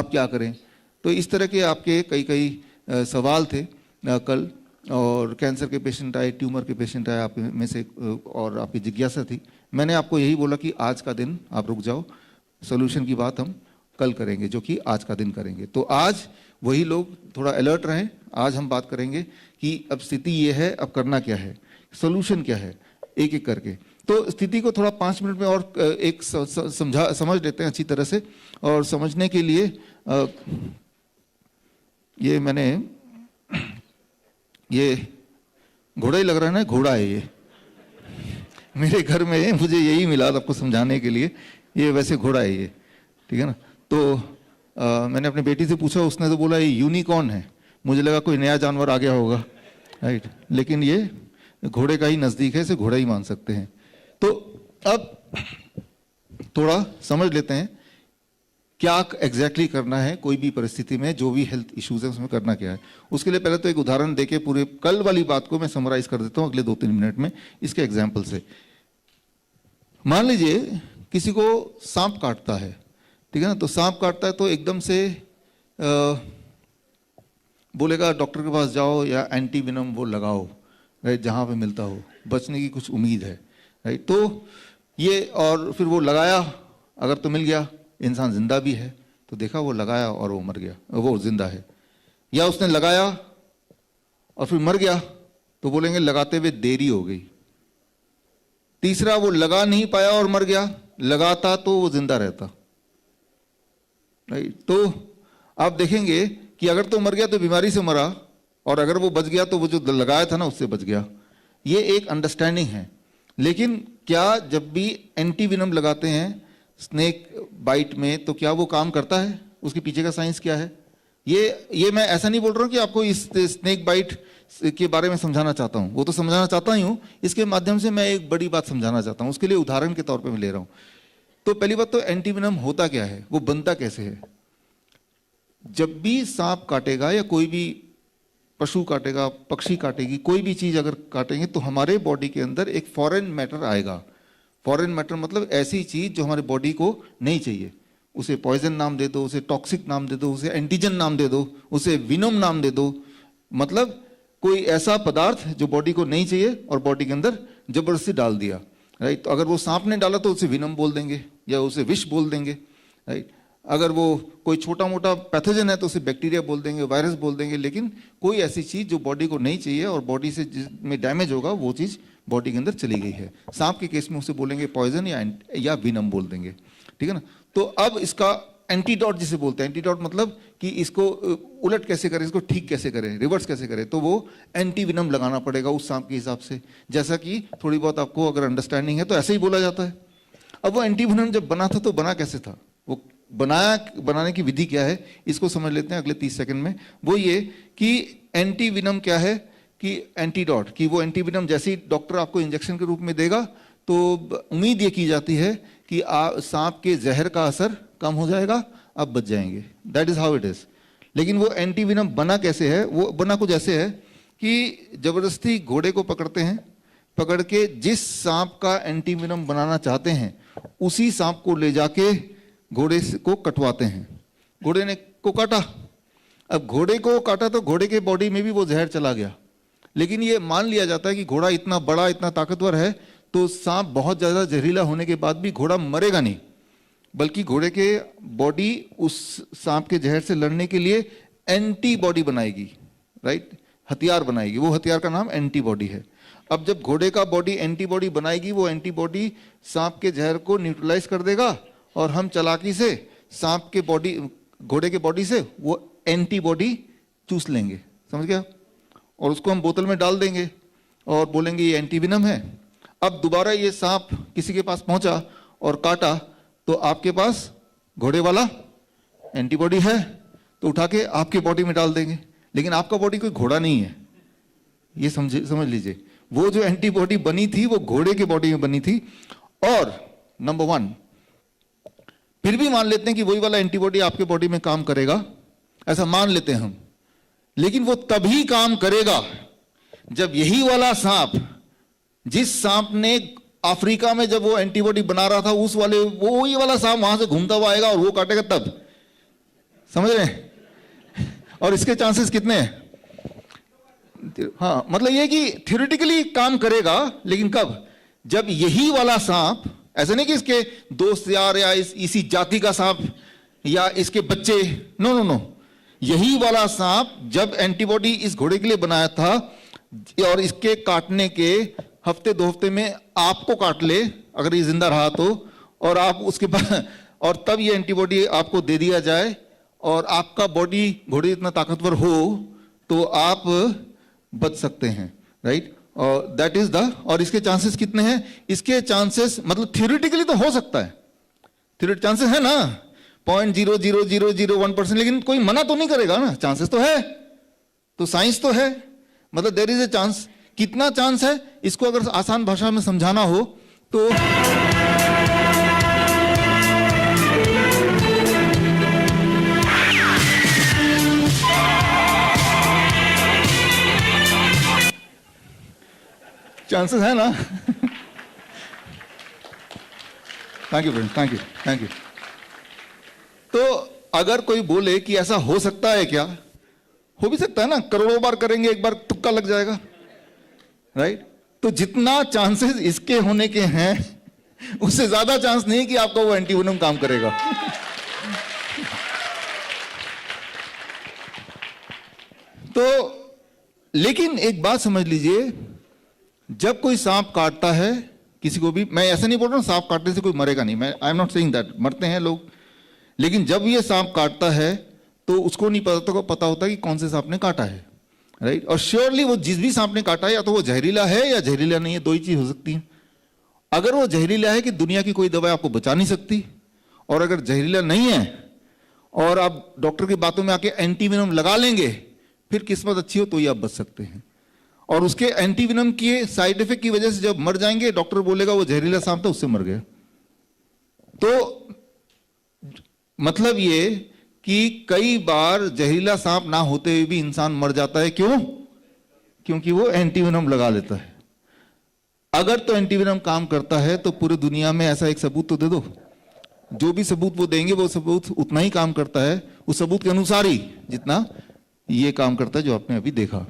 आप क्या करें। तो इस तरह के आपके कई कई सवाल थे कल, और कैंसर के पेशेंट आए, ट्यूमर के पेशेंट आए आप में से, और आपकी जिज्ञासा थी। मैंने आपको यही बोला कि आज का दिन आप रुक जाओ, सोल्यूशन की बात हम कल करेंगे, जो कि आज का दिन करेंगे। तो आज वही लोग थोड़ा अलर्ट रहें। आज हम बात करेंगे कि अब स्थिति ये है, अब करना क्या है, सोल्यूशन क्या है, एक एक करके। तो स्थिति को थोड़ा 5 मिनट में और एक समझ लेते हैं अच्छी तरह से। और समझने के लिए ये मैंने, ये घोड़ा ही लग रहा है ना, घोड़ा है ये मेरे घर में, मुझे यही मिला आपको समझाने के लिए। ये वैसे घोड़ा है ये, ठीक है ना। तो मैंने अपनी बेटी से पूछा, उसने तो बोला ये यूनिकॉर्न है। मुझे लगा कोई नया जानवर आ गया होगा, राइट, लेकिन ये घोड़े का ही नज़दीक है, इसे घोड़ा ही मान सकते हैं। तो अब थोड़ा समझ लेते हैं क्या एग्जैक्टली करना है कोई भी परिस्थिति में, जो भी हेल्थ इश्यूज है उसमें करना क्या है। उसके लिए पहले तो एक उदाहरण देके पूरे कल वाली बात को मैं समराइज कर देता हूँ अगले 2-3 मिनट में इसके एग्जाम्पल से। मान लीजिए किसी को सांप काटता है, ठीक है ना। तो सांप काटता है तो एकदम से बोलेगा डॉक्टर के पास जाओ या एंटी वेनम वो लगाओ, राइट, जहाँ पे मिलता हो, बचने की कुछ उम्मीद है, राइट। तो ये, और फिर वो लगाया, अगर तो मिल गया, इंसान जिंदा भी है तो देखा वो लगाया और वो मर गया, वो जिंदा है। या उसने लगाया और फिर मर गया तो बोलेंगे लगाते हुए देरी हो गई। तीसरा, वो लगा नहीं पाया और मर गया, लगाता तो वो जिंदा रहता, राइट। तो आप देखेंगे कि अगर तो मर गया तो बीमारी से मरा, और अगर वो बच गया तो वो जो लगाया था ना उससे बच गया। ये एक अंडरस्टैंडिंग है। लेकिन क्या जब भी एंटी वेनम लगाते हैं स्नेक बाइट में, तो क्या वो काम करता है? उसके पीछे का साइंस क्या है? ये मैं ऐसा नहीं बोल रहा हूँ कि आपको इस स्नेक बाइट के बारे में समझाना चाहता हूँ, वो तो समझाना चाहता ही हूँ। इसके माध्यम से मैं एक बड़ी बात समझाना चाहता हूँ, उसके लिए उदाहरण के तौर पे मैं ले रहा हूँ। तो पहली बात तो एंटी वेनम होता क्या है, वो बनता कैसे है। जब भी सांप काटेगा या कोई भी पशु काटेगा, पक्षी काटेगी, कोई भी चीज अगर काटेंगे तो हमारे बॉडी के अंदर एक फॉरेन मैटर आएगा। फॉरेन मैटर मतलब ऐसी चीज जो हमारे बॉडी को नहीं चाहिए। उसे पॉइजन नाम दे दो, उसे टॉक्सिक नाम दे दो, उसे एंटीजन नाम दे दो, उसे विनोम नाम दे दो। मतलब कोई ऐसा पदार्थ जो बॉडी को नहीं चाहिए और बॉडी के अंदर जबरदस्ती डाल दिया, राइट। तो अगर वो सांप ने डाला तो उसे विनम बोल देंगे या उसे विष बोल देंगे, राइट। अगर वो कोई छोटा मोटा पैथोजन है तो उसे बैक्टीरिया बोल देंगे, वायरस बोल देंगे। लेकिन कोई ऐसी चीज जो बॉडी को नहीं चाहिए और बॉडी से जिसमें डैमेज होगा वो चीज बॉडी के अंदर चली गई है। सांप के केस में उसे बोलेंगे पॉइजन या विनम बोल देंगे, ठीक है ना। तो अब इसका एंटीडोट जिसे बोलते हैं, एंटीडोट मतलब कि इसको उलट कैसे करें, इसको ठीक कैसे करें, रिवर्स कैसे करें, तो वो एंटी विनम लगाना पड़ेगा उस सांप के हिसाब से। जैसा कि थोड़ी बहुत आपको अगर अंडरस्टैंडिंग है तो ऐसे ही बोला जाता है। अब वो एंटी विनम जब बना था तो बना कैसे था, वो बनाने की विधि क्या है, इसको समझ लेते हैं अगले 30 सेकंड में। वो ये कि एंटी विनम क्या है, कि एंटीडोट, कि वो एंटी वेनम जैसे ही डॉक्टर आपको इंजेक्शन के रूप में देगा तो उम्मीद ये की जाती है कि सांप के जहर का असर कम हो जाएगा, आप बच जाएंगे। That is how it is. लेकिन वो एंटी वेनम बना कैसे है, वो बना कुछ ऐसे है कि जबरदस्ती घोड़े को पकड़ते हैं, पकड़ के जिस सांप का एंटी वेनम बनाना चाहते हैं उसी सांप को ले जाके घोड़े को कटवाते हैं। घोड़े ने को काटा, अब घोड़े को काटा तो घोड़े के बॉडी में भी वो जहर चला गया। लेकिन ये मान लिया जाता है कि घोड़ा इतना बड़ा, इतना ताकतवर है, तो सांप बहुत ज्यादा जहरीला होने के बाद भी घोड़ा मरेगा नहीं, बल्कि घोड़े के बॉडी उस सांप के जहर से लड़ने के लिए एंटीबॉडी बनाएगी, राइट, हथियार बनाएगी। वो हथियार का नाम एंटीबॉडी है। अब जब घोड़े का बॉडी एंटीबॉडी बनाएगी, वो एंटीबॉडी सांप के जहर को न्यूट्रलाइज कर देगा और हम चालाकी से सांप के बॉडी, घोड़े के बॉडी से वो एंटीबॉडी चूस लेंगे, समझ गया, और उसको हम बोतल में डाल देंगे और बोलेंगे ये एंटी वेनम है। अब दोबारा ये सांप किसी के पास पहुंचा और काटा तो आपके पास घोड़े वाला एंटीबॉडी है, तो उठा के आपके बॉडी में डाल देंगे। लेकिन आपका बॉडी कोई घोड़ा नहीं है, ये समझ लीजिए। वो जो एंटीबॉडी बनी थी वो घोड़े के बॉडी में बनी थी। और नंबर 1, फिर भी मान लेते हैं कि वही वाला एंटीबॉडी आपके बॉडी में काम करेगा, ऐसा मान लेते हैं हम। लेकिन वो तभी काम करेगा जब यही वाला सांप, जिस सांप ने अफ्रीका में जब वो एंटीबॉडी बना रहा था, उस वाले वही वाला सांप वहां से घूमता हुआ आएगा और वो काटेगा तब। समझ रहे हैं? और इसके चांसेस कितने हैं? हाँ, मतलब ये कि थ्योरेटिकली काम करेगा, लेकिन कब? जब यही वाला सांप, ऐसा नहीं कि इसके दोस्त यार या इसी जाति का सांप या इसके बच्चे, नो नो नो, यही वाला सांप जब एंटीबॉडी इस घोड़े के लिए बनाया था और इसके काटने के हफ्ते 2 हफ्ते में आपको काट ले, अगर ये जिंदा रहा तो, और आप उसके बाद और तब ये एंटीबॉडी आपको दे दिया जाए और आपका बॉडी घोड़े इतना ताकतवर हो तो आप बच सकते हैं, राइट? और दैट इज द, और इसके चांसेस कितने हैं? इसके चांसेस मतलब थियोरेटिकली तो हो सकता है, थियोरेटिकल चांसेस है ना 0.00001%, लेकिन कोई मना तो नहीं करेगा ना, चांसेस तो है, तो साइंस तो है, मतलब देयर इज ए चांस। कितना चांस है, इसको अगर आसान भाषा में समझाना हो तो चांसेस है ना। Thank you friends, thank you, thank you. तो अगर कोई बोले कि ऐसा हो सकता है क्या, हो भी सकता है ना, करोड़ों बार करेंगे, एक बार तुक्का लग जाएगा, राइट? तो जितना चांसेस इसके होने के हैं उससे ज्यादा चांस नहीं कि आपका वो एंटीवेनम काम करेगा। तो लेकिन एक बात समझ लीजिए, जब कोई सांप काटता है किसी को भी, मैं ऐसा नहीं बोल रहा हूं सांप काटने से कोई मरेगा नहीं, मैं I am not saying that, मरते हैं लोग, लेकिन जब ये सांप काटता है तो उसको नहीं पता होता कि कौन से सांप ने काटा है, राइट? और श्योरली वो जिस भी सांप ने काटा है या तो वो जहरीला है या जहरीला नहीं है, 2 ही चीज हो सकती है। अगर वो जहरीला है कि दुनिया की कोई दवाई आपको बचा नहीं सकती, और अगर जहरीला नहीं है और आप डॉक्टर की बातों में आके एंटीवेनम लगा लेंगे, फिर किस्मत अच्छी हो तो ही आप बच सकते हैं। और उसके एंटीवेनम के साइड इफेक्ट की वजह से जब मर जाएंगे, डॉक्टर बोलेगा वो जहरीला सांप था, उससे मर गया। तो मतलब ये कि कई बार जहरीला सांप ना होते हुए भी इंसान मर जाता है, क्यों? क्योंकि वो एंटीवेनम लगा लेता है। अगर तो एंटीवेनम काम करता है तो पूरी दुनिया में ऐसा एक सबूत तो दे दो, जो भी सबूत वो देंगे वो सबूत उतना ही काम करता है, उस सबूत के अनुसार ही जितना ये काम करता है जो आपने अभी देखा।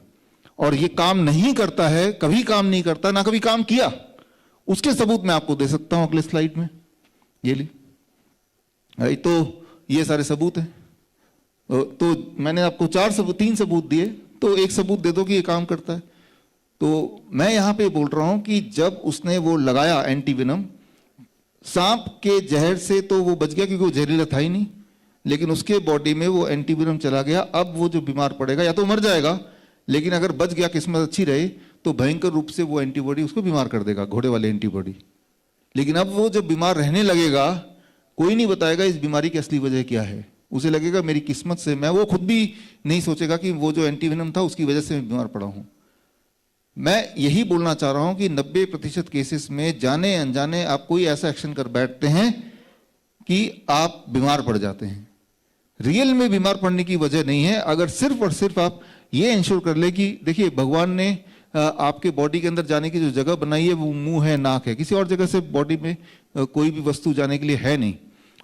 और ये काम नहीं करता है, कभी काम नहीं करता, ना कभी काम किया, उसके सबूत मैं आपको दे सकता हूं अगले स्लाइड में, ये ली। तो ये सारे सबूत हैं। तो मैंने आपको 3 सबूत दिए, तो एक सबूत दे दो कि ये काम करता है। तो मैं यहां पे बोल रहा हूं कि जब उसने वो लगाया एंटीवेनम, सांप के जहर से तो वो बच गया क्योंकि वो जहरीला था ही नहीं, लेकिन उसके बॉडी में वो एंटीवेनम चला गया। अब वो जो बीमार पड़ेगा या तो मर जाएगा, लेकिन अगर बच गया, किस्मत अच्छी रही, तो भयंकर रूप से वो एंटीबॉडी उसको बीमार कर देगा, घोड़े वाले एंटीबॉडी। लेकिन अब वो जब बीमार रहने लगेगा, कोई नहीं बताएगा इस बीमारी की असली वजह क्या है, उसे लगेगा मेरी किस्मत से, मैं वो खुद भी नहीं सोचेगा कि वो जो एंटीवेनम था उसकी वजह से मैं बीमार पड़ा हूं। मैं यही बोलना चाह रहा हूं कि 90% केसेस में जाने अनजाने आप कोई ऐसा एक्शन कर बैठते हैं कि आप बीमार पड़ जाते हैं। रियल में बीमार पड़ने की वजह नहीं है। अगर सिर्फ और सिर्फ आप ये इंश्योर कर ले कि देखिए भगवान ने आपके बॉडी के अंदर जाने की जो जगह बनाई है वो मुंह है, नाक है, किसी और जगह से बॉडी में कोई भी वस्तु जाने के लिए है नहीं,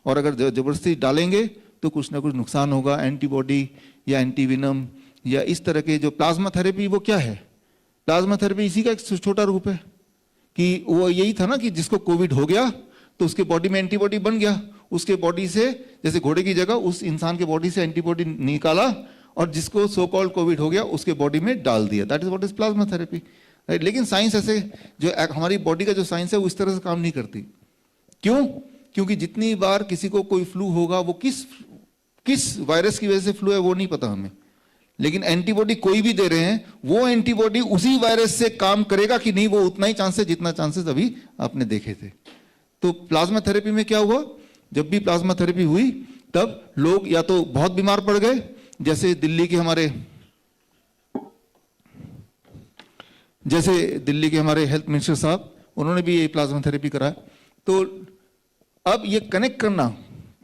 और अगर जबरदस्ती डालेंगे तो कुछ ना कुछ नुकसान होगा। एंटीबॉडी या एंटीवेनम या इस तरह के जो प्लाज्मा थेरेपी, वो क्या है? प्लाज्मा थेरेपी इसी का एक छोटा रूप है कि वो यही था ना कि जिसको कोविड हो गया तो उसके बॉडी में एंटीबॉडी बन गया, उसके बॉडी से, जैसे घोड़े की जगह उस इंसान के बॉडी से एंटीबॉडी निकाला और जिसको सो कॉल्ड कोविड हो गया उसके बॉडी में डाल दिया। That is what is plasma therapy, right? लेकिन साइंस ऐसे, जो हमारी बॉडी का जो साइंस है वो इस तरह से काम नहीं करती। क्यों? क्योंकि जितनी बार किसी को कोई फ्लू होगा, वो किस वायरस की वजह से फ्लू है वो नहीं पता हमें, लेकिन एंटीबॉडी कोई भी दे रहे हैं, वो एंटीबॉडी उसी वायरस से काम करेगा कि नहीं, वो उतना ही चांस है जितना चांसेस अभी आपने देखे थे। तो प्लाज्मा थेरेपी में क्या हुआ? जब भी प्लाज्मा थेरेपी हुई तब लोग या तो बहुत बीमार पड़ गए, जैसे दिल्ली के हमारे हेल्थ मिनिस्टर साहब, उन्होंने भी ये प्लाज्मा थेरेपी कराया। तो अब ये कनेक्ट करना,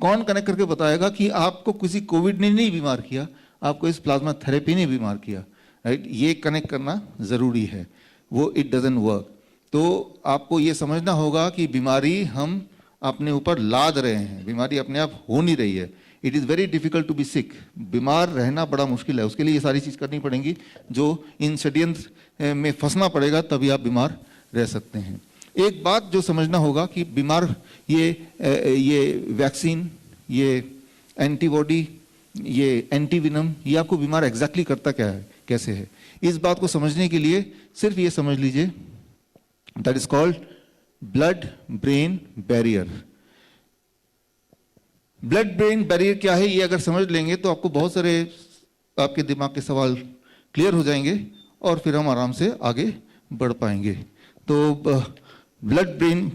कौन कनेक्ट करके बताएगा कि आपको किसी कोविड ने नहीं बीमार किया, आपको इस प्लाज्मा थेरेपी ने बीमार किया, राइट? ये कनेक्ट करना जरूरी है, वो इट डजंट वर्क। तो आपको ये समझना होगा कि बीमारी हम अपने ऊपर लाद रहे हैं, बीमारी अपने आप हो नहीं रही है। It is very difficult to be sick. बीमार रहना बड़ा मुश्किल है, उसके लिए ये सारी चीज़ करनी पड़ेंगी, जो इन षड्यंत्र में फंसना पड़ेगा, तभी आप बीमार रह सकते हैं। एक बात जो समझना होगा कि बीमार ये वैक्सीन, ये एंटीबॉडी, ये एंटीविनम, ये आपको बीमार एग्जैक्टली करता क्या है, कैसे है, इस बात को समझने के लिए सिर्फ ये समझ लीजिए, that is called blood brain barrier. Blood brain barrier क्या है, ये अगर समझ लेंगे तो आपको बहुत सारे आपके दिमाग के सवाल क्लियर हो जाएंगे और फिर हम आराम से आगे बढ़ पाएंगे। तो ब्लड ब्रेन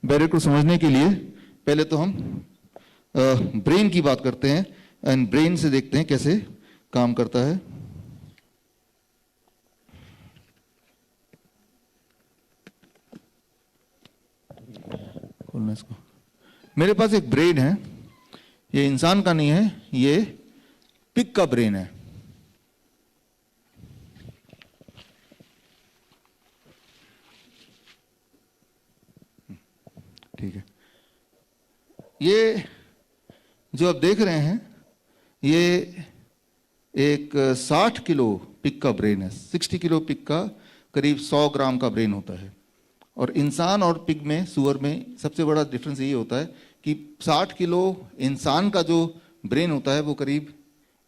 बैरियर को समझने के लिए पहले तो हम ब्रेन की बात करते हैं एंड ब्रेन से देखते हैं कैसे काम करता है। खोलना इसको। मेरे पास एक ब्रेन है, ये इंसान का नहीं है, ये पिग का ब्रेन है। ठीक है, ये जो आप देख रहे हैं ये एक 60 किलो पिग का ब्रेन है। 60 किलो पिग का करीब 100 ग्राम का ब्रेन होता है। और इंसान और पिग में, सुअर में सबसे बड़ा डिफरेंस ये होता है कि 60 किलो इंसान का जो ब्रेन होता है वो करीब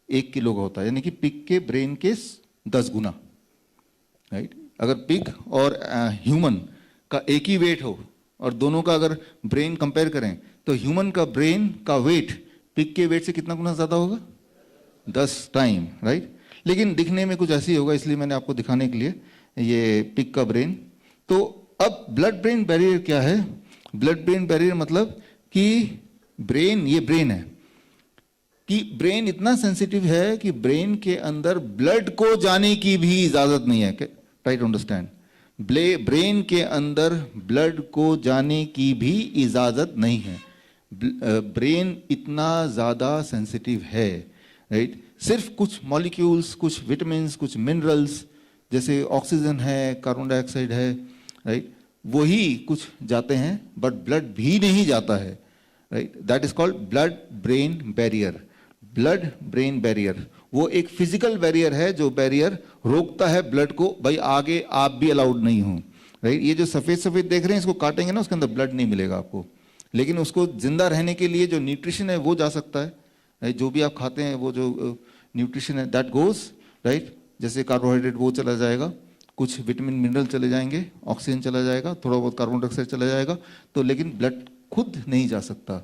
1 किलो का होता है, यानी कि पिग के ब्रेन के 10 गुना, राइट। अगर पिग और ह्यूमन का एक ही वेट हो और दोनों का अगर ब्रेन कंपेयर करें तो ह्यूमन का ब्रेन का वेट पिग के वेट से कितना गुना ज्यादा होगा, 10 टाइम, राइट। लेकिन दिखने में कुछ ऐसे ही होगा, इसलिए मैंने आपको दिखाने के लिए ये पिग का ब्रेन। तो अब ब्लड ब्रेन बैरियर क्या है? ब्लड ब्रेन बैरियर मतलब कि ब्रेन, ये ब्रेन है कि ब्रेन इतना सेंसिटिव है कि ब्रेन के अंदर ब्लड को जाने की भी इजाजत नहीं है। ट्राई टू अंडरस्टैंड, ब्रेन के अंदर ब्लड को जाने की भी इजाजत नहीं है। ब्रेन इतना ज्यादा सेंसिटिव है, राइट। सिर्फ कुछ मॉलिक्यूल्स, कुछ विटामिन्स, कुछ मिनरल्स जैसे ऑक्सीजन है, कार्बन डाइऑक्साइड है, राइट, वही कुछ जाते हैं, बट ब्लड भी नहीं जाता है, right. That is called blood brain barrier. Blood brain barrier वो एक फिजिकल बैरियर है जो बैरियर रोकता है ब्लड को, भाई आगे आप भी अलाउड नहीं हो, राइट। ये जो सफेद सफेद देख रहे हैं, इसको काटेंगे ना, उसके अंदर ब्लड नहीं मिलेगा आपको, लेकिन उसको जिंदा रहने के लिए जो न्यूट्रिशन है वो जा सकता है। जो भी आप खाते हैं वो जो न्यूट्रिशन है दैट गोज, राइट। जैसे कार्बोहाइड्रेट वो चला जाएगा, कुछ विटामिन मिनरल चले जाएंगे, ऑक्सीजन चला जाएगा, थोड़ा बहुत कार्बन डाइऑक्साइड चला जाएगा, तो लेकिन ब्लड खुद नहीं जा सकता।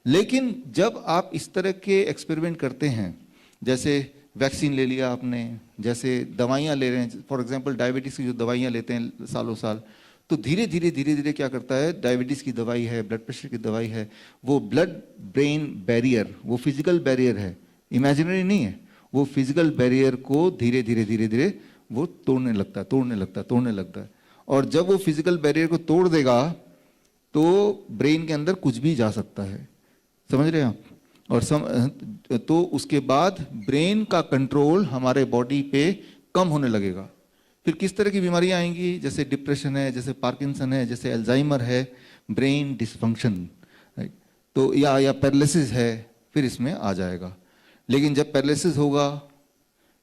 लेकिन जब आप इस तरह के एक्सपेरिमेंट करते हैं, जैसे वैक्सीन ले लिया आपने, जैसे दवाइयाँ ले रहे हैं, फॉर एग्जांपल डायबिटीज़ की जो दवाइयाँ लेते हैं सालों साल, तो धीरे धीरे क्या करता है, डायबिटीज़ की दवाई है, ब्लड प्रेशर की दवाई है, वो ब्लड ब्रेन बैरियर, वो फिजिकल बैरियर है, इमेजिनरी नहीं है, वो फिजिकल बैरियर को धीरे धीरे वो तोड़ने लगता है। और जब वो फिजिकल बैरियर को तोड़ देगा तो ब्रेन के अंदर कुछ भी जा सकता है, समझ रहे हैं आप। और तो उसके बाद ब्रेन का कंट्रोल हमारे बॉडी पे कम होने लगेगा। फिर किस तरह की बीमारियां आएंगी, जैसे डिप्रेशन है, जैसे पार्किंसन है, जैसे अल्जाइमर है, ब्रेन डिसफंक्शन, राइट, तो या पैरालिसिस है, फिर इसमें आ जाएगा। लेकिन जब पैरालिसिस होगा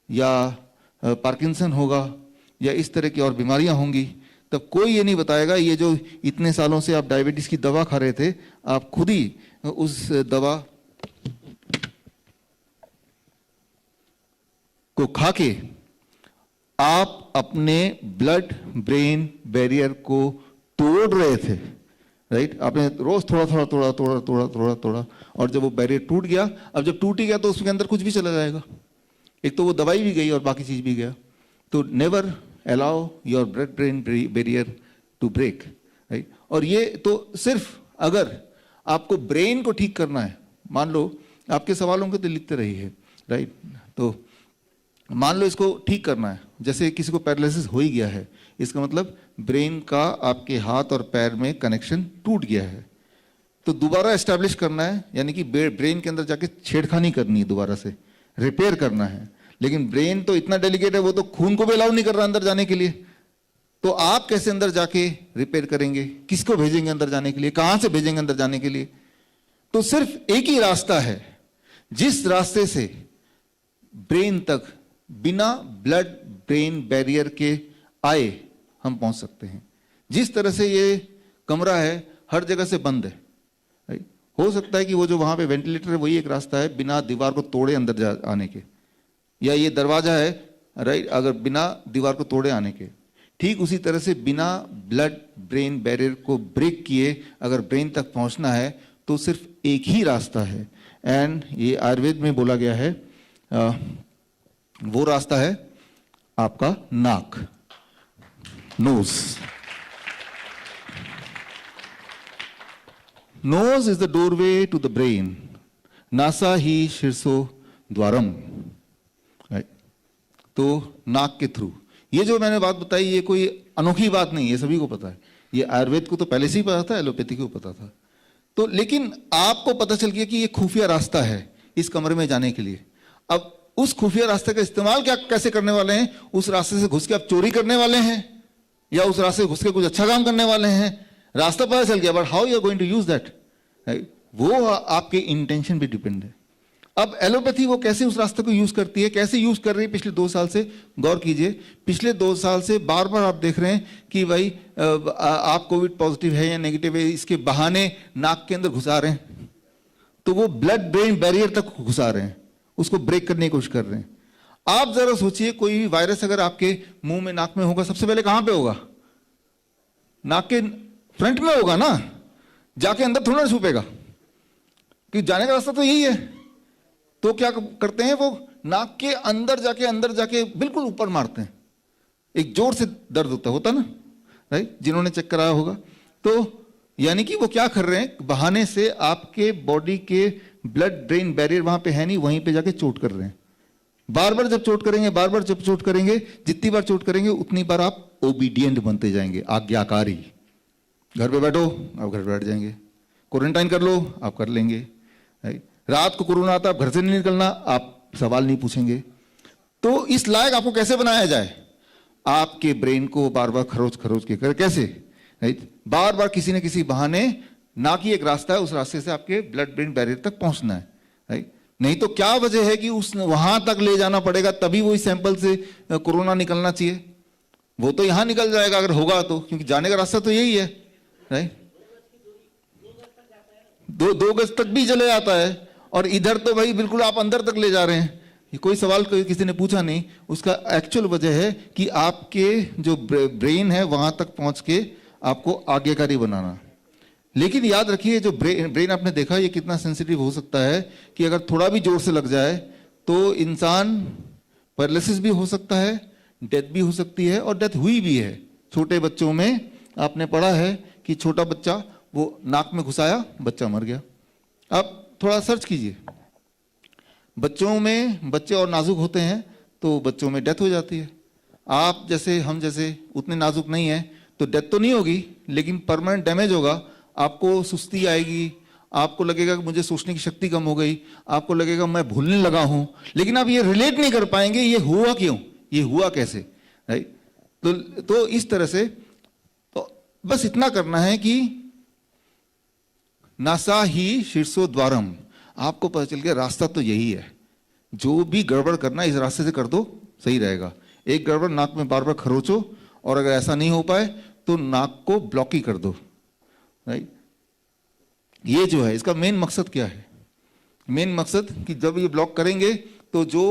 या पार्किंसन होगा या इस तरह की और बीमारियां होंगी, तब कोई ये नहीं बताएगा, ये जो इतने सालों से आप डायबिटीज की दवा खा रहे थे, आप खुद ही उस दवा को खा के आप अपने ब्लड ब्रेन बैरियर को तोड़ रहे थे, राइट। आपने रोज थोड़ा, और जब वो बैरियर टूट गया, अब जब टूट ही गया तो उसके अंदर कुछ भी चला जाएगा, एक तो वो दवाई भी गई और बाकी चीज भी गया। तो never allow your blood brain barrier to break, right. और ये तो सिर्फ अगर आपको ब्रेन को ठीक करना है, मान लो आपके सवालों को तो लिखते रहिए, राइट। तो मान लो इसको ठीक करना है, जैसे किसी को पैरालिसिस हो ही गया है, इसका मतलब ब्रेन का आपके हाथ और पैर में कनेक्शन टूट गया है, तो दोबारा एस्टैब्लिश करना है, यानी कि ब्रेन के अंदर जाके छेड़खानी करनी है, दोबारा से रिपेयर करना है। लेकिन ब्रेन तो इतना डेलिकेट है, वो तो खून को भी अलाउ नहीं कर रहा अंदर जाने के लिए, तो आप कैसे अंदर जाके रिपेयर करेंगे? किसको भेजेंगे अंदर जाने के लिए? कहां से भेजेंगे अंदर जाने के लिए? तो सिर्फ एक ही रास्ता है जिस रास्ते से ब्रेन तक बिना ब्लड ब्रेन बैरियर के आए हम पहुंच सकते हैं। जिस तरह से ये कमरा है हर जगह से बंद है, राइट? हो सकता है कि वो जो वहां पे वेंटिलेटर है वही एक रास्ता है बिना दीवार को तोड़े अंदर आने के, या ये दरवाजा है, राइट, अगर बिना दीवार को तोड़े आने के। ठीक उसी तरह से बिना ब्लड ब्रेन बैरियर को ब्रेक किए अगर ब्रेन तक पहुंचना है तो सिर्फ एक ही रास्ता है, एंड ये आयुर्वेद में बोला गया है, वो रास्ता है आपका नाक, nose. Nose is the doorway to the brain, नासा ही शीर्षो द्वारम, राइट? तो नाक के थ्रू, ये जो मैंने बात बताई ये कोई अनोखी बात नहीं है, सभी को पता है। ये आयुर्वेद को तो पहले से ही पता था, एलोपैथी को पता था, तो लेकिन आपको पता चल गया कि ये खुफिया रास्ता है इस कमरे में जाने के लिए। अब उस खुफिया रास्ते का इस्तेमाल क्या कैसे करने वाले हैं? उस रास्ते से घुस के आप चोरी करने वाले हैं या उस रास्ते से घुस के कुछ अच्छा काम करने वाले हैं? रास्ता पता चल गया, but how you are going to use that, वो आपके इंटेंशन पे डिपेंड है। अब एलोपैथी वो कैसे उस रास्ते को यूज करती है, कैसे यूज कर रही है पिछले 2 साल से, गौर कीजिए। पिछले 2 साल से बार बार आप देख रहे हैं कि भाई आप कोविड पॉजिटिव है या नेगेटिव है, इसके बहाने नाक के अंदर घुसा रहे हैं, तो वो ब्लड ब्रेन बैरियर तक घुसा रहे हैं, उसको ब्रेक करने की कोशिश कर रहे हैं। आप जरा सोचिए कोई वायरस अगर आपके मुंह में नाक में होगा, सबसे पहले कहां पे होगा? नाक के फ्रंट में होगा ना, जाके अंदर थोड़ा ना छुपेगा, क्योंकि जाने का रास्ता तो यही है। तो क्या करते हैं, वो नाक के अंदर जाके बिल्कुल ऊपर मारते हैं, एक जोर से दर्द होता ना, राइट? जिन्होंने चेक कराया होगा। तो यानी कि वो क्या कर रहे हैं, बहाने से आपके बॉडी के ब्लड ब्रेन बैरियर वहां पे है नहीं, वहीं पे जाके चोट कर रहे हैं। बार बार जब चोट करेंगे, जितनी बार चोट करेंगे उतनी बार आप ओबीडियंट बनते जाएंगे, आज्ञाकारी। घर पे बैठो, आप घर पे बैठ जाएंगे। क्वारंटाइन कर लो, आप कर लेंगे। रात को कोरोना आता, आप घर से नहीं निकलना, आप सवाल नहीं पूछेंगे। तो इस लायक आपको कैसे बनाया जाए? आपके ब्रेन को बार बार खरोच के कर, कैसे, राइट? बार बार किसी न किसी बहाने, ना कि एक रास्ता है, उस रास्ते से आपके ब्लड ब्रेन बैरियर तक पहुंचना है, राइट? नहीं तो क्या वजह है कि उस वहां तक ले जाना पड़ेगा, तभी वो इस सैंपल से कोरोना निकलना चाहिए। वो तो यहां निकल जाएगा अगर होगा तो, क्योंकि जाने का रास्ता तो यही है, राइट? 2 गज तक भी चले जाता है, और इधर तो भाई बिल्कुल आप अंदर तक ले जा रहे हैं। ये कोई सवाल किसी ने पूछा नहीं। उसका एक्चुअल वजह है कि आपके जो ब्रेन है वहां तक पहुंच के आपको आज्ञाकारी बनाना। लेकिन याद रखिए, जो ब्रेन आपने देखा ये कितना सेंसिटिव हो सकता है कि अगर थोड़ा भी जोर से लग जाए तो इंसान पैरालिसिस भी हो सकता है, डेथ भी हो सकती है, और डेथ हुई भी है। छोटे बच्चों में आपने पढ़ा है कि छोटा बच्चा वो नाक में घुसाया, बच्चा मर गया। अब थोड़ा सर्च कीजिए, बच्चों में, बच्चे और नाजुक होते हैं तो बच्चों में डेथ हो जाती है। आप जैसे, हम जैसे उतने नाजुक नहीं है तो डेथ तो नहीं होगी, लेकिन परमानेंट डैमेज होगा। आपको सुस्ती आएगी, आपको लगेगा कि मुझे सोचने की शक्ति कम हो गई, आपको लगेगा मैं भूलने लगा हूं, लेकिन आप ये रिलेट नहीं कर पाएंगे ये हुआ क्यों, ये हुआ कैसे, राइट? तो इस तरह से तो बस इतना करना है कि नासा ही शीर्षो द्वारम, आपको पता चल गया रास्ता तो यही है। जो भी गड़बड़ करना इस रास्ते से कर दो, सही रहेगा। एक गड़बड़, नाक में बार बार खरोचो, और अगर ऐसा नहीं हो पाए तो नाक को ब्लॉक ही कर दो, राइट? ये जो है इसका मेन मकसद क्या है? मेन मकसद कि जब ये ब्लॉक करेंगे तो जो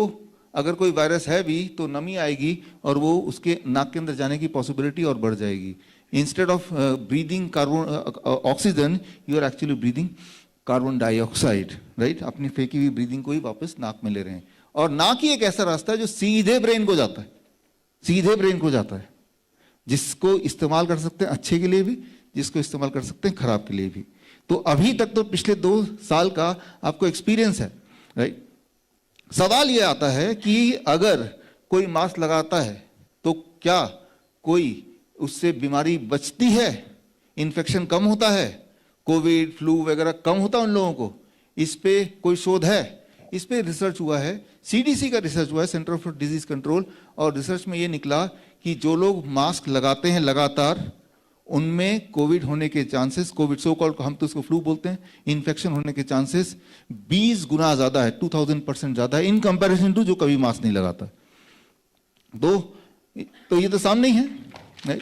अगर कोई वायरस है भी तो नमी आएगी और वो उसके नाक के अंदर जाने की पॉसिबिलिटी और बढ़ जाएगी। Instead of breathing carbon oxygen, you are actually breathing carbon dioxide, right? अपनी फेंकी हुई ब्रीदिंग को ही वापस नाक में ले रहे हैं। और नाक ही एक ऐसा रास्ता है जो सीधे ब्रेन को जाता है, सीधे ब्रेन को जाता है, जिसको इस्तेमाल कर सकते हैं अच्छे के लिए भी, जिसको इस्तेमाल कर सकते हैं खराब के लिए भी। तो अभी तक तो पिछले 2 साल का आपको एक्सपीरियंस है, राइट? सवाल यह आता है कि अगर कोई मास्क लगाता है तो क्या कोई उससे बीमारी बचती है, इन्फेक्शन कम होता है, कोविड फ्लू वगैरह कम होता है उन लोगों को? इस पे कोई शोध है? इस पे रिसर्च हुआ है, सीडीसी का रिसर्च हुआ है, सेंटर फॉर डिजीज कंट्रोल, और रिसर्च में ये निकला कि जो लोग मास्क लगाते हैं लगातार उनमें कोविड होने के चांसेस, कोविड सो कॉल्ड हम तो इसको फ्लू बोलते हैं, इन्फेक्शन होने के चांसेस 20 गुना ज्यादा है, 2000% ज्यादा है इन कंपैरिजन टू जो कभी मास्क नहीं लगाता। तो ये तो सामने ही है, नहीं?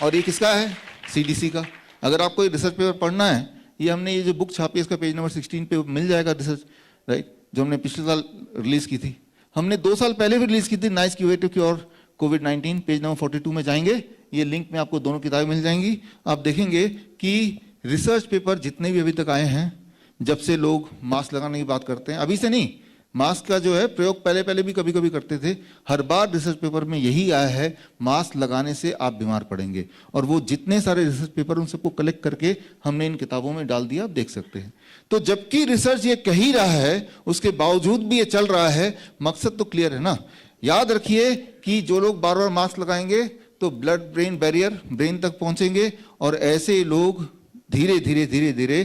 और ये किसका है? सीडीसी का। अगर आपको रिसर्च पेपर पढ़ना है, ये हमने ये जो बुक छापी है इसका पेज नंबर 16 पे मिल जाएगा रिसर्च, राइट, जो हमने पिछले साल रिलीज की थी। हमने 2 साल पहले भी रिलीज की थी, नाइस क्यूरेटिव क्योर कोविड-19, पेज नंबर 42 में जाएंगे, ये लिंक में आपको दोनों किताबें मिल जाएंगी। आप देखेंगे कि रिसर्च पेपर जितने भी अभी तक आए हैं, जब से लोग मास्क लगाने की बात करते हैं, अभी से नहीं, मास्क का जो है प्रयोग पहले पहले भी कभी कभी करते थे, हर बार रिसर्च पेपर में यही आया है मास्क लगाने से आप बीमार पड़ेंगे। और वो जितने सारे रिसर्च पेपर उन सबको कलेक्ट करके हमने इन किताबों में डाल दिया, आप देख सकते हैं। तो जबकि रिसर्च ये कह ही रहा है, उसके बावजूद भी ये चल रहा है, मकसद तो क्लियर है ना। याद रखिए कि जो लोग बार बार मास्क लगाएंगे तो ब्लड ब्रेन बैरियर ब्रेन तक पहुंचेंगे, और ऐसे लोग धीरे धीरे धीरे धीरे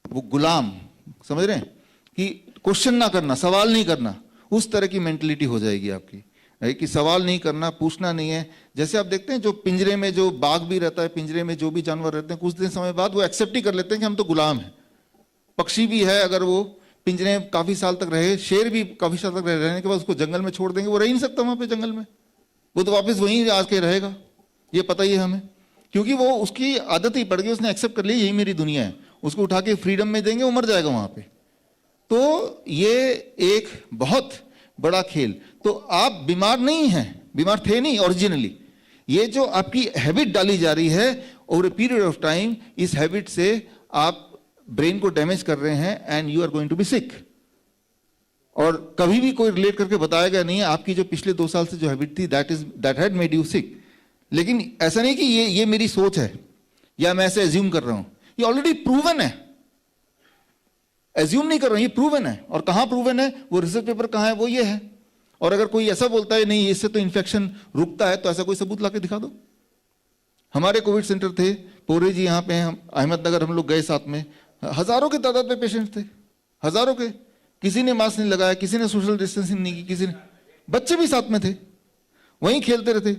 वो गुलाम, समझ रहे हैं, कि क्वेश्चन ना करना, सवाल नहीं करना, उस तरह की मेंटलिटी हो जाएगी आपकी, कि सवाल नहीं करना, पूछना नहीं है। जैसे आप देखते हैं जो पिंजरे में जो बाघ भी रहता है, पिंजरे में जो भी जानवर रहते हैं, कुछ दिन समय बाद वो एक्सेप्ट ही कर लेते हैं कि हम तो गुलाम हैं। पक्षी भी है, अगर वो पिंजरे में काफी साल तक रहे, शेर भी काफी साल तक रहने के बाद उसको जंगल में छोड़ देंगे, वो रह ही नहीं सकता वहां पे जंगल में, वो तो वापस वहीं आके रहेगा, ये पता ही है हमें, क्योंकि वो उसकी आदत ही पड़ गई, उसने एक्सेप्ट कर लिया यही मेरी दुनिया है। उसको उठा के फ्रीडम में देंगे, वो मर जाएगा वहां पे। तो ये एक बहुत बड़ा खेल। तो आप बीमार नहीं हैं, बीमार थे नहीं ओरिजिनली, ये जो आपकी हैबिट डाली जा रही है over a period of time, इस हैबिट से आप ब्रेन को डैमेज कर रहे हैं and you are going to be sick. और कभी भी कोई रिलेट करके बताया गया नहीं है आपकी जो पिछले 2 साल से जो हैबिट थी that had made you sick. लेकिन ऐसा नहीं कि ये मेरी सोच है या मैं ऐसे एज्यूम कर रहा हूं, ये ऑलरेडी प्रूवन है। एज्यूम नहीं कर रहा हूं, ये प्रूवन है। और कहां प्रूवन है, वो रिसर्च पेपर कहां है, वो ये है। और अगर कोई ऐसा बोलता है नहीं इससे तो इन्फेक्शन रुकता है, तो ऐसा कोई सबूत लाके दिखा दो। हमारे कोविड सेंटर थे, पोरे जी यहाँ पे हैं, अहमदनगर हम लोग गए साथ में, हजारों की तादाद में पेशेंट थे, हजारों के। किसी ने मास्क नहीं लगाया, किसी ने सोशल डिस्टेंसिंग नहीं की, किसी ने, बच्चे भी साथ में थे, वहीं खेलते रहते,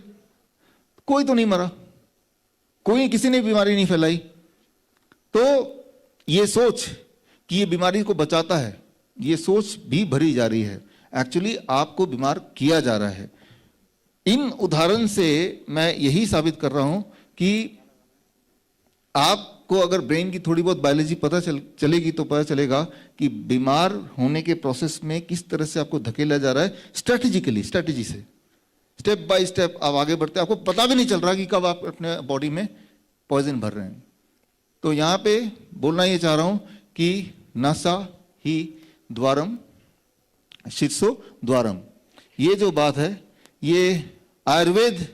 कोई तो नहीं मरा, कोई किसी ने बीमारी नहीं फैलाई। तो ये सोच कि ये बीमारी को बचाता है, ये सोच भी भरी जा रही है, एक्चुअली आपको बीमार किया जा रहा है। इन उदाहरण से मैं यही साबित कर रहा हूं कि आपको अगर ब्रेन की थोड़ी बहुत बायोलॉजी पता चलेगी तो पता चलेगा कि बीमार होने के प्रोसेस में किस तरह से आपको धकेला जा रहा है, स्ट्रेटेजी से, स्टेप बाय स्टेप आप आगे बढ़ते हैं, आपको पता भी नहीं चल रहा कि कब आप अपने बॉडी में पॉइजन भर रहे हैं। तो यहां पे बोलना ये चाह रहा हूं कि नासा ही द्वारम शीर्षो द्वारम, ये जो बात है ये आयुर्वेद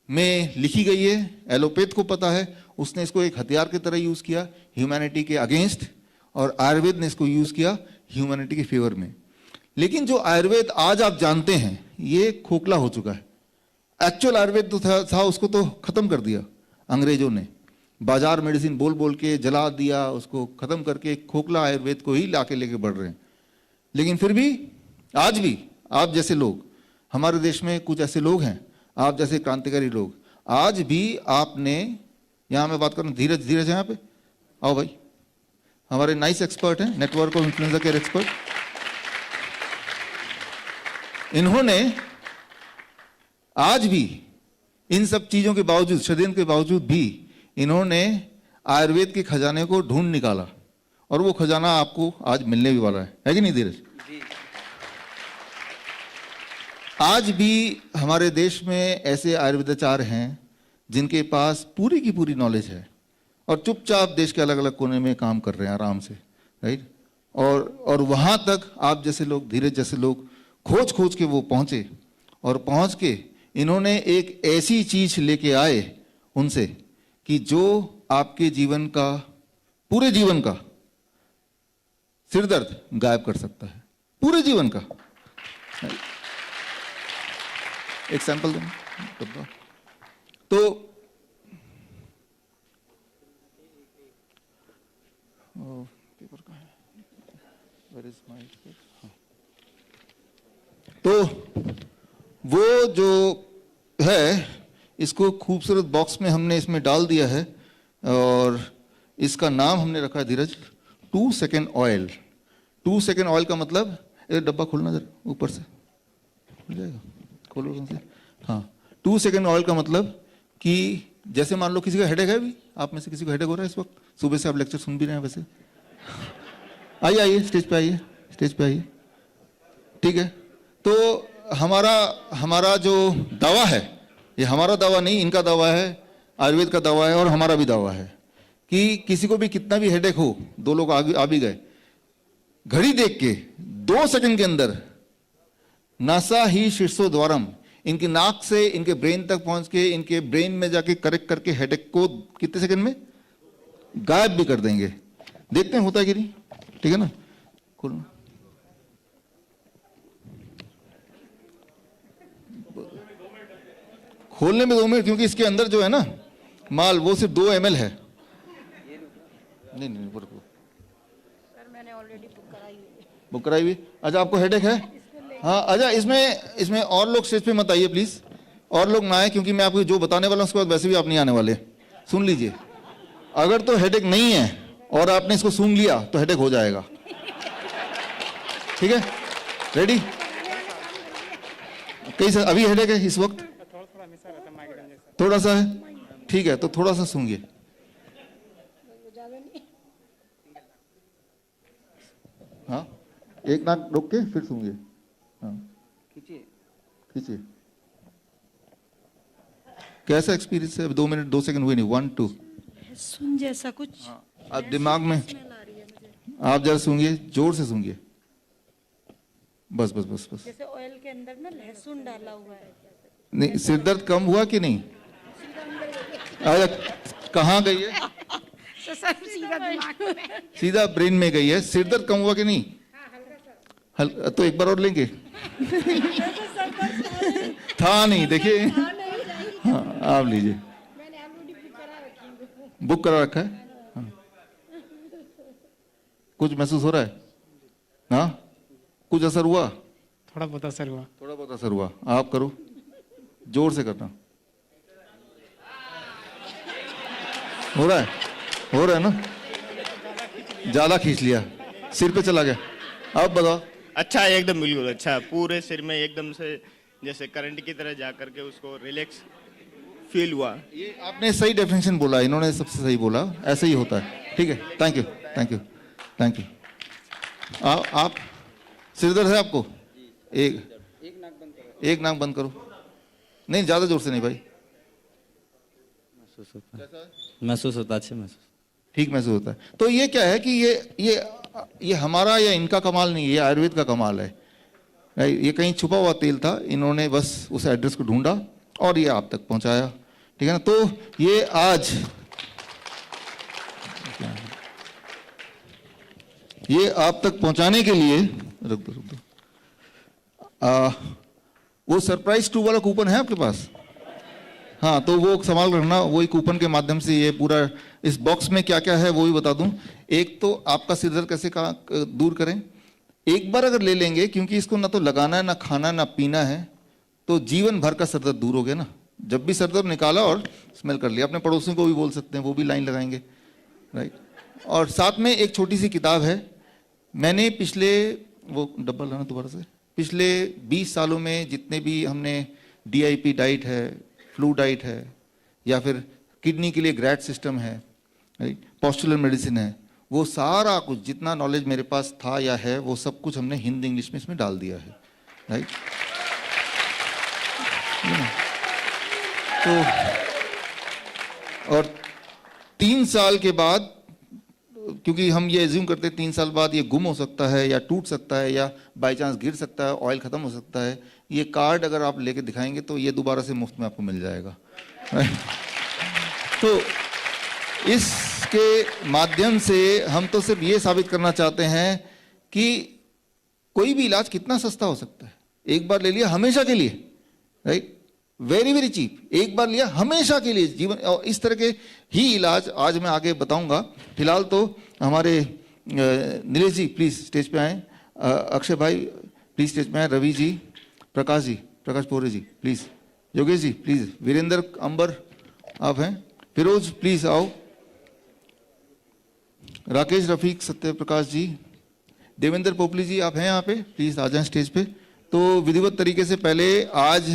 में लिखी गई है, एलोपैथ को पता है, उसने इसको एक हथियार की तरह यूज किया ह्यूमैनिटी के अगेंस्ट, और आयुर्वेद ने इसको यूज किया ह्यूमैनिटी के फेवर में। लेकिन जो आयुर्वेद आज आप जानते हैं ये खोखला हो चुका है। एक्चुअल आयुर्वेद तो था उसको तो खत्म कर दिया अंग्रेजों ने, बाजार मेडिसिन बोल बोल के जला दिया, उसको खत्म करके खोखला आयुर्वेद को ही लाके लेके बढ़ रहे हैं। लेकिन फिर भी आज भी आप जैसे लोग, हमारे देश में कुछ ऐसे लोग हैं, आप जैसे क्रांतिकारी लोग, आज भी आपने, यहां मैं बात करूं, धीरज है यहाँ पे, आओ भाई, हमारे नाइस एक्सपर्ट हैं, network of influenza care expert. इन्होंने आज भी इन सब चीजों के बावजूद, षड्यंत्र के बावजूद भी इन्होंने आयुर्वेद के खजाने को ढूंढ निकाला, और वो खजाना आपको आज मिलने भी वाला है कि नहीं धीरज? आज भी हमारे देश में ऐसे आयुर्वेदाचार्य हैं जिनके पास पूरी की पूरी नॉलेज है, और चुपचाप देश के अलग अलग कोने में काम कर रहे हैं आराम से, राइट। और वहां तक आप जैसे लोग, धीरज जैसे लोग खोज के वो पहुंचे, और पहुंच के इन्होंने एक ऐसी चीज लेके आए उनसे कि जो आपके जीवन का, पूरे जीवन का सिरदर्द गायब कर सकता है, पूरे जीवन का। एक सैंपल दूं तो पेपर कहाँ है? Where is my paper? तो वो जो है इसको खूबसूरत बॉक्स में हमने इसमें डाल दिया है और इसका नाम हमने रखा है धीरज 2 सेकेंड ऑयल। 2 सेकेंड ऑयल का मतलब, ये डब्बा खोलना जरा ऊपर से, खुल जाएगा, खोलो से। हाँ, 2 सेकेंड ऑयल का मतलब कि जैसे मान लो किसी का हेडेक है, भी आप में से किसी को हेडेक हो रहा है इस वक्त, सुबह से आप लेक्चर सुन भी रहे हैं वैसे, आइए आइए स्टेज पे आइए, स्टेज पे आइए, ठीक है। तो हमारा जो दावा है, ये हमारा दावा नहीं, इनका दावा है, आयुर्वेद का दावा है और हमारा भी दावा है कि किसी को भी कितना भी हेडेक हो, 2 लोग आ भी गए, घड़ी देख के 2 सेकंड के अंदर नासा ही शीर्षो द्वारम, इनकी नाक से इनके ब्रेन तक पहुंच के इनके ब्रेन में जाके करेक्ट करके हेडेक को कितने सेकंड में गायब भी कर देंगे। देखते हैं होता है कि नहीं, ठीक है ना। खोलो, खोलने में 2 मिनट, क्योंकि इसके अंदर जो है ना माल वो सिर्फ 2 ml है। नहीं नहीं सर, मैंने ऑलरेडी बुक कराई हुई। अच्छा, आपको हेडेक है? हाँ, अच्छा, इसमें और लोग स्टेज पे मत आइए प्लीज, और लोग ना आए, क्योंकि मैं आपको जो बताने वाला हूँ उसके बाद वैसे भी आप नहीं आने वाले। सुन लीजिए, अगर तो हेडेक नहीं है और आपने इसको सूंघ लिया तो हेडेक हो जाएगा, ठीक है। रेडी? कैसे अभी हेडेक है इस वक्त? थोड़ा सा है, ठीक है, तो थोड़ा सा सूंघिए। हाँ, एक नाक रोक के फिर सूंघिए। हाँ, खींचिए। कैसा एक्सपीरियंस है? 2 मिनट 2 सेकंड हुए नहीं, 1 2 सुन जैसा कुछ। हाँ, आप दिमाग में आप जरा सूंघिए, जोर से सूंघिए, बस बस बस बस। जैसे ऑयल के अंदर ना लहसुन डाला हुआ है। नहीं, सिर दर्द कम हुआ कि नहीं? अरे कहाँ गई है? तो सब सीधा दिमाग में, सीधा ब्रेन में गई है। सिर दर्द कम हुआ कि नहीं? तो एक बार और लेंगे। था नहीं, देखिए। हाँ, आप लीजिए, बुक करा रखा है। हाँ। कुछ महसूस हो रहा है? हाँ, कुछ असर हुआ? थोड़ा बहुत असर हुआ। थोड़ा बहुत असर हुआ। आप करो, जोर से करना। हो रहा है? हो रहा है ना? ज्यादा खींच लिया, सिर पे चला गया। आप बताओ। अच्छा, एकदम बिल्कुल अच्छा, पूरे सिर में एकदम से जैसे करंट की तरह जा करके उसको रिलैक्स फील हुआ। ये आपने सही डेफिनेशन बोला, इन्होंने सबसे सही बोला, ऐसे ही होता है, ठीक है। Thank you thank you thank you. आप सिर दर्द है आपको? एक नाक बंद करो। नहीं, ज्यादा जोर से नहीं भाई। महसूस होता, अच्छे महसूस, ठीक महसूस होता है। तो ये क्या है कि ये हमारा या इनका कमाल नहीं है, ये आयुर्वेद का कमाल है। ये कहीं छुपा हुआ तेल था, इन्होंने बस उस एड्रेस को ढूंढा और ये आप तक पहुंचाया, ठीक है ना। तो ये आज ये आप तक पहुंचाने के लिए रुक दो वो सरप्राइज 2 वाला कूपन है आपके पास? हाँ, तो वो संभाल रखना, वही कूपन के माध्यम से ये पूरा, इस बॉक्स में क्या क्या है वो भी बता दूं। एक तो आपका सिर दर्द कैसे दूर करें, एक बार अगर ले लेंगे, क्योंकि इसको ना तो लगाना है, ना खाना, ना पीना है, तो जीवन भर का सर दर्द दूर हो गया ना। जब भी सर दर्द निकाला और स्मेल कर लिया, अपने पड़ोसियों को भी बोल सकते हैं, वो भी लाइन लगाएंगे, राइट। और साथ में एक छोटी सी किताब है, मैंने पिछले, वो डब्बा लाना दोबारा से, पिछले 20 सालों में जितने भी हमने DIP डाइट है, फ्लू डाइट है, या फिर किडनी के लिए ग्रैट सिस्टम है, राइट, पॉस्चुलर मेडिसिन है, वो सारा कुछ जितना नॉलेज मेरे पास था या है, वो सब कुछ हमने हिंदी इंग्लिश में इसमें डाल दिया है, राइट। तो और 3 साल के बाद, क्योंकि हम ये एज्यूम करते हैं 3 साल बाद ये गुम हो सकता है या टूट सकता है या बाई चांस गिर सकता है, ऑयल खत्म हो सकता है, ये कार्ड अगर आप लेके दिखाएंगे तो ये दोबारा से मुफ्त में आपको मिल जाएगा। तो इसके माध्यम से हम तो सिर्फ ये साबित करना चाहते हैं कि कोई भी इलाज कितना सस्ता हो सकता है। एक बार ले लिया हमेशा के लिए, राइट, वेरी वेरी चीप, एक बार लिया हमेशा के लिए जीवन। और इस तरह के ही इलाज आज मैं आगे बताऊंगा। फिलहाल तो हमारे नीलेश जी प्लीज स्टेज पे आए, अक्षय भाई प्लीज स्टेज पे आए, रवि जी, प्रकाश पोरे जी प्लीज योगेश जी प्लीज, वीरेंद्र अंबर आप हैं, फिरोज प्लीज आओ, राकेश रफीक, सत्य प्रकाश जी, देवेंद्र पोपली जी आप हैं यहाँ पे, प्लीज आ जाएं स्टेज पे। तो विधिवत तरीके से पहले आज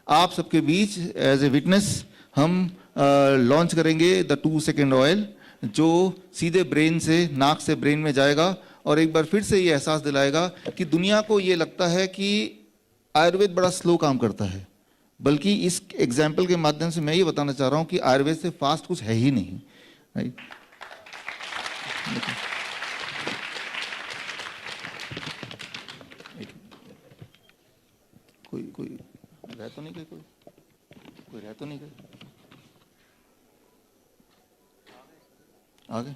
आप सबके बीच एज ए विटनेस हम लॉन्च करेंगे द 2 सेकेंड ऑयल, जो सीधे ब्रेन से, नाक से ब्रेन में जाएगा और एक बार फिर से ये एहसास दिलाएगा कि दुनिया को ये लगता है कि आयुर्वेद बड़ा स्लो काम करता है, बल्कि इस एग्जाम्पल के माध्यम से मैं ये बताना चाह रहा हूँ कि आयुर्वेद से फास्ट कुछ है ही नहीं, राइट। कोई रह तो नहीं गए, कोई रह तो नहीं गए, आगे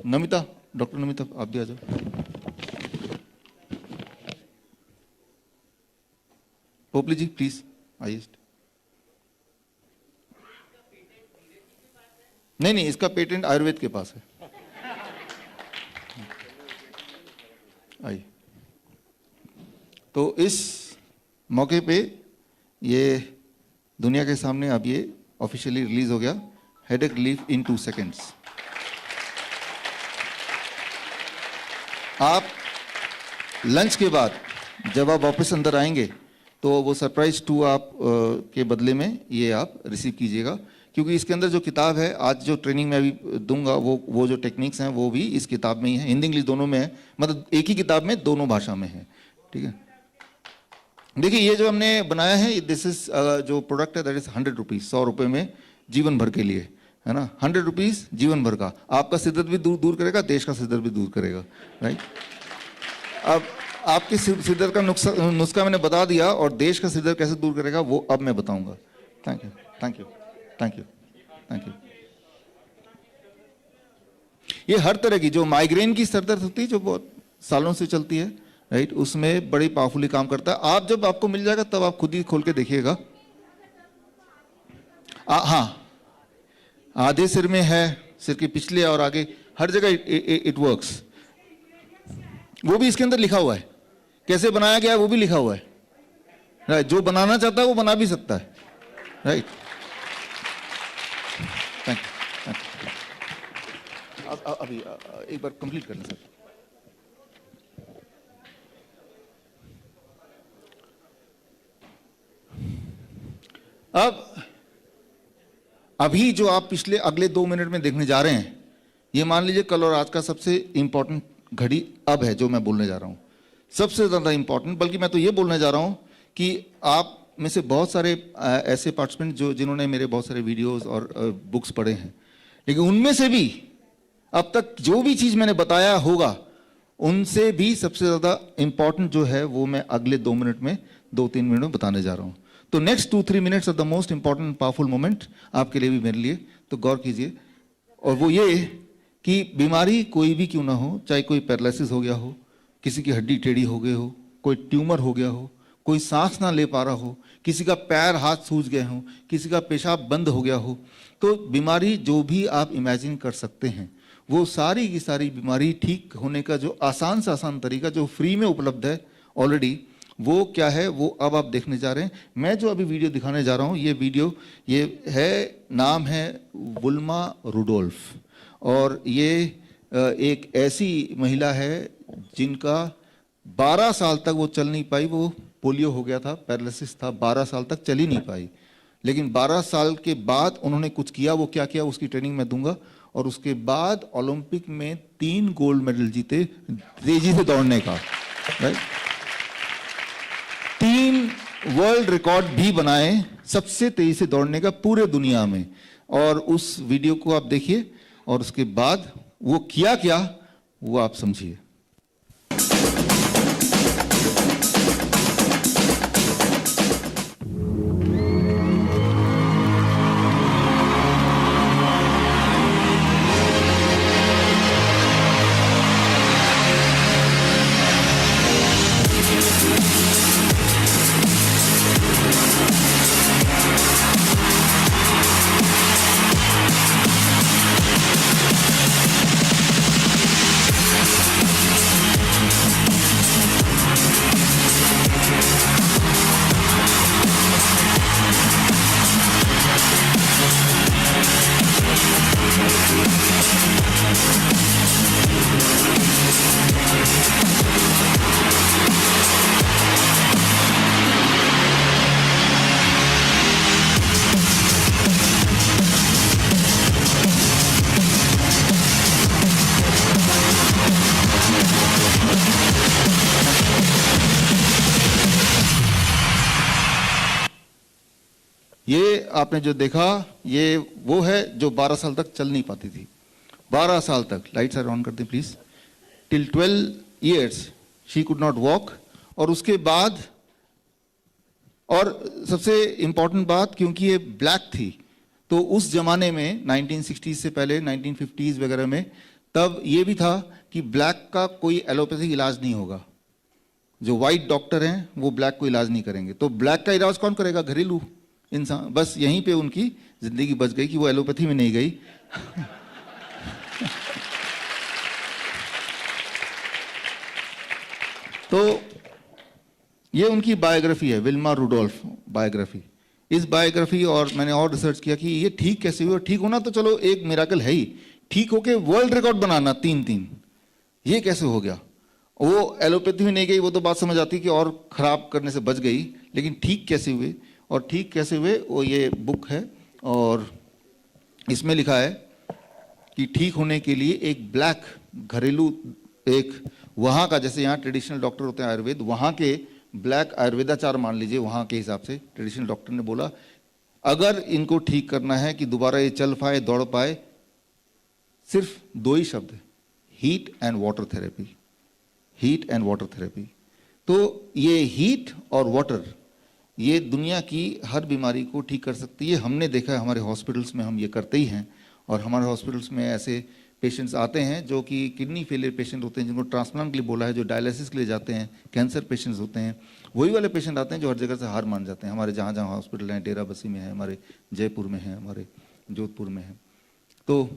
नमिता, डॉक्टर नमिता आप भी आ जाओ। पोपली जी प्लीज आइए। नहीं, इसका पेटेंट आयुर्वेद के पास है। आइए। तो इस मौके पे ये दुनिया के सामने अब ये ऑफिशियली रिलीज हो गया, हेडेक रिलीफ इन 2 सेकेंड्स। आप लंच के बाद जब आप वापस अंदर आएंगे तो वो सरप्राइज 2 आप के बदले में ये आप रिसीव कीजिएगा, क्योंकि इसके अंदर जो किताब है, आज जो ट्रेनिंग मैं अभी दूंगा वो जो टेक्निक्स हैं वो भी इस किताब में ही है, हिंदी इंग्लिश दोनों में है, मतलब एक ही किताब में दोनों भाषा में है, ठीक है। देखिए ये जो हमने बनाया है, दिस इज जो प्रोडक्ट है दैट इज 100 रुपीज़, 100 रुपये में जीवन भर के लिए, है ना। 100 रुपीज़ जीवन भर का, आपका सिरदर्द भी दूर करेगा, देश का सिरदर्द भी दूर करेगा, राइट। अब आपके सिरदर्द का नुस्खा मैंने बता दिया, और देश का सिरदर्द कैसे दूर करेगा वो अब मैं बताऊंगा। Thank you, thank you, thank you, thank you. ये हर तरह की जो माइग्रेन की सिरदर्द होती है, जो बहुत सालों से चलती है, राइट, उसमें बड़ी पावरफुली काम करता है। आप जब आपको मिल जाएगा तब आप खुद ही खोल के देखिएगा। हाँ, आधे सिर में है, सिर के पिछले और आगे हर जगह इट वर्क्स। वो भी इसके अंदर लिखा हुआ है, कैसे बनाया गया है वो भी लिखा हुआ है, राइट। जो बनाना चाहता है वो बना भी सकता है, राइट। Thank you. अभी एक बार कंप्लीट करना सर। अब अभी जो आप पिछले अगले 2 मिनट में देखने जा रहे हैं, ये मान लीजिए कल और आज का सबसे इंपॉर्टेंट घड़ी अब है जो मैं बोलने जा रहा हूं, सबसे ज्यादा इंपॉर्टेंट। बल्कि मैं तो ये बोलने जा रहा हूं कि आप में से बहुत सारे ऐसे पार्टिसिपेंट जिन्होंने मेरे बहुत सारे वीडियोस और बुक्स पढ़े हैं, लेकिन उनमें से भी अब तक जो भी चीज मैंने बताया होगा, उनसे भी सबसे ज्यादा इंपॉर्टेंट जो है वो मैं अगले 2 मिनट में, 2-3 मिनट में बताने जा रहा हूं। तो next 2-3 minutes are the most important powerful moment आपके लिए भी, मेरे लिए, तो गौर कीजिए। और वो ये कि बीमारी कोई भी क्यों ना हो, चाहे कोई पैरालिसिस हो गया हो, किसी की हड्डी टेढ़ी हो गई हो, कोई ट्यूमर हो गया हो, कोई सांस ना ले पा रहा हो, किसी का पैर हाथ सूज गए हो, किसी का पेशाब बंद हो गया हो, तो बीमारी जो भी आप इमेजिन कर सकते हैं, वो सारी की सारी बीमारी ठीक होने का जो आसान से आसान तरीका जो फ्री में उपलब्ध है ऑलरेडी, वो क्या है वो अब आप देखने जा रहे हैं। मैं जो अभी वीडियो दिखाने जा रहा हूँ, ये वीडियो ये है, नाम है वुल्मा रुडोल्फ, और ये एक ऐसी महिला है जिनका 12 साल तक वो चल नहीं पाई, वो पोलियो हो गया था, पैरालिसिस था, 12 साल तक चल ही नहीं पाई। लेकिन 12 साल के बाद उन्होंने कुछ किया, वो क्या किया उसकी ट्रेनिंग मैं दूंगा। और उसके बाद ओलंपिक में 3 गोल्ड मेडल जीते तेजी से दौड़ने का, राइट। 3 वर्ल्ड रिकॉर्ड भी बनाए सबसे तेजी से दौड़ने का पूरे दुनिया में। और उस वीडियो को आप देखिए और उसके बाद वो किया क्या वो आप समझिए। ये आपने जो देखा ये वो है जो 12 साल तक चल नहीं पाती थी, 12 साल तक। लाइट्स आर ऑन कर दें please. Till 12 years she could not walk. और उसके बाद, और सबसे इंपॉर्टेंट बात, क्योंकि ये ब्लैक थी तो उस जमाने में 1960s से पहले 1950s वगैरह में तब ये भी था कि ब्लैक का कोई एलोपैथिक इलाज नहीं होगा। जो वाइट डॉक्टर हैं वो ब्लैक को इलाज नहीं करेंगे, तो ब्लैक का इलाज कौन करेगा? घरेलू इंसान। बस यहीं पे उनकी जिंदगी बच गई कि वो एलोपैथी में नहीं गई। तो ये उनकी बायोग्राफी है, विल्मा रुडोल्फ बायोग्राफी। इस बायोग्राफी, और मैंने और रिसर्च किया कि ये ठीक कैसे हुई, और ठीक होना तो चलो एक मिराकल है ही, ठीक होके वर्ल्ड रिकॉर्ड बनाना 3-3, ये कैसे हो गया? वो एलोपैथी में नहीं गई, वो तो बात समझ आती कि और खराब करने से बच गई, लेकिन ठीक कैसे हुए, और ठीक कैसे हुए वो ये बुक है। और इसमें लिखा है कि ठीक होने के लिए एक ब्लैक घरेलू, एक वहाँ का, जैसे यहाँ ट्रेडिशनल डॉक्टर होते हैं आयुर्वेद, वहाँ के ब्लैक आयुर्वेदाचार मान लीजिए, वहाँ के हिसाब से ट्रेडिशनल डॉक्टर ने बोला अगर इनको ठीक करना है कि दोबारा ये चल पाए दौड़ पाए, सिर्फ 2 ही शब्द, heat and water therapy, heat and water therapy. तो ये हीट और वाटर ये दुनिया की हर बीमारी को ठीक कर सकती है। हमने देखा है हमारे हॉस्पिटल्स में, हम ये करते ही हैं, और हमारे हॉस्पिटल्स में ऐसे पेशेंट्स आते हैं जो कि किडनी फेलियर पेशेंट होते हैं, जिनको ट्रांसप्लांट के लिए बोला है, जो डायलिसिस के लिए जाते हैं, कैंसर पेशेंट्स होते हैं, वही वाले पेशेंट आते हैं जो हर जगह से हार मान जाते हैं। हमारे जहाँ जहाँ हॉस्पिटल हैं, डेरा बस्सी में है, हमारे जयपुर में है, हमारे जोधपुर में है, तो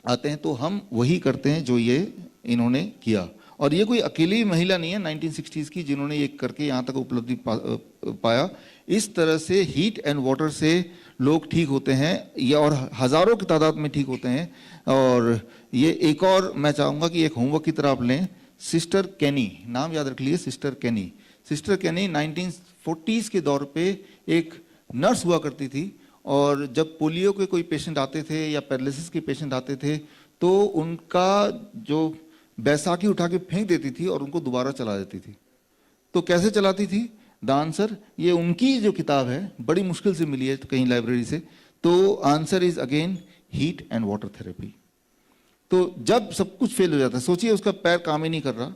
आते हैं। तो हम वही करते हैं जो ये इन्होंने किया। और ये कोई अकेली महिला नहीं है 1960s की जिन्होंने ये करके यहाँ तक उपलब्धि पाया। इस तरह से हीट एंड वाटर से लोग ठीक होते हैं, ये और हजारों की तादाद में ठीक होते हैं। और ये एक और मैं चाहूँगा कि एक होमवर्क की तरह आप लें, सिस्टर केनी, नाम याद रख लीजिए, सिस्टर केनी। सिस्टर केनी 1940s के दौर पे एक नर्स हुआ करती थी, और जब पोलियो के कोई पेशेंट आते थे या पैरालिसिस के पेशेंट आते थे तो उनका जो बैसाखी उठा के फेंक देती थी और उनको दोबारा चला देती थी। तो कैसे चलाती थी? द आंसर, ये उनकी जो किताब है बड़ी मुश्किल से मिली है कहीं लाइब्रेरी से, तो answer is again heat and water therapy. तो जब सब कुछ फेल हो जाता है, सोचिए उसका पैर काम ही नहीं कर रहा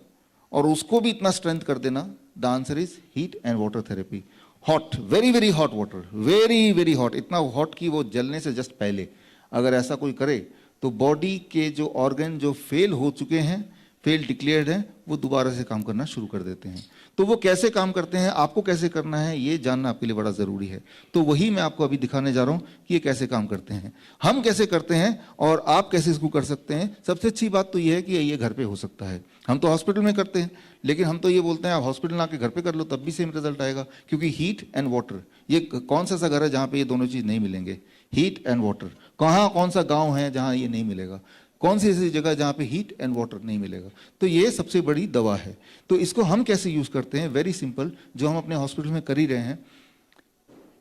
और उसको भी इतना स्ट्रेंथ कर देना, the answer is heat and water therapy. Hot, very very hot water, very very hot, इतना हॉट कि वो जलने से जस्ट पहले अगर ऐसा कोई करे तो बॉडी के जो ऑर्गन जो फेल हो चुके हैं, फेल डिक्लेयर्ड हैं, वो दोबारा से काम करना शुरू कर देते हैं। तो वो कैसे काम करते हैं, आपको कैसे करना है, ये जानना आपके लिए बड़ा ज़रूरी है। तो वही मैं आपको अभी दिखाने जा रहा हूँ कि ये कैसे काम करते हैं, हम कैसे करते हैं और आप कैसे इसको कर सकते हैं। सबसे अच्छी बात तो ये है कि ये घर पे हो सकता है। हम तो हॉस्पिटल में करते हैं, लेकिन हम तो ये बोलते हैं आप हॉस्पिटल आके घर पे कर लो तब भी सेम रिजल्ट आएगा, क्योंकि हीट एंड वाटर, ये कौन सा घर है जहाँ पे ये दोनों चीज़ नहीं मिलेंगे, हीट एंड वाटर। कौन सा गाँव है जहाँ ये नहीं मिलेगा, कौन सी ऐसी जगह जहाँ पे हीट एंड वाटर नहीं मिलेगा। तो ये सबसे बड़ी दवा है। तो इसको हम कैसे यूज़ करते हैं, वेरी सिंपल, जो हम अपने हॉस्पिटल में कर ही रहे हैं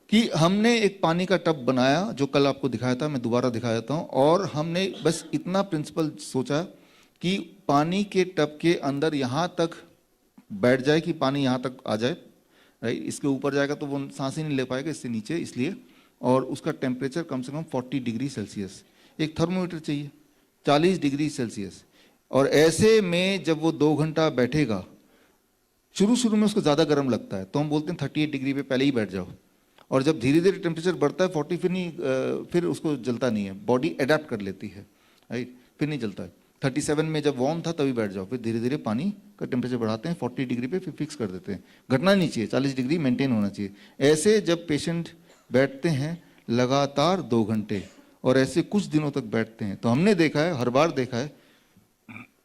कि हमने एक पानी का टब बनाया, जो कल आपको दिखाया था, मैं दोबारा दिखा देता हूँ। और हमने बस इतना प्रिंसिपल सोचा कि पानी के टब के अंदर यहाँ तक बैठ जाए कि पानी यहाँ तक आ जाए, राइट। इसके ऊपर जाएगा तो वो सांस ही नहीं ले पाएगा, इससे नीचे, इसलिए। और उसका टेम्परेचर कम से कम 40 डिग्री सेल्सियस, एक थर्मोमीटर चाहिए 40 डिग्री सेल्सियस। और ऐसे में जब वो 2 घंटा बैठेगा, शुरू में उसको ज़्यादा गर्म लगता है तो हम बोलते हैं 38 डिग्री पे पहले ही बैठ जाओ। और जब धीरे धीरे टेम्परेचर बढ़ता है 40, फिर उसको जलता नहीं है, बॉडी अडेप्ट कर लेती है, राइट, फिर नहीं जलता है। 37 में जब वार्म था तभी बैठ जाओ, फिर धीरे धीरे पानी का टेम्परेचर बढ़ाते हैं 40 डिग्री पे, फिर फिक्स कर देते हैं। घटना नहीं चाहिए, 40 डिग्री मेंटेन होना चाहिए। ऐसे जब पेशेंट बैठते हैं लगातार 2 घंटे, और ऐसे कुछ दिनों तक बैठते हैं, तो हमने देखा है, हर बार देखा है,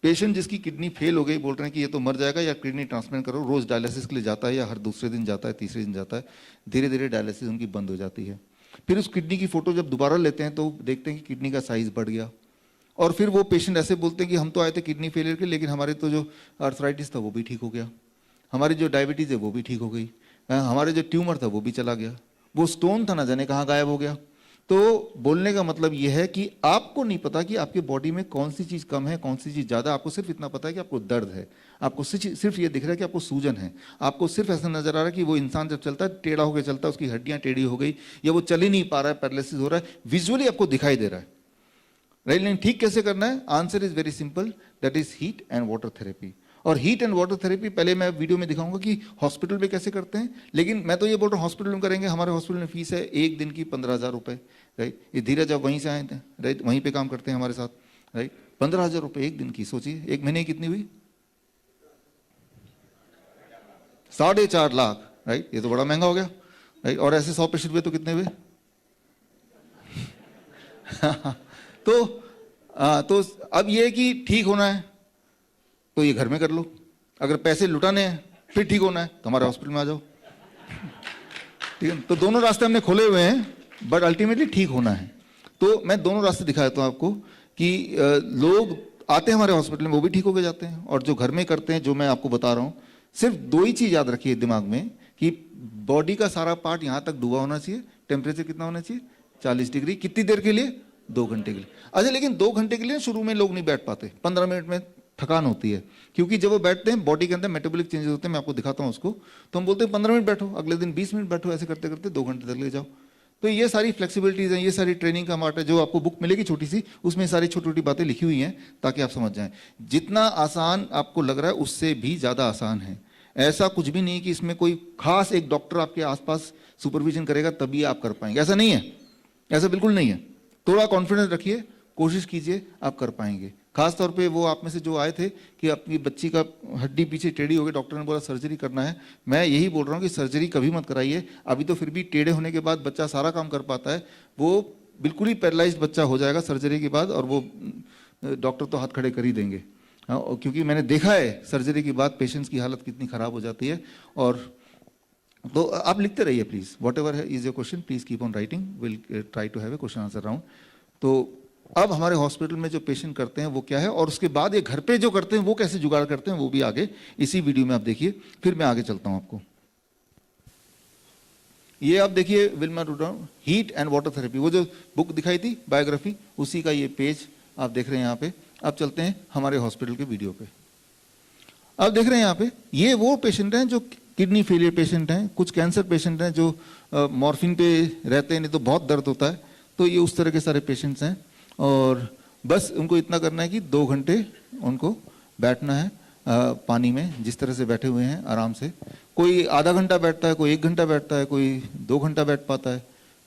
पेशेंट जिसकी किडनी फेल हो गई बोल रहे हैं कि ये तो मर जाएगा या किडनी ट्रांसप्लांट करो, रोज डायलिसिस के लिए जाता है या हर दूसरे दिन जाता है, तीसरे दिन जाता है, धीरे धीरे डायलिसिस उनकी बंद हो जाती है। फिर उस किडनी की फोटो जब दोबारा लेते हैं तो देखते हैं कि किडनी का साइज बढ़ गया। और फिर वो पेशेंट ऐसे बोलते हैं कि हम तो आए थे किडनी फेलियर के, लेकिन हमारे तो जो आर्थराइटिस था वो भी ठीक हो गया, हमारी जो डायबिटीज़ है वो भी ठीक हो गई, हमारे जो ट्यूमर था वो भी चला गया, वो स्टोन था ना जाने कहाँ गायब हो गया। तो बोलने का मतलब यह है कि आपको नहीं पता कि आपके बॉडी में कौन सी चीज़ कम है, कौन सी चीज़ ज़्यादा। आपको सिर्फ इतना पता है कि आपको दर्द है, आपको सिर्फ ये दिख रहा है कि आपको सूजन है, आपको सिर्फ ऐसा नजर आ रहा है कि वो इंसान जब चलता है टेढ़ा होकर चलता है, उसकी हड्डियां टेढ़ी हो गई, या वो चल ही नहीं पा रहा है, पैरालिसिस हो रहा है, विजुअली आपको दिखाई दे रहा है, राइट। लेकिन ठीक कैसे करना है? Answer is very simple, that is heat and water therapy. और हीट एंड वाटर थेरेपी पहले मैं वीडियो में दिखाऊंगा कि हॉस्पिटल में कैसे करते हैं, लेकिन मैं तो ये बोल रहा हूँ हॉस्पिटल में करेंगे। हमारे हॉस्पिटल में फीस है 1 दिन की 15,000 रुपये, राइट। ये धीरज अब वहीं से आए थे, राइट, वहीं पे काम करते हैं हमारे साथ, राइट। 15,000 रुपये 1 दिन की, सोचिए 1 महीने की कितनी हुई? 4.5 लाख, राइट। ये तो बड़ा महंगा हो गया, राइट। और ऐसे 100 पेशेंट हुए तो कितने हुए? तो अब ये कि ठीक होना है तो ये घर में कर लो, अगर पैसे लुटाने हैं फिर ठीक होना है तो हमारे हॉस्पिटल में आ जाओ, ठीक है। तो दोनों रास्ते हमने खोले हुए हैं, बट अल्टीमेटली ठीक होना है। तो मैं दोनों रास्ते दिखा देता हूँ आपको कि लोग आते हैं हमारे हॉस्पिटल में, वो भी ठीक होके जाते हैं, और जो घर में करते हैं, जो मैं आपको बता रहा हूँ, सिर्फ 2 ही चीज़ याद रखिए दिमाग में कि बॉडी का सारा पार्ट यहाँ तक डूबा होना चाहिए। टेम्परेचर कितना होना चाहिए? 40 डिग्री। कितनी देर के लिए? 2 घंटे के लिए। अच्छा, लेकिन 2 घंटे के लिए शुरू में लोग नहीं बैठ पाते, 15 मिनट में थकान होती है, क्योंकि जब वो बैठते हैं बॉडी के अंदर मेटाबॉलिक चेंजेस होते हैं। मैं आपको दिखाता हूँ उसको। तो हम बोलते हैं 15 मिनट बैठो, अगले दिन 20 मिनट बैठो, ऐसे करते करते 2 घंटे तक ले जाओ। तो ये सारी फ्लेक्सिबिलिटीज हैं, ये सारी ट्रेनिंग का पार्ट है, जो आपको बुक मिलेगी छोटी सी, उसमें सारी छोटी छोटी बातें लिखी हुई हैं ताकि आप समझ जाएं। जितना आसान आपको लग रहा है उससे भी ज़्यादा आसान है। ऐसा कुछ भी नहीं कि इसमें कोई खास एक डॉक्टर आपके आसपास सुपरविजन करेगा तभी आप कर पाएंगे, ऐसा नहीं है, ऐसा बिल्कुल नहीं है। थोड़ा कॉन्फिडेंस रखिए, कोशिश कीजिए, आप कर पाएंगे। खास तौर पे वो आप में से जो आए थे कि अपनी बच्ची का हड्डी पीछे टेढ़ी हो गई, डॉक्टर ने बोला सर्जरी करना है, मैं यही बोल रहा हूँ कि सर्जरी कभी मत कराइए। अभी तो फिर भी टेढ़े होने के बाद बच्चा सारा काम कर पाता है, वो बिल्कुल ही पैरालाइज्ड बच्चा हो जाएगा सर्जरी के बाद, और वो डॉक्टर तो हाथ खड़े कर ही देंगे। हाँ, क्योंकि मैंने देखा है सर्जरी के बाद पेशेंट्स की हालत कितनी खराब हो जाती है। और तो आप लिखते रहिए please, whatever is your question please keep on writing, will try to have a question answer round. तो अब हमारे हॉस्पिटल में जो पेशेंट करते हैं वो क्या है, और उसके बाद ये घर पे जो करते हैं वो कैसे जुगाड़ करते हैं, वो भी आगे इसी वीडियो में आप देखिए। फिर मैं आगे चलता हूं आपको। ये आप देखिए विल्मा रूडाउन, हीट एंड वाटर थेरेपी, वो जो बुक दिखाई थी बायोग्राफी, उसी का ये पेज आप देख रहे हैं यहाँ पे। अब चलते हैं हमारे हॉस्पिटल के वीडियो पे। अब देख रहे हैं यहाँ पे, ये वो पेशेंट हैं जो किडनी फेलियर पेशेंट हैं, कुछ कैंसर पेशेंट हैं जो मॉर्फिन पे रहते हैं, नहीं तो बहुत दर्द होता है। तो ये उस तरह के सारे पेशेंट्स हैं, और बस उनको इतना करना है कि 2 घंटे उनको बैठना है पानी में, जिस तरह से बैठे हुए हैं आराम से। कोई आधा घंटा बैठता है, कोई 1 घंटा बैठता है, कोई 2 घंटा बैठ पाता है,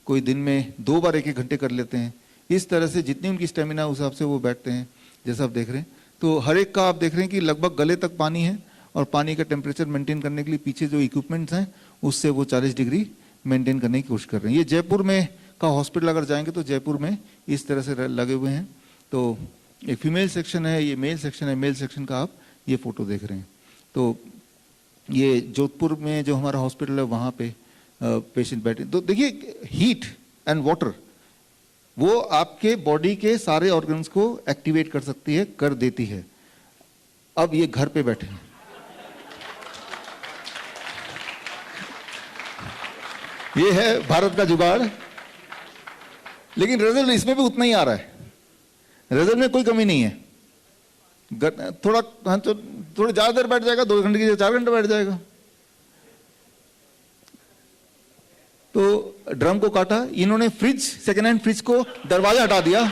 कोई दिन में 2 बार 1-1 घंटे कर लेते हैं। इस तरह से जितनी उनकी स्टेमिना उस हिसाब से वो बैठते हैं, जैसा आप देख रहे हैं। तो हर एक का आप देख रहे हैं कि लगभग गले तक पानी है, और पानी का टेम्परेचर मेंटेन करने के लिए पीछे जो इक्विपमेंट्स हैं उससे वो 40 डिग्री मेंटेन करने की कोशिश कर रहे हैं। ये जयपुर में का हॉस्पिटल अगर जाएंगे तो जयपुर में इस तरह से लगे हुए हैं। तो एक फीमेल सेक्शन है, ये मेल सेक्शन है। मेल सेक्शन का आप ये फोटो देख रहे हैं। तो ये जोधपुर में जो हमारा हॉस्पिटल है वहाँ पे पेशेंट बैठे। तो देखिए हीट एंड वाटर वो आपके बॉडी के सारे ऑर्गन्स को एक्टिवेट कर सकती है, कर देती है। अब ये घर पे बैठे हैं, ये है भारत का जुगाड़, लेकिन रिजल्ट इसमें भी उतना ही आ रहा है, रिजल्ट में कोई कमी नहीं है। थोड़ा हाँ, तो थोड़ी ज्यादा देर बैठ जाएगा, 2 घंटे की 4 घंटे बैठ जाएगा। तो ड्रम को काटा, इन्होंने फ्रिज, सेकेंड हैंड फ्रिज को दरवाजा हटा दिया,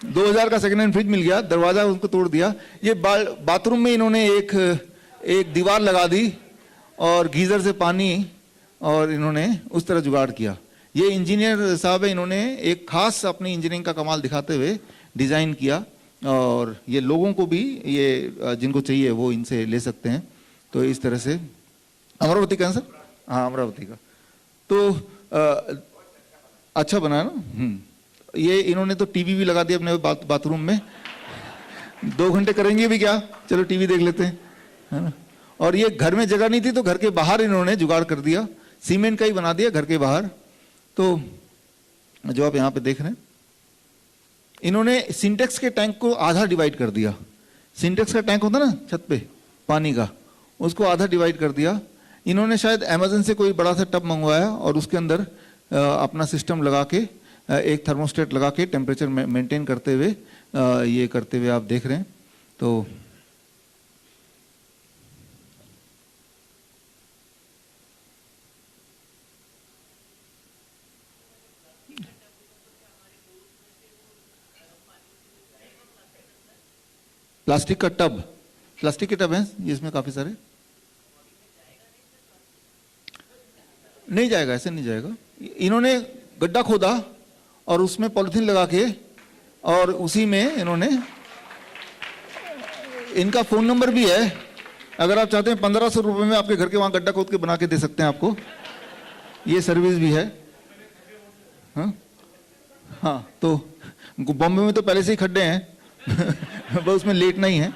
$2000 का सेकेंड हैंड फ्रिज मिल गया, दरवाजा उनको तोड़ दिया। ये बाथरूम में इन्होंने एक दीवार लगा दी और गीजर से पानी, और इन्होंने उस तरह जुगाड़ किया। ये इंजीनियर साहब है, इन्होंने एक खास अपनी इंजीनियरिंग का कमाल दिखाते हुए डिजाइन किया, और ये लोगों को भी, ये जिनको चाहिए वो इनसे ले सकते हैं। तो इस तरह से अमरावती का सर, हाँ अमरावती का। तो अच्छा बना ना। ये इन्होंने तो टीवी भी लगा दिया अपने बाथरूम में। 2 घंटे करेंगे भी क्या, चलो टीवी देख लेते हैं, है ना। और ये घर में जगह नहीं थी तो घर के बाहर इन्होंने जुगाड़ कर दिया, सीमेंट का ही बना दिया घर के बाहर। तो जो आप यहाँ पे देख रहे हैं, इन्होंने सिंटेक्स के टैंक को आधा डिवाइड कर दिया। सिंटेक्स का टैंक होता ना छत पे पानी का, उसको आधा डिवाइड कर दिया। इन्होंने शायद अमेजन से कोई बड़ा सा टब मंगवाया और उसके अंदर अपना सिस्टम लगा के एक थर्मोस्टेट लगा के टेम्परेचर मेंटेन करते हुए ये करते हुए आप देख रहे हैं। तो प्लास्टिक के टब हैं इसमें काफी सारे, नहीं जाएगा, ऐसे नहीं जाएगा। इन्होंने गड्ढा खोदा और उसमें पॉलिथीन लगा के और उसी में इन्होंने, इनका फोन नंबर भी है, अगर आप चाहते हैं 1500 रुपए में आपके घर के वहां गड्ढा खोद के बना के दे सकते हैं आपको, ये सर्विस भी है। हाँ, तो बॉम्बे में तो पहले से ही खड्डे हैं बस उसमें लेटना ही है।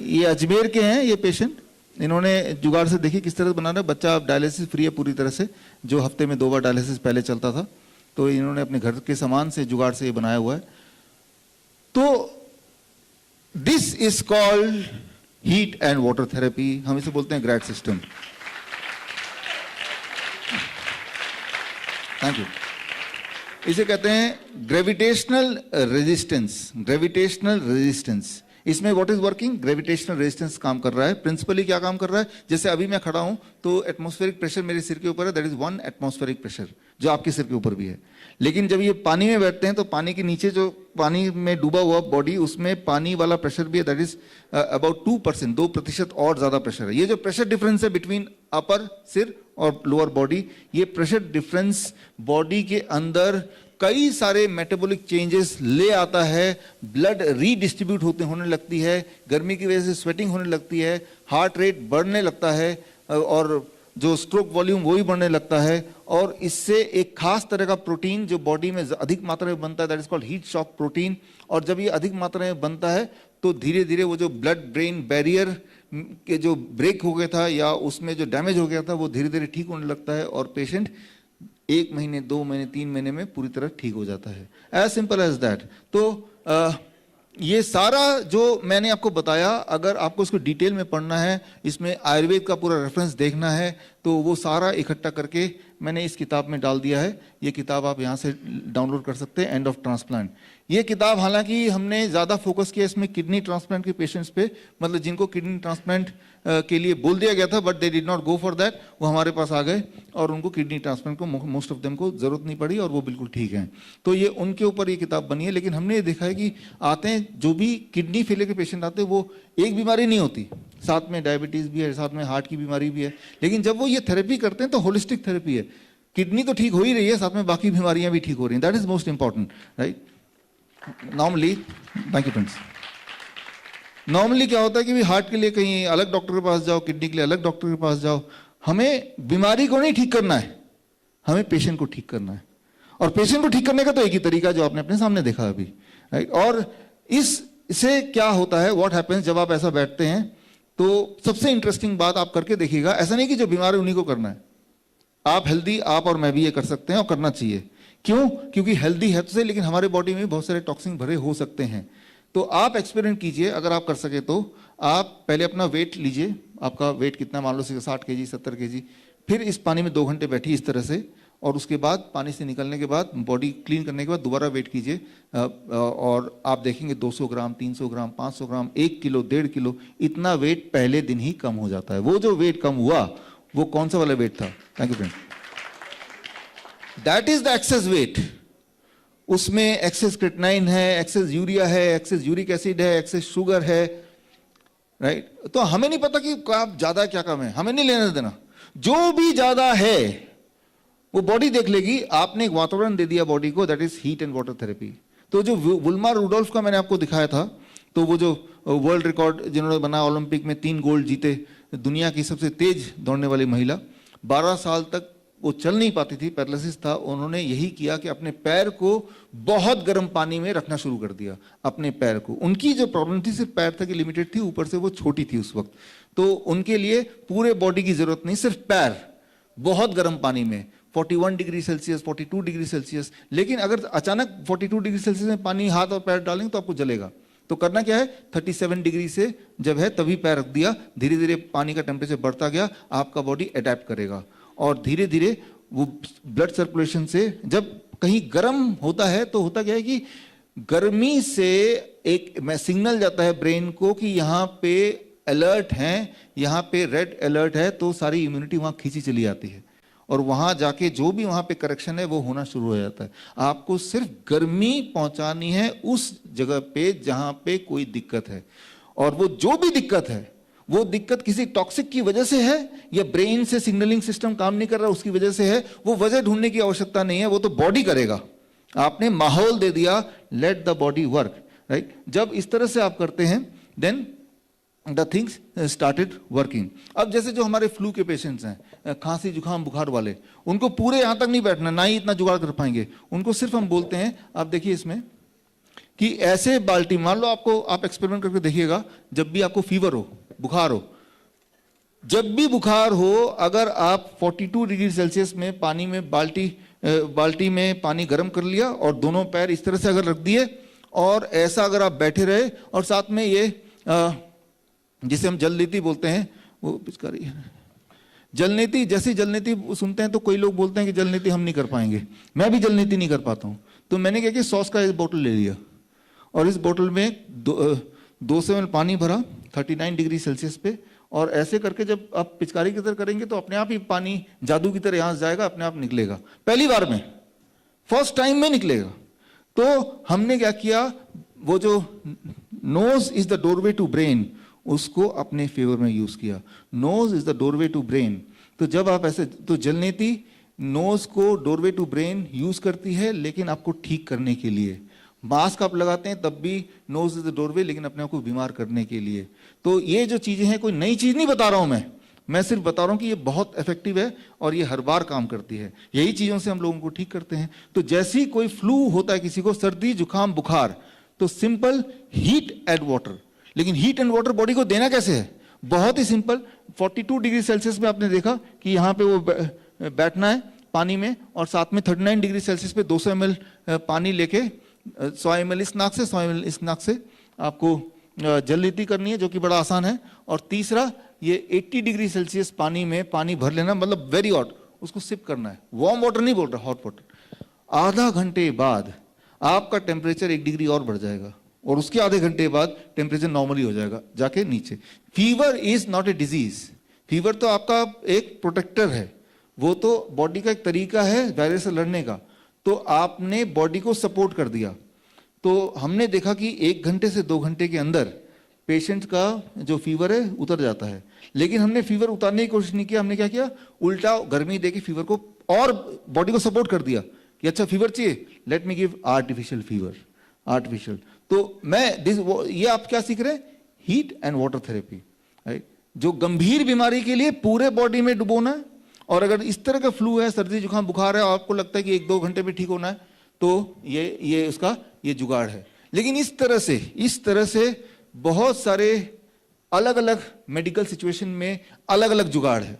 ये अजमेर के हैं ये पेशेंट, इन्होंने जुगाड़ से देखी किस तरह से बना रहे, बच्चा डायलिसिस फ्री है पूरी तरह से, जो हफ्ते में 2 बार डायलिसिस पहले चलता था, तो इन्होंने अपने घर के सामान से जुगाड़ से ये बनाया हुआ है। तो this is called heat and water therapy, हम इसे बोलते हैं ग्रैड सिस्टम। Thank you. इसे कहते हैं ग्रेविटेशनल रेजिस्टेंस। ग्रेविटेशनल रेजिस्टेंस, इसमें what is working, gravitational resistance काम कर रहा है। प्रिंसिपली क्या काम कर रहा है, जैसे अभी मैं खड़ा हूं तो एटमॉस्फेरिक प्रेशर मेरे सिर के ऊपर है, दैट इज 1 एटमॉस्फेरिक प्रेशर, जो आपके सिर के ऊपर भी है। लेकिन जब ये पानी में बैठते हैं तो पानी के नीचे जो पानी में डूबा हुआ बॉडी, उसमें पानी वाला प्रेशर भी है, दैट इज अबाउट 2%, 2% और ज्यादा प्रेशर है। ये जो प्रेशर डिफरेंस है बिटवीन अपर सिर और लोअर बॉडी, ये प्रेशर डिफरेंस बॉडी के अंदर कई सारे मेटाबॉलिक चेंजेस ले आता है, ब्लड रीडिस्ट्रीब्यूट होने लगती है, गर्मी की वजह से स्वेटिंग होने लगती है, हार्ट रेट बढ़ने लगता है और जो स्ट्रोक वॉल्यूम वो भी बढ़ने लगता है। और इससे एक खास तरह का प्रोटीन जो बॉडी में अधिक मात्रा में बनता है, that is called heat shock protein. और जब ये अधिक मात्रा में बनता है तो धीरे धीरे वो जो ब्लड ब्रेन बैरियर के जो ब्रेक हो गया था या उसमें जो डैमेज हो गया था वो धीरे धीरे ठीक होने लगता है और पेशेंट 1 महीने, 2 महीने, 3 महीने में पूरी तरह ठीक हो जाता है। As simple as that. तो ये सारा जो मैंने आपको बताया, अगर आपको इसको डिटेल में पढ़ना है, इसमें आयुर्वेद का पूरा रेफरेंस देखना है, तो वो सारा इकट्ठा करके मैंने इस किताब में डाल दिया है। ये किताब आप यहाँ से डाउनलोड कर सकते हैं, एंड ऑफ ट्रांसप्लांट। ये किताब हालांकि हमने ज़्यादा फोकस किया इसमें किडनी ट्रांसप्लांट के पेशेंट्स पे, मतलब जिनको किडनी ट्रांसप्लांट के लिए बोल दिया गया था but they did not go for that, वो हमारे पास आ गए और उनको किडनी ट्रांसप्लांट को मोस्ट ऑफ देम को जरूरत नहीं पड़ी और वो बिल्कुल ठीक हैं। तो ये उनके ऊपर ये किताब बनी है। लेकिन हमने ये देखा है कि आते हैं जो भी किडनी फेलियर के पेशेंट आते हैं, वो एक बीमारी नहीं होती, साथ में डायबिटीज भी है, साथ में हार्ट की बीमारी भी है। लेकिन जब वो ये थेरेपी करते हैं तो होलिस्टिक थेरेपी है, किडनी तो ठीक हो ही रही है, साथ में बाकी बीमारियां भी ठीक हो रही हैं। That is most important, right. Normally, thank you friends, normally क्या होता है कि हार्ट के लिए कहीं अलग डॉक्टर के पास जाओ, किडनी के लिए अलग डॉक्टर के पास जाओ। हमें बीमारी को नहीं ठीक करना है, हमें पेशेंट को ठीक करना है। और पेशेंट को ठीक करने का तो एक ही तरीका जो आपने अपने सामने देखा अभी, राइट। और इससे क्या होता है, व्हाट हैपेंस, जब आप ऐसा बैठते हैं तो सबसे इंटरेस्टिंग बात आप करके देखिएगा, ऐसा नहीं कि जो बीमार है उन्हीं को करना है, आप हेल्दी, आप और मैं भी ये कर सकते हैं और करना चाहिए। क्यों? क्योंकि हेल्दी है तो सही, लेकिन हमारे बॉडी में बहुत सारे टॉक्सिन भरे हो सकते हैं। तो आप एक्सपेरिमेंट कीजिए, अगर आप कर सके तो आप पहले अपना वेट लीजिए, आपका वेट कितना, मान लो 60 kg 70 kg, फिर इस पानी में 2 घंटे बैठिए इस तरह से, और उसके बाद पानी से निकलने के बाद बॉडी क्लीन करने के बाद दोबारा वेट कीजिए और आप देखेंगे 200 ग्राम, 300 ग्राम, 500 ग्राम, 1 किलो, 1.5 किलो, इतना वेट पहले दिन ही कम हो जाता है। वो जो वेट कम हुआ वो कौन सा वाला वेट था? Thank you friend. That is the access wait. उसमें एक्सेस क्रिएटिनिन है, एक्सेस यूरिया है, एक्सेस यूरिक एसिड है, एक्सेस शुगर है, राइट। तो हमें नहीं पता कि आप ज्यादा क्या कम है, हमें नहीं लेना देना। जो भी ज्यादा है वो बॉडी देख लेगी। आपने एक वातावरण दे दिया बॉडी को, that is heat and water therapy. तो जो वुल्मा रुडोल्फ का मैंने आपको दिखाया था, तो वो जो वर्ल्ड रिकॉर्ड जिन्होंने बनाया, ओलंपिक में 3 गोल्ड जीते, दुनिया की सबसे तेज दौड़ने वाली महिला, 12 साल तक वो चल नहीं पाती थी, पैरालिसिस था। उन्होंने यही किया कि अपने पैर को बहुत गर्म पानी में रखना शुरू कर दिया, अपने पैर को। उनकी जो प्रॉब्लम थी सिर्फ पैर तक लिमिटेड थी, ऊपर से वो छोटी थी उस वक्त, तो उनके लिए पूरे बॉडी की जरूरत नहीं, सिर्फ पैर बहुत गर्म पानी में 41 डिग्री सेल्सियस, 42 डिग्री सेल्सियस। लेकिन अगर अचानक 42 डिग्री सेल्सियस में पानी हाथ और पैर डालेंगे तो आपको जलेगा। तो करना क्या है, 37 डिग्री से जब है तभी पैर रख दिया, धीरे धीरे पानी का टेम्परेचर बढ़ता गया, आपका बॉडी अडेप्ट करेगा और धीरे धीरे वो ब्लड सर्कुलेशन से, जब कहीं गर्म होता है तो होता क्या है कि गर्मी से एक सिग्नल जाता है ब्रेन को कि यहाँ पे अलर्ट हैं, यहाँ पे रेड अलर्ट है, तो सारी इम्यूनिटी वहाँ खींची चली आती है और वहाँ जाके जो भी वहाँ पे करेक्शन है वो होना शुरू हो जाता है। आपको सिर्फ गर्मी पहुँचानी है उस जगह पे जहाँ पे कोई दिक्कत है, और वो जो भी दिक्कत है वो दिक्कत किसी टॉक्सिक की वजह से है या ब्रेन से सिग्नलिंग सिस्टम काम नहीं कर रहा उसकी वजह से है, वो वजह ढूंढने की आवश्यकता नहीं है, वो तो बॉडी करेगा। आपने माहौल दे दिया, let the body work, right. जब इस तरह से आप करते हैं then the things started working. अब जैसे जो हमारे फ्लू के पेशेंट्स हैं, खांसी जुकाम बुखार वाले, उनको पूरे यहाँ तक नहीं बैठना, ना ही इतना जुगाड़ कर पाएंगे, उनको सिर्फ हम बोलते हैं, आप देखिए इसमें कि ऐसे बाल्टी, मान लो आपको, आप एक्सपेरिमेंट करके देखिएगा, जब भी आपको फीवर हो, बुखार हो, जब भी बुखार हो, अगर आप 42 डिग्री सेल्सियस में पानी में बाल्टी में पानी गर्म कर लिया और दोनों पैर इस तरह से अगर रख दिए और ऐसा अगर आप बैठे रहे और साथ में ये जिसे हम जलनीति बोलते हैं, वो पिचकारी जलनीति, जैसी जलनीति सुनते हैं तो कोई लोग बोलते हैं कि जलनीति हम नहीं कर पाएंगे, मैं भी जलनीति नहीं कर पाता हूं। तो मैंने क्या किया, सॉस का एक बोतल ले लिया और इस बोतल में 200 ml पानी भरा 39 डिग्री सेल्सियस पे, और ऐसे करके जब आप पिचकारी की तरह करेंगे तो अपने आप ही पानी जादू की तरह यहां से जाएगा, अपने आप निकलेगा, पहली बार में, फर्स्ट टाइम में निकलेगा। तो हमने क्या किया, वो जो nose is the doorway to brain, उसको अपने फेवर में यूज किया। Nose is the doorway to brain. तो जब आप ऐसे, तो जलनीति नोज को डोरवे टू ब्रेन यूज करती है, लेकिन आपको ठीक करने के लिए। मास्क आप लगाते हैं तब भी नोज इज द डोरवे, लेकिन अपने आप को बीमार करने के लिए। तो ये जो चीजें हैं, कोई नई चीज नहीं बता रहा हूं मैं सिर्फ बता रहा हूं कि ये बहुत इफेक्टिव है और ये हर बार काम करती है। यही चीजों से हम लोगों को ठीक करते हैं। तो जैसे ही कोई फ्लू होता है, किसी को सर्दी जुकाम बुखार, तो सिंपल हीट एंड वाटर। लेकिन हीट एंड वाटर बॉडी को देना कैसे है, बहुत ही सिंपल। 42 डिग्री सेल्सियस में आपने देखा कि यहाँ पे वो बैठना है पानी में, और साथ में 39 डिग्री सेल्सियस पे 200 ml पानी लेके 100 ml इस नाक से 100 ml इस नाक से आपको जलनीति करनी है, जो कि बड़ा आसान है। और तीसरा, ये 80 डिग्री सेल्सियस पानी में पानी भर लेना, मतलब वेरी हॉट, उसको सिप करना है। वार्म वाटर नहीं बोल रहा, हॉट वाटर। आधा घंटे बाद आपका टेम्परेचर 1 डिग्री और बढ़ जाएगा, और उसके आधे घंटे बाद टेम्परेचर नॉर्मली हो जाएगा जाके नीचे। Fever is not a disease, fever तो आपका एक प्रोटेक्टर है, वो तो बॉडी का एक तरीका है वायरस से लड़ने का। तो आपने बॉडी को सपोर्ट कर दिया। तो हमने देखा कि 1 घंटे से 2 घंटे के अंदर पेशेंट का जो फीवर है उतर जाता है। लेकिन हमने फीवर उतारने की कोशिश नहीं किया, हमने क्या किया, उल्टा गर्मी देके फीवर को और बॉडी को सपोर्ट कर दिया कि अच्छा फीवर चाहिए, let me give artificial fever, artificial. तो ये आप क्या सीख रहे हैं, heat and water therapy, right. जो गंभीर बीमारी के लिए पूरे बॉडी में डुबोना है, और अगर इस तरह का फ्लू है, सर्दी जुकाम बुखार है, और आपको लगता है कि 1-2 घंटे में ठीक होना है, तो ये उसका ये जुगाड़ है। लेकिन इस तरह से बहुत सारे अलग अलग मेडिकल सिचुएशन में अलग अलग जुगाड़ है।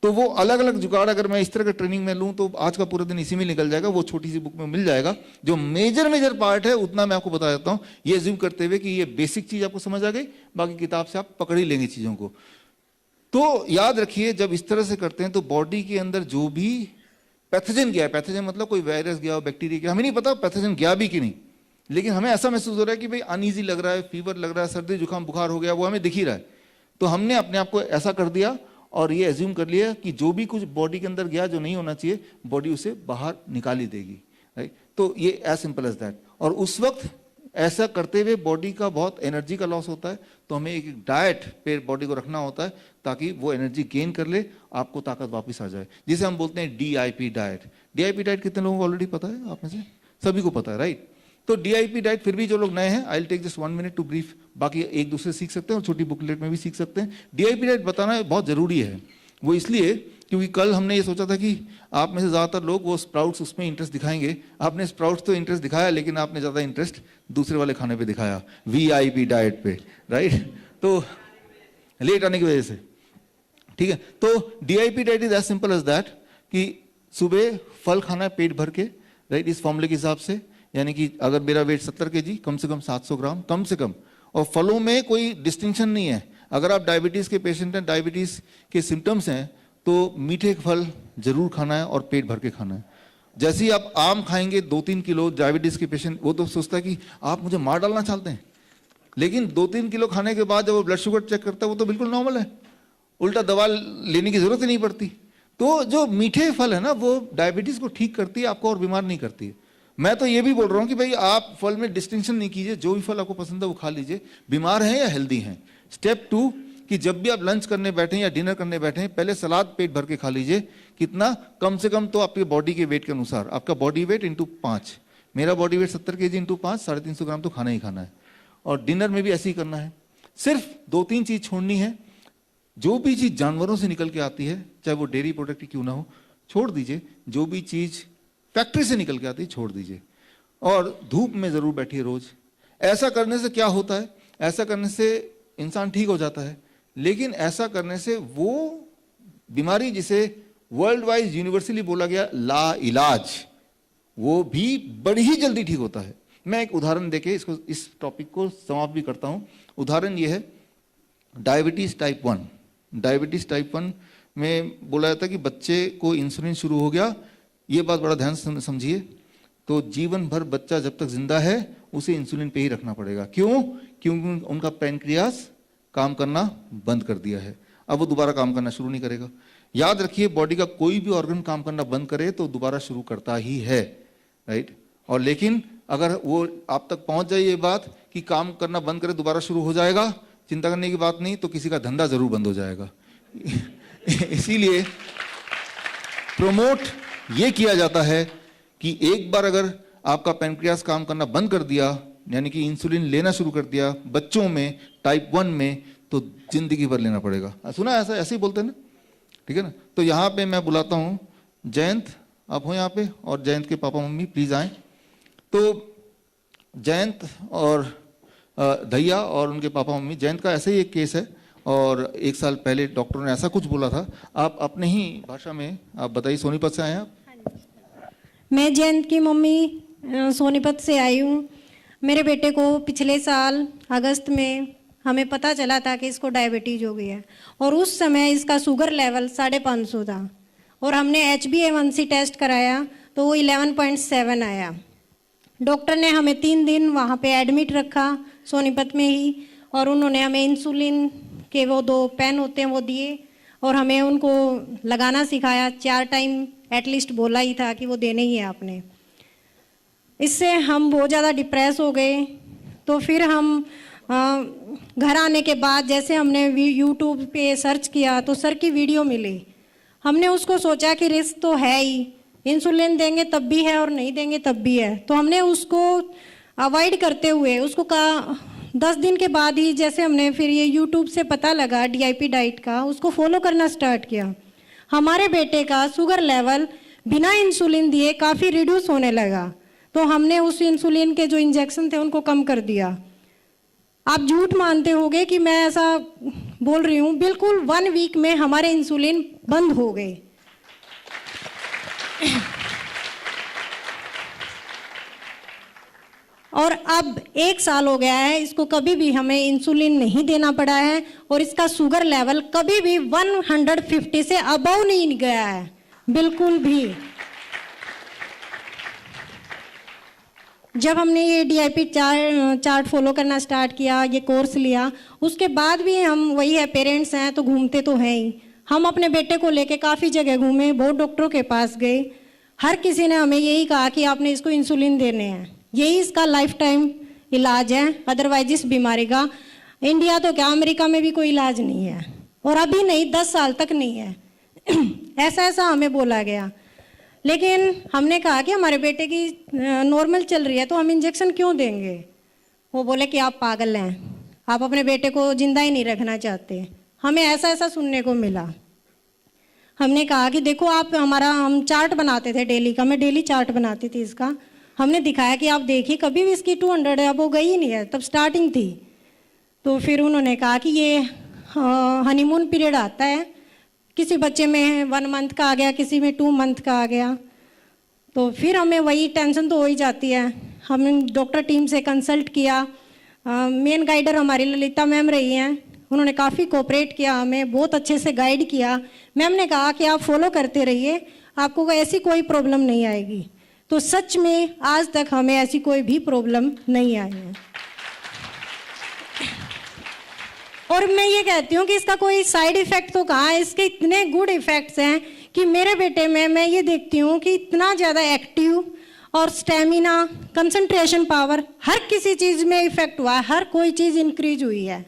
तो वो अलग अलग जुगाड़ अगर मैं इस तरह का ट्रेनिंग में लूं तो आज का पूरा दिन इसी में निकल जाएगा। वो छोटी सी बुक में मिल जाएगा। जो मेजर पार्ट है उतना मैं आपको बता देता हूं, ये ज्यूम करते हुए कि ये बेसिक चीज आपको समझ आ गई, बाकी किताब से आप पकड़ ही लेंगे चीजों को। तो याद रखिए, जब इस तरह से करते हैं तो बॉडी के अंदर जो भी पैथोजन गया है, पैथोजन मतलब कोई वायरस गया हो, बैक्टीरिया गया, हमें नहीं पता पैथोजन गया भी कि नहीं, लेकिन हमें ऐसा महसूस हो रहा है कि भाई अनईजी लग रहा है, फीवर लग रहा है, सर्दी जुकाम बुखार हो गया, वो हमें दिख ही रहा है। तो हमने अपने आप को ऐसा कर दिया और ये एज्यूम कर लिया कि जो भी कुछ बॉडी के अंदर गया जो नहीं होना चाहिए, बॉडी उसे बाहर निकाल ही देगी, राइट। तो ये एज सिंपल एज दैट। और उस वक्त ऐसा करते हुए बॉडी का बहुत एनर्जी का लॉस होता है, तो हमें एक डाइट पे बॉडी को रखना होता है ताकि वो एनर्जी गेन कर ले, आपको ताकत वापस आ जाए, जिसे हम बोलते हैं DIP डाइट। DIP डाइट कितने लोगों को ऑलरेडी पता है? आप में से सभी को पता है, राइट। तो DIP डाइट, फिर भी जो लोग नए हैं, I will take just 1 minute to brief, बाकी एक दूसरे सीख सकते हैं और छोटी बुकलेट में भी सीख सकते हैं। DIP डाइट बताना बहुत जरूरी है। वो इसलिए क्योंकि कल हमने ये सोचा था कि आप में से ज्यादातर लोग वो स्प्राउट्स उसमें इंटरेस्ट दिखाएंगे। आपने स्प्राउट्स तो इंटरेस्ट दिखाया, लेकिन आपने ज्यादा इंटरेस्ट दूसरे वाले खाने पे दिखाया, VIP डाइट पे, राइट। तो लेट आने की वजह से, ठीक है। तो DIP diet is as simple as that कि सुबह फल खाना है पेट भर के, राइट, इस फॉर्मूले के हिसाब से। यानी कि अगर मेरा वेट 70 kg, कम से कम 700 ग्राम, कम से कम। और फलों में कोई डिस्टिंक्शन नहीं है। अगर आप डायबिटीज़ के पेशेंट हैं, डायबिटीज़ के सिम्टम्स हैं, तो मीठे फल जरूर खाना है और पेट भर के खाना है। जैसे ही आप आम खाएंगे 2-3 किलो, डायबिटीज़ के पेशेंट वो तो सोचता है कि आप मुझे मार डालना चाहते हैं, लेकिन 2-3 किलो खाने के बाद जब वो ब्लड शुगर चेक करता है वो तो बिल्कुल नॉर्मल है, उल्टा दवा लेने की जरूरत ही नहीं पड़ती। तो जो मीठे फल है ना, वो डायबिटीज़ को ठीक करती है, आपको और बीमार नहीं करती है। मैं तो ये भी बोल रहा हूँ कि भाई आप फल में डिस्टिंक्शन नहीं कीजिए, जो भी फल आपको पसंद है वो खा लीजिए, बीमार हैं या हेल्दी हैं। स्टेप 2 कि जब भी आप लंच करने बैठें या डिनर करने बैठें, पहले सलाद पेट भर के खा लीजिए। कितना? कम से कम तो आपके बॉडी के वेट के अनुसार, आपका बॉडी वेट इंटू 5। मेरा बॉडी वेट 70 kg इंटू 5, 350 ग्राम तो खाना ही खाना है। और डिनर में भी ऐसे ही करना है। सिर्फ 2-3 चीज़ छोड़नी है। जो भी चीज़ जानवरों से निकल के आती है, चाहे वो डेयरी प्रोडक्ट क्यों ना हो, छोड़ दीजिए। जो भी चीज़ फैक्ट्री से निकल के आती है, छोड़ दीजिए। और धूप में ज़रूर बैठिए रोज़। ऐसा करने से क्या होता है? ऐसा करने से इंसान ठीक हो जाता है, लेकिन ऐसा करने से वो बीमारी जिसे वर्ल्ड वाइज यूनिवर्सली बोला गया ला इलाज, वो भी बड़ी ही जल्दी ठीक होता है। मैं एक उदाहरण देके इसको, इस टॉपिक को समाप्त भी करता हूँ। उदाहरण ये है, डायबिटीज़ टाइप 1। डायबिटीज़ टाइप 1 में बोला जाता है कि बच्चे को इंसुलिन शुरू हो गया। ये बात बड़ा ध्यान से समझिए। तो जीवन भर बच्चा जब तक जिंदा है उसे इंसुलिन पे ही रखना पड़ेगा। क्यों? क्योंकि उनका पैनक्रियास काम करना बंद कर दिया है। अब वो दोबारा काम करना शुरू नहीं करेगा। याद रखिए, बॉडी का कोई भी ऑर्गन काम करना बंद करे तो दोबारा शुरू करता ही है, राइट। और लेकिन अगर वो आप तक पहुंच जाए ये बात कि काम करना बंद करे दोबारा शुरू हो जाएगा, चिंता करने की बात नहीं, तो किसी का धंधा जरूर बंद हो जाएगा। इसीलिए प्रमोट ये किया जाता है कि एक बार अगर आपका पैनक्रियास काम करना बंद कर दिया, यानी कि इंसुलिन लेना शुरू कर दिया बच्चों में टाइप 1 में, तो जिंदगी भर लेना पड़ेगा। सुना ऐसा, ऐसे ही बोलते हैं ना, ठीक है ना। तो यहाँ पे मैं बुलाता हूँ जयंत, आप हो यहाँ पे, और जयंत के पापा मम्मी प्लीज आए। तो जयंत और धैया और उनके पापा मम्मी, जयंत का ऐसे ही एक केस है और 1 साल पहले डॉक्टर ने ऐसा कुछ बोला था। आप अपने ही भाषा में आप बताइए। सोनीपत से आए हैं आप? मैं जयंत की मम्मी सोनीपत से आई हूँ। मेरे बेटे को पिछले साल अगस्त में हमें पता चला था कि इसको डायबिटीज हो गई है, और उस समय इसका शुगर लेवल 550 था, और हमने HbA1c टेस्ट कराया तो वो 11.7 आया। डॉक्टर ने हमें 3 दिन वहाँ पे एडमिट रखा सोनीपत में ही, और उन्होंने हमें इंसुलिन के वो 2 पेन होते हैं वो दिए, और हमें उनको लगाना सिखाया। 4 टाइम एटलीस्ट बोला ही था कि वो देने ही है आपने। इससे हम बहुत ज़्यादा डिप्रेस हो गए। तो फिर हम घर आने के बाद जैसे हमने यूट्यूब पे सर्च किया तो सर की वीडियो मिली। हमने उसको सोचा कि रिस्क तो है ही, इंसुलिन देंगे तब भी है और नहीं देंगे तब भी है, तो हमने उसको अवॉइड करते हुए उसको कहा 10 दिन के बाद ही जैसे हमने फिर ये यूट्यूब से पता लगा DIP डाइट का, उसको फॉलो करना स्टार्ट किया। हमारे बेटे का शुगर लेवल बिना इंसुलिन दिए काफ़ी रिड्यूस होने लगा। तो हमने उस इंसुलिन के जो इंजेक्शन थे उनको कम कर दिया। आप झूठ मानते होंगे कि मैं ऐसा बोल रही हूँ, बिल्कुल 1 वीक में हमारे इंसुलिन बंद हो गए। और अब 1 साल हो गया है, इसको कभी भी हमें इंसुलिन नहीं देना पड़ा है, और इसका शुगर लेवल कभी भी 150 से अबव नहीं गया है, बिल्कुल भी। जब हमने ये DIP चार्ट फॉलो करना स्टार्ट किया, ये कोर्स लिया, उसके बाद भी हम वही है, पेरेंट्स हैं तो घूमते तो हैं ही। हम अपने बेटे को लेके काफ़ी जगह घूमे, बहुत डॉक्टरों के पास गए, हर किसी ने हमें यही कहा कि आपने इसको इंसुलिन देने हैं, यही इसका लाइफ टाइम इलाज है, अदरवाइज इस बीमारी का इंडिया तो क्या अमेरिका में भी कोई इलाज नहीं है, और अभी नहीं 10 साल तक नहीं है। ऐसा हमें बोला गया। लेकिन हमने कहा कि हमारे बेटे की नॉर्मल चल रही है तो हम इंजेक्शन क्यों देंगे। वो बोले कि आप पागल हैं, आप अपने बेटे को जिंदा ही नहीं रखना चाहते। हमें ऐसा सुनने को मिला। हमने कहा कि देखो आप हम चार्ट बनाते थे डेली का, मैं डेली चार्ट बनाती थी इसका। हमने दिखाया कि आप देखिए कभी भी इसकी 200 है, अब वो गई ही नहीं है, तब स्टार्टिंग थी। तो फिर उन्होंने कहा कि ये हनीमून पीरियड आता है, किसी बच्चे में 1 मंथ का आ गया, किसी में 2 मंथ का आ गया। तो फिर हमें वही टेंशन तो हो ही जाती है। हम डॉक्टर टीम से कंसल्ट किया। मेन गाइडर हमारी ललिता मैम रही हैं, उन्होंने काफ़ी कोऑपरेट किया, हमें बहुत अच्छे से गाइड किया। मैम ने कहा कि आप फॉलो करते रहिए, आपको ऐसी कोई प्रॉब्लम नहीं आएगी। तो सच में आज तक हमें ऐसी कोई भी प्रॉब्लम नहीं आई है। और मैं ये कहती हूँ कि इसका कोई साइड इफ़ेक्ट तो कहाँ है, इसके इतने गुड इफ़ेक्ट्स हैं कि मेरे बेटे में मैं ये देखती हूँ कि इतना ज़्यादा एक्टिव और स्टेमिना, कंसंट्रेशन पावर, हर किसी चीज़ में इफ़ेक्ट हुआ है, हर कोई चीज़ इंक्रीज हुई है।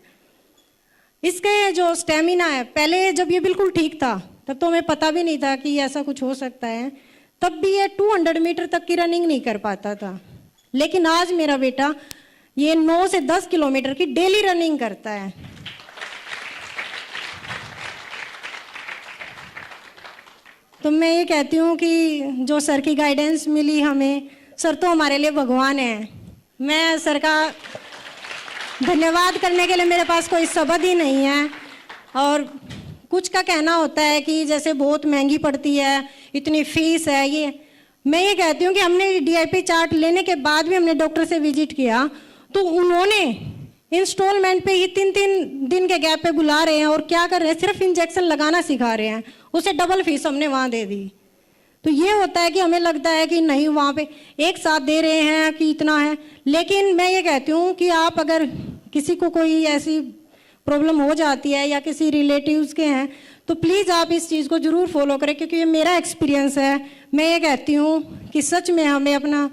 इसके जो स्टेमिना है, पहले जब ये बिल्कुल ठीक था तब तो हमें पता भी नहीं था कि ऐसा कुछ हो सकता है, तब भी ये 200 मीटर तक की रनिंग नहीं कर पाता था। लेकिन आज मेरा बेटा ये 9 से 10 किलोमीटर की डेली रनिंग करता है। तो मैं ये कहती हूँ कि जो सर की गाइडेंस मिली हमें, सर तो हमारे लिए भगवान है। मैं सर का धन्यवाद करने के लिए मेरे पास कोई शब्द ही नहीं है। और कुछ का कहना होता है कि जैसे बहुत महंगी पड़ती है, इतनी फीस है, ये मैं ये कहती हूँ कि हमने DIP चार्ट लेने के बाद भी हमने डॉक्टर से विजिट किया तो उन्होंने इंस्टॉलमेंट पे ही 3-3 दिन के गैप पे बुला रहे हैं और क्या कर रहे हैं, सिर्फ इंजेक्शन लगाना सिखा रहे हैं, उसे डबल फीस हमने वहाँ दे दी। तो ये होता है कि हमें लगता है कि नहीं, वहाँ पे एक साथ दे रहे हैं कि इतना है। लेकिन मैं ये कहती हूँ कि आप अगर किसी को कोई ऐसी प्रॉब्लम हो जाती है या किसी रिलेटिव्स के हैं तो प्लीज़ आप इस चीज़ को ज़रूर फॉलो करें, क्योंकि ये मेरा एक्सपीरियंस है। मैं ये कहती हूँ कि सच में हमें अपना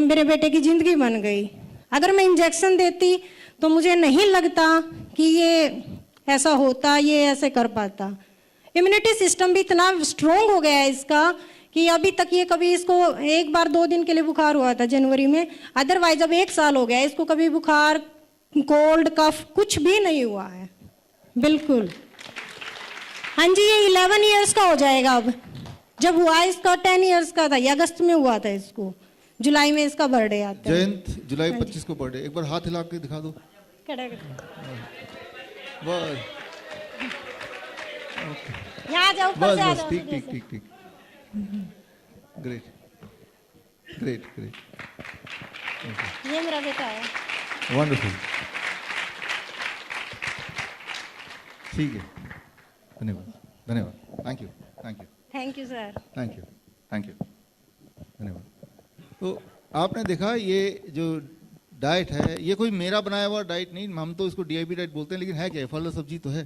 मेरे बेटे की ज़िंदगी बन गई। अगर मैं इंजेक्शन देती तो मुझे नहीं लगता कि ये ऐसा होता, ये ऐसे कर पाता। इम्यूनिटी सिस्टम भी इतना स्ट्रोंग हो गया है इसका कि अभी तक ये कभी इसको 1 बार 2 दिन के लिए बुखार हुआ था जनवरी में, अदरवाइज अब 1 साल हो गया है इसको कभी बुखार, कोल्ड, कफ कुछ भी नहीं हुआ है, बिल्कुल। हाँ जी, ये 11 इयर्स का हो जाएगा अब। जब हुआ इसका 10 इयर्स का था, ये अगस्त में हुआ था इसको, जुलाई में इसका बर्थडे आता है। जयंत जुलाई 25 को बर्थडे, एक बार हाथ हिला के दिखा दो। बस यहाँ जाओ, ऊपर बस से आ बस, जाओ, ठीक सीधे ठीक से। ठीक ठीक, ग्रेट ग्रेट ग्रेट, ये मेरा बेटा है। वंडरफुल, ठीक है, धन्यवाद धन्यवाद, thank you thank you thank you sir. Thank you thank you, धन्यवाद। तो आपने देखा ये जो डाइट है, ये कोई मेरा बनाया हुआ डाइट नहीं, हम तो इसको DIP डाइट बोलते हैं, लेकिन है क्या, फल और सब्जी तो है,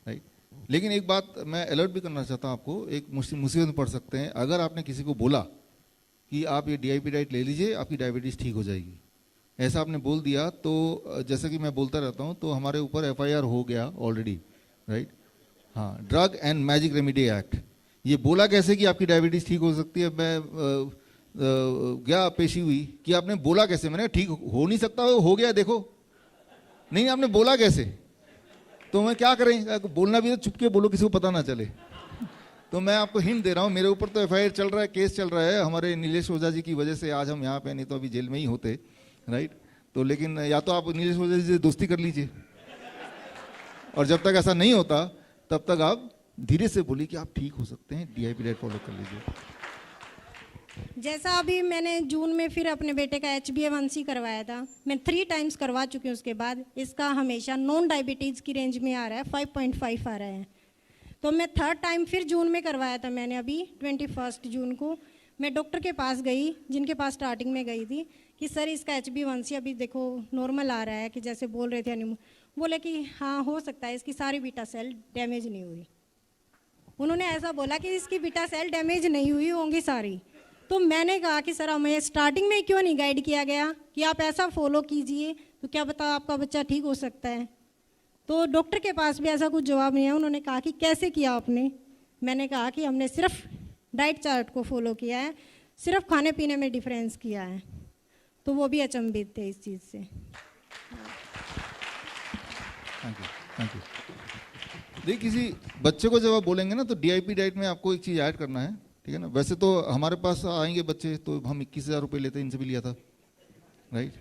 राइट। लेकिन एक बात मैं अलर्ट भी करना चाहता हूँ आपको, एक मुसीबत में पड़ सकते हैं अगर आपने किसी को बोला कि आप ये DIP डाइट ले लीजिए, आपकी डायबिटीज़ ठीक हो जाएगी, ऐसा आपने बोल दिया तो जैसे कि मैं बोलता रहता हूँ, तो हमारे ऊपर FIR हो गया ऑलरेडी, राइट। हाँ, drug and magic remedy act, ये बोला कैसे कि आपकी डायबिटीज़ ठीक हो सकती है। मैं गया, पेशी हुई कि आपने बोला कैसे, मैंने ठीक हो नहीं सकता, हो गया देखो, नहीं आपने बोला कैसे, तो मैं क्या करें, बोलना भी तो चुप के बोलो, किसी को पता ना चले। तो मैं आपको हिंट दे रहा हूँ, मेरे ऊपर तो FIR चल रहा है, केस चल रहा है, हमारे नीलेश ओझा जी की वजह से आज हम यहाँ पे, नहीं तो अभी जेल में ही होते, राइट। तो लेकिन या तो आप नीलेश ओझा जी से दोस्ती कर लीजिए, और जब तक ऐसा नहीं होता तब तक आप धीरे से बोलिए कि आप ठीक हो सकते हैं, DIP डाइट फॉलो कर लीजिए। जैसा अभी मैंने जून में फिर अपने बेटे का HbA1c करवाया था, मैं 3 टाइम्स करवा चुकी हूँ। उसके बाद इसका हमेशा नॉन डायबिटीज़ की रेंज में आ रहा है, 5.5 आ रहा है। तो मैं 3rd टाइम फिर जून में करवाया था मैंने, अभी 21 जून को मैं डॉक्टर के पास गई, जिनके पास स्टार्टिंग में गई थी, कि सर इसका HbA1c अभी देखो नॉर्मल आ रहा है, कि जैसे बोल रहे थे बोले कि हाँ हो सकता है, इसकी सारी बीटा सेल डैमेज नहीं हुई। उन्होंने ऐसा बोला कि इसकी बीटा सेल डैमेज नहीं हुई होंगी सारी। तो मैंने कहा कि सर हमें स्टार्टिंग में क्यों नहीं गाइड किया गया कि आप ऐसा फॉलो कीजिए, तो क्या पता आपका बच्चा ठीक हो सकता है। तो डॉक्टर के पास भी ऐसा कुछ जवाब नहीं है। उन्होंने कहा कि कैसे किया आपने, मैंने कहा कि हमने सिर्फ डाइट चार्ट को फॉलो किया है, सिर्फ खाने पीने में डिफरेंस किया है। तो वो भी अचंभित थे इस चीज़ से। Thank you thank you. देखिए, किसी बच्चे को जब आप बोलेंगे ना, तो DIP डाइट में आपको एक चीज़ ऐड करना है, ठीक है ना। वैसे तो हमारे पास आएंगे बच्चे तो हम 21,000 रुपये लेते हैं, इनसे भी लिया था, राइट।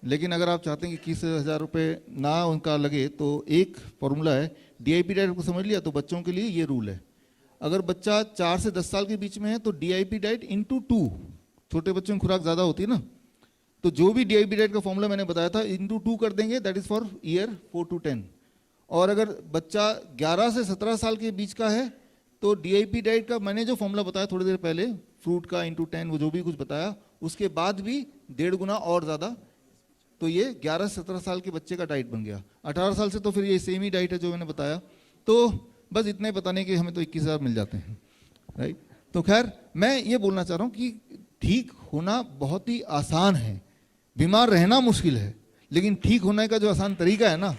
लेकिन अगर आप चाहते हैं कि 21,000 रुपये ना उनका लगे, तो एक फॉर्मूला है, DIP डाइट को समझ लिया तो बच्चों के लिए ये रूल है, अगर बच्चा 4 से 10 साल के बीच में है तो DIP डाइट × 2, छोटे बच्चों की खुराक ज़्यादा होती है ना, तो जो भी डीआईपी डाइट का फॉर्मूला मैंने बताया था इंटू 2 कर देंगे, that is for year 4 to 10। और अगर बच्चा 11 से 17 साल के बीच का है तो डीआईपी डाइट का मैंने जो फॉर्मूला बताया थोड़ी देर पहले, फ्रूट का इंटू 10, वो जो भी कुछ बताया, उसके बाद भी 1.5 गुना और ज़्यादा, तो ये 11 से 17 साल के बच्चे का डाइट बन गया। 18 साल से तो फिर ये सेम ही डाइट है जो मैंने बताया। तो बस इतने बताने के हमें तो 21,000 मिल जाते हैं, राइट। तो खैर मैं ये बोलना चाह रहा हूँ कि ठीक होना बहुत ही आसान है, बीमार रहना मुश्किल है, लेकिन ठीक होने का जो आसान तरीका है ना,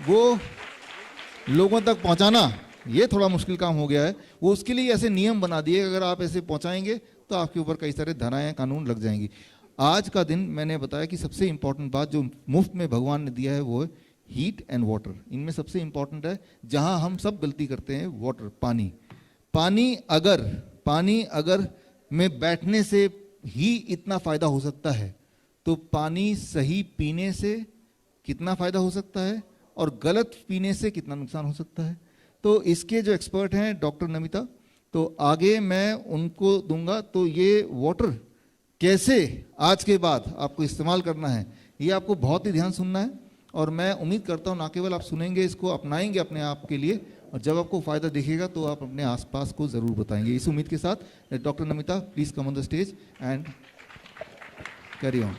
वो लोगों तक पहुंचाना ये थोड़ा मुश्किल काम हो गया है। वो उसके लिए ऐसे नियम बना दिए, अगर आप ऐसे पहुंचाएंगे तो आपके ऊपर कई सारे धाराएं कानून लग जाएंगी। आज का दिन मैंने बताया कि सबसे इंपॉर्टेंट बात जो मुफ्त में भगवान ने दिया है वो है हीट एंड वाटर। इनमें सबसे इंपॉर्टेंट है, जहां हम सब गलती करते हैं, वाटर, पानी। पानी अगर में बैठने से ही इतना फायदा हो सकता है, तो पानी सही पीने से कितना फायदा हो सकता है और गलत पीने से कितना नुकसान हो सकता है। तो इसके जो एक्सपर्ट हैं डॉक्टर नमिता, तो आगे मैं उनको दूंगा। तो ये वाटर कैसे आज के बाद आपको इस्तेमाल करना है, ये आपको बहुत ही ध्यान सुनना है। और मैं उम्मीद करता हूँ ना केवल आप सुनेंगे, इसको अपनाएंगे अपने आप के लिए, और जब आपको फ़ायदा दिखेगा तो आप अपने आसपास को ज़रूर बताएंगे। इस उम्मीद के साथ doctor Namita, please come on the stage and carry on.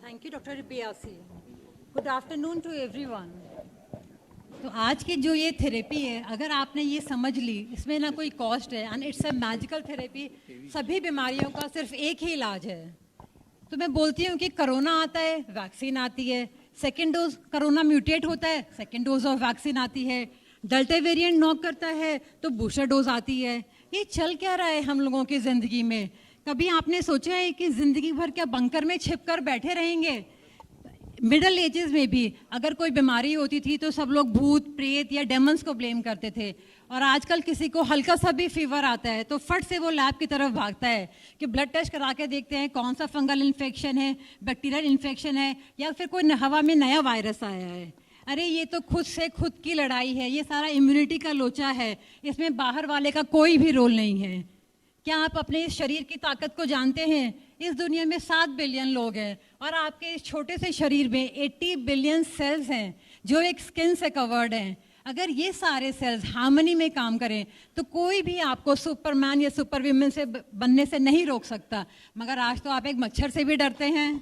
Thank you doctor रिपियासी। Good afternoon to everyone. तो आज की जो ये थेरेपी है, अगर आपने ये समझ ली, इसमें ना कोई कॉस्ट है and it's a magical therapy. सभी बीमारियों का सिर्फ एक ही इलाज है। तो मैं बोलती हूँ कि कोरोना आता है, वैक्सीन आती है, सेकेंड डोज कोरोना म्यूटेट होता है, सेकेंड डोज ऑफ वैक्सीन आती है, डेल्टा वेरिएंट नॉक करता है तो बूस्टर डोज आती है। ये चल क्या रहा है हम लोगों की ज़िंदगी में? कभी आपने सोचा है कि ज़िंदगी भर क्या बंकर में छिप कर बैठे रहेंगे? मिडल एजेस में भी अगर कोई बीमारी होती थी तो सब लोग भूत प्रेत या डेमन्स को ब्लेम करते थे, और आजकल किसी को हल्का सा भी फीवर आता है तो फट से वो लैब की तरफ भागता है कि ब्लड टेस्ट करा के देखते हैं कौन सा फंगल इन्फेक्शन है, बैक्टीरियल इन्फेक्शन है, या फिर कोई हवा में नया वायरस आया है। अरे ये तो खुद से खुद की लड़ाई है, ये सारा इम्यूनिटी का लोचा है, इसमें बाहर वाले का कोई भी रोल नहीं है। क्या आप अपने इस शरीर की ताकत को जानते हैं? इस दुनिया में 7 बिलियन लोग हैं और आपके इस छोटे से शरीर में 80 बिलियन सेल्स हैं जो एक स्किन से कवर्ड हैं। अगर ये सारे सेल्स हार्मनी में काम करें तो कोई भी आपको सुपरमैन या सुपर वीमेन से बनने से नहीं रोक सकता। मगर आज तो आप एक मच्छर से भी डरते हैं।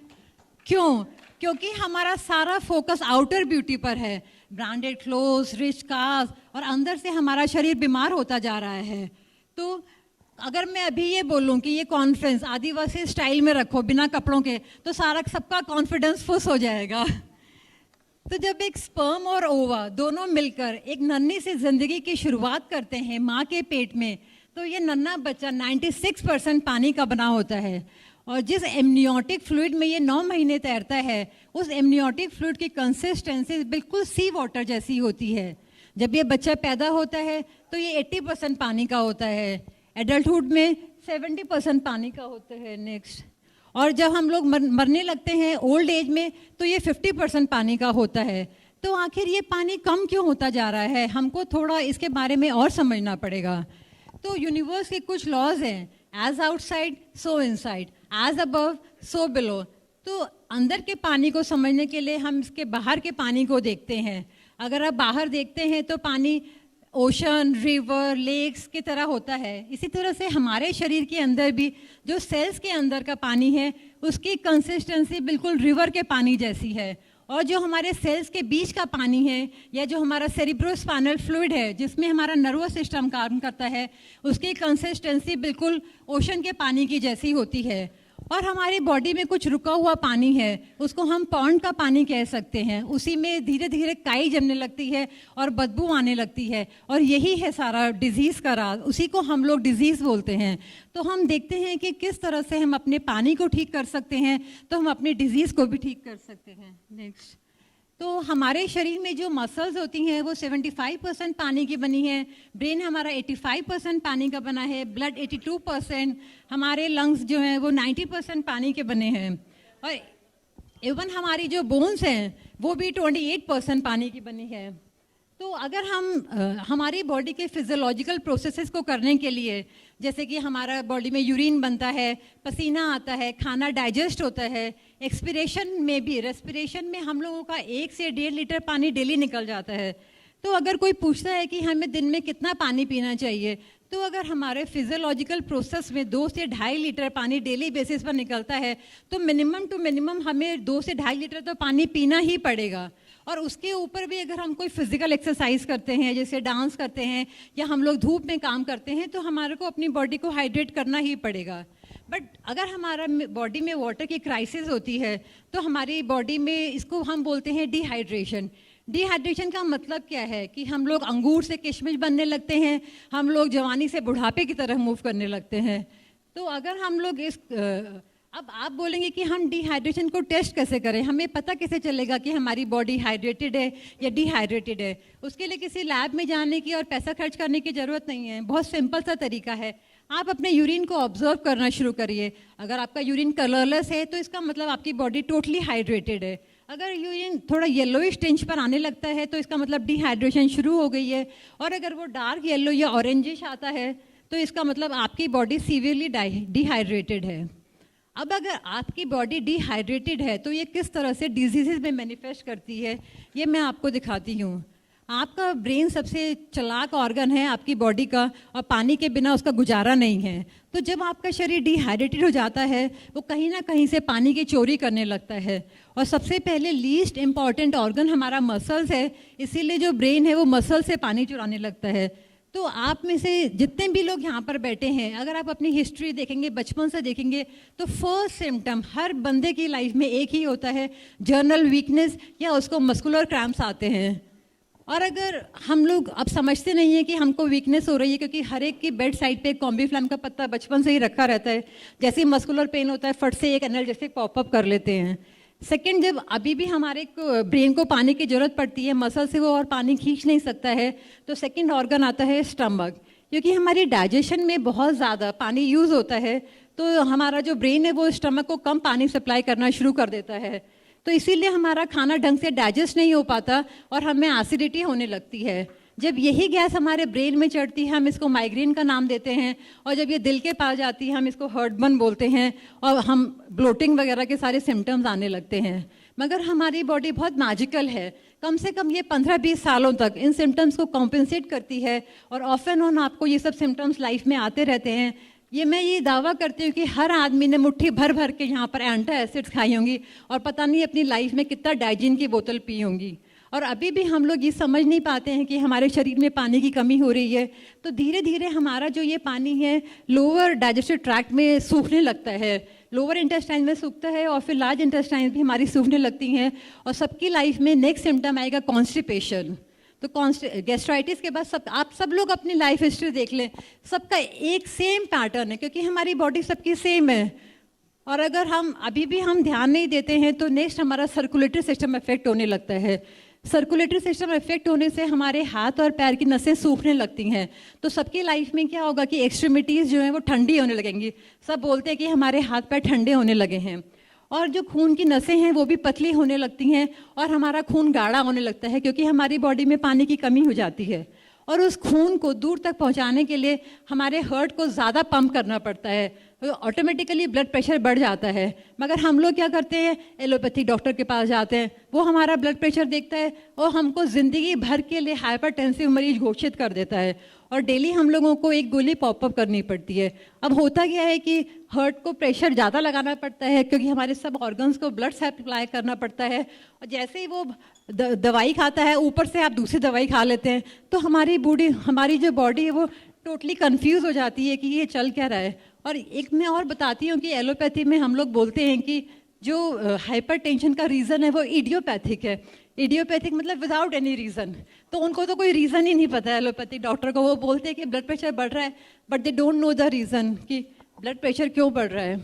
क्यों? क्योंकि हमारा सारा फोकस आउटर ब्यूटी पर है, ब्रांडेड क्लोथ्स, रिच कार्स, और अंदर से हमारा शरीर बीमार होता जा रहा है। तो अगर मैं अभी ये बोलूं कि ये कॉन्फ्रेंस आदिवासी स्टाइल में रखो बिना कपड़ों के, तो सारा सबका कॉन्फिडेंस फुस हो जाएगा। तो जब एक स्पर्म और ओवा दोनों मिलकर एक नन्ही सी जिंदगी की शुरुआत करते हैं माँ के पेट में, तो ये नन्हा बच्चा 96% पानी का बना होता है। और जिस एमनियोटिक फ्लूइड में ये 9 महीने तैरता है, उस एमनियोटिक फ्लूइड की कंसिस्टेंसी बिल्कुल सी वाटर जैसी होती है। जब ये बच्चा पैदा होता है तो ये 80% पानी का होता है, एडल्टहुड में 70% पानी का होता है। नेक्स्ट, और जब हम लोग मरने लगते हैं ओल्ड एज में तो ये 50% पानी का होता है। तो आखिर ये पानी कम क्यों होता जा रहा है? हमको थोड़ा इसके बारे में और समझना पड़ेगा। तो यूनिवर्स के कुछ लॉज हैं, as outside so inside, as above so below. तो अंदर के पानी को समझने के लिए हम इसके बाहर के पानी को देखते हैं। अगर आप बाहर देखते हैं तो पानी ओशन, रिवर, लेक्स की तरह होता है। इसी तरह से हमारे शरीर के अंदर भी जो सेल्स के अंदर का पानी है उसकी कंसिस्टेंसी बिल्कुल रिवर के पानी जैसी है। और जो हमारे सेल्स के बीच का पानी है या जो हमारा सेरिब्रोस्पाइनल फ्लूइड है जिसमें हमारा नर्वस सिस्टम काम करता है, उसकी कंसिस्टेंसी बिल्कुल ओशन के पानी की जैसी होती है। और हमारी बॉडी में कुछ रुका हुआ पानी है, उसको हम पॉन्ड का पानी कह सकते हैं। उसी में धीरे धीरे काई जमने लगती है और बदबू आने लगती है, और यही है सारा डिजीज़ का राज। उसी को हम लोग डिजीज़ बोलते हैं। तो हम देखते हैं कि किस तरह से हम अपने पानी को ठीक कर सकते हैं, तो हम अपनी डिजीज़ को भी ठीक कर सकते हैं। नेक्स्ट, तो हमारे शरीर में जो मसल्स होती हैं वो 75% पानी की बनी है, ब्रेन हमारा 85% पानी का बना है, ब्लड 82%, हमारे लंग्स जो हैं वो 90% पानी के बने हैं, और इवन हमारी जो बोन्स हैं वो भी 28% पानी की बनी है। तो अगर हम हमारी बॉडी के फिजियोलॉजिकल प्रोसेसेस को करने के लिए जैसे कि हमारा बॉडी में यूरिन बनता है, पसीना आता है, खाना डाइजेस्ट होता है। एक्सपिरेशन में भी, रेस्पिरेशन में हम लोगों का 1 से 1.5 लीटर पानी डेली निकल जाता है। तो अगर कोई पूछता है कि हमें दिन में कितना पानी पीना चाहिए, तो अगर हमारे फिजियोलॉजिकल प्रोसेस में 2 से 2.5 लीटर पानी डेली बेसिस पर निकलता है, तो मिनिमम टू मिनिमम हमें 2 से 2.5 लीटर तो पानी पीना ही पड़ेगा। और उसके ऊपर भी अगर हम कोई फिजिकल एक्सरसाइज करते हैं, जैसे डांस करते हैं या हम लोग धूप में काम करते हैं, तो हमारे को अपनी बॉडी को हाइड्रेट करना ही पड़ेगा। बट अगर हमारा बॉडी में वाटर की क्राइसिस होती है, तो हमारी बॉडी में इसको हम बोलते हैं डिहाइड्रेशन। डिहाइड्रेशन का मतलब क्या है कि हम लोग अंगूर से किशमिश बनने लगते हैं, हम लोग जवानी से बुढ़ापे की तरफ मूव करने लगते हैं। तो अगर हम लोग अब आप बोलेंगे कि हम डिहाइड्रेशन को टेस्ट कैसे करें, हमें पता कैसे चलेगा कि हमारी बॉडी हाइड्रेटेड है या डिहाइड्रेटेड है? उसके लिए किसी लैब में जाने की और पैसा खर्च करने की ज़रूरत नहीं है। बहुत सिंपल सा तरीका है, आप अपने यूरिन को ऑब्जर्व करना शुरू करिए। अगर आपका यूरिन कलरलेस है तो इसका मतलब आपकी बॉडी टोटली हाइड्रेटेड है। अगर यूरिन थोड़ा येलोइश टिंच पर आने लगता है तो इसका मतलब डिहाइड्रेशन शुरू हो गई है। और अगर वो डार्क येलो या ऑरेंजिश आता है तो इसका मतलब आपकी बॉडी सीवियरली डिहाइड्रेटेड है। अब अगर आपकी बॉडी डिहाइड्रेटेड है तो ये किस तरह से डिजीज़ में मैनिफेस्ट करती है, ये मैं आपको दिखाती हूँ। आपका ब्रेन सबसे चालाक ऑर्गन है आपकी बॉडी का, और पानी के बिना उसका गुजारा नहीं है। तो जब आपका शरीर डिहाइड्रेटेड हो जाता है, वो कहीं ना कहीं से पानी की चोरी करने लगता है। और सबसे पहले लीस्ट इम्पॉर्टेंट ऑर्गन हमारा मसल्स है, इसीलिए जो ब्रेन है वो मसल से पानी चुराने लगता है। तो आप में से जितने भी लोग यहाँ पर बैठे हैं, अगर आप अपनी हिस्ट्री देखेंगे, बचपन से देखेंगे, तो फर्स्ट सिम्टम हर बंदे की लाइफ में एक ही होता है, जर्नल वीकनेस या उसको मस्कुलर क्रैम्प्स आते हैं। और अगर हम लोग अब समझते नहीं है कि हमको वीकनेस हो रही है, क्योंकि हर एक की बेड साइड पे कॉम्बीफ्लैम का पत्ता बचपन से ही रखा रहता है, जैसे ही मस्कुलर पेन होता है फट से एक एनाल्जेसिक पॉपअप कर लेते हैं। सेकेंड, जब अभी भी हमारे ब्रेन को पानी की जरूरत पड़ती है, मसल से वो और पानी खींच नहीं सकता है, तो सेकेंड ऑर्गन आता है स्टमक। क्योंकि हमारी डाइजेशन में बहुत ज़्यादा पानी यूज़ होता है, तो हमारा जो ब्रेन है वो स्टमक को कम पानी सप्लाई करना शुरू कर देता है। तो इसीलिए हमारा खाना ढंग से डाइजेस्ट नहीं हो पाता और हमें एसिडिटी होने लगती है। जब यही गैस हमारे ब्रेन में चढ़ती है, हम इसको माइग्रेन का नाम देते हैं। और जब ये दिल के पास जाती है, हम इसको हार्टबर्न बोलते हैं, और हम ब्लोटिंग वगैरह के सारे सिम्टम्स आने लगते हैं। मगर हमारी बॉडी बहुत मैजिकल है, कम से कम ये 15-20 सालों तक इन सिम्टम्स को कॉम्पेंसेट करती है, और ऑफ एंड ऑन आपको ये सब सिम्टम्स लाइफ में आते रहते हैं। मैं ये दावा करती हूँ कि हर आदमी ने मुट्ठी भर भर के यहाँ पर एंटी एसिड्स खाई होंगी, और पता नहीं अपनी लाइफ में कितना डाइजीन की बोतल पी होंगी। और अभी भी हम लोग ये समझ नहीं पाते हैं कि हमारे शरीर में पानी की कमी हो रही है। तो धीरे धीरे हमारा जो ये पानी है लोअर डाइजेस्टिव ट्रैक्ट में सूखने लगता है, लोअर इंटेस्टाइन में सूखता है, और फिर लार्ज इंटेस्टाइन भी हमारी सूखने लगती हैं। और सबकी लाइफ में नेक्स्ट सिम्टम आएगा कॉन्स्टिपेशन। तो गैस्ट्राइटिस के बाद आप सब लोग अपनी लाइफ हिस्ट्री देख लें, सबका एक सेम पैटर्न है, क्योंकि हमारी बॉडी सबकी सेम है। और अगर हम अभी भी हम ध्यान नहीं देते हैं तो नेक्स्ट हमारा सर्कुलेटरी सिस्टम इफेक्ट होने लगता है। सर्कुलेटरी सिस्टम इफेक्ट होने से हमारे हाथ और पैर की नसें सूखने लगती हैं। तो सबकी लाइफ में क्या होगा कि एक्सट्रीमिटीज़ जो हैं वो ठंडी होने लगेंगी। सब बोलते हैं कि हमारे हाथ पैर ठंडे होने लगे हैं। और जो खून की नसें हैं वो भी पतली होने लगती हैं, और हमारा खून गाढ़ा होने लगता है, क्योंकि हमारी बॉडी में पानी की कमी हो जाती है। और उस खून को दूर तक पहुंचाने के लिए हमारे हार्ट को ज़्यादा पंप करना पड़ता है, तो ऑटोमेटिकली ब्लड प्रेशर बढ़ जाता है। मगर हम लोग क्या करते हैं, एलोपैथिक डॉक्टर के पास जाते हैं, वो हमारा ब्लड प्रेशर देखता है और हमको ज़िंदगी भर के लिए हाइपरटेंसिव मरीज घोषित कर देता है, और डेली हम लोगों को एक गोली पॉपअप करनी पड़ती है। अब होता क्या है कि हार्ट को प्रेशर ज़्यादा लगाना पड़ता है, क्योंकि हमारे सब ऑर्गन्स को ब्लड सप्लाई करना पड़ता है। और जैसे ही वो दवाई खाता है, ऊपर से आप दूसरी दवाई खा लेते हैं, तो हमारी जो बॉडी है वो टोटली कंफ्यूज हो जाती है कि ये चल क्या रहा है। और एक मैं और बताती हूँ कि एलोपैथी में हम लोग बोलते हैं कि जो हाइपरटेंशन का रीज़न है वो इडियोपैथिक है। इडियोपैथिक मतलब विदाउट एनी रीज़न। तो उनको तो कोई रीज़न ही नहीं पता है एलोपैथिक डॉक्टर को। वो बोलते हैं कि ब्लड प्रेशर बढ़ रहा है, but they don't know the reason कि ब्लड प्रेशर क्यों बढ़ रहा है।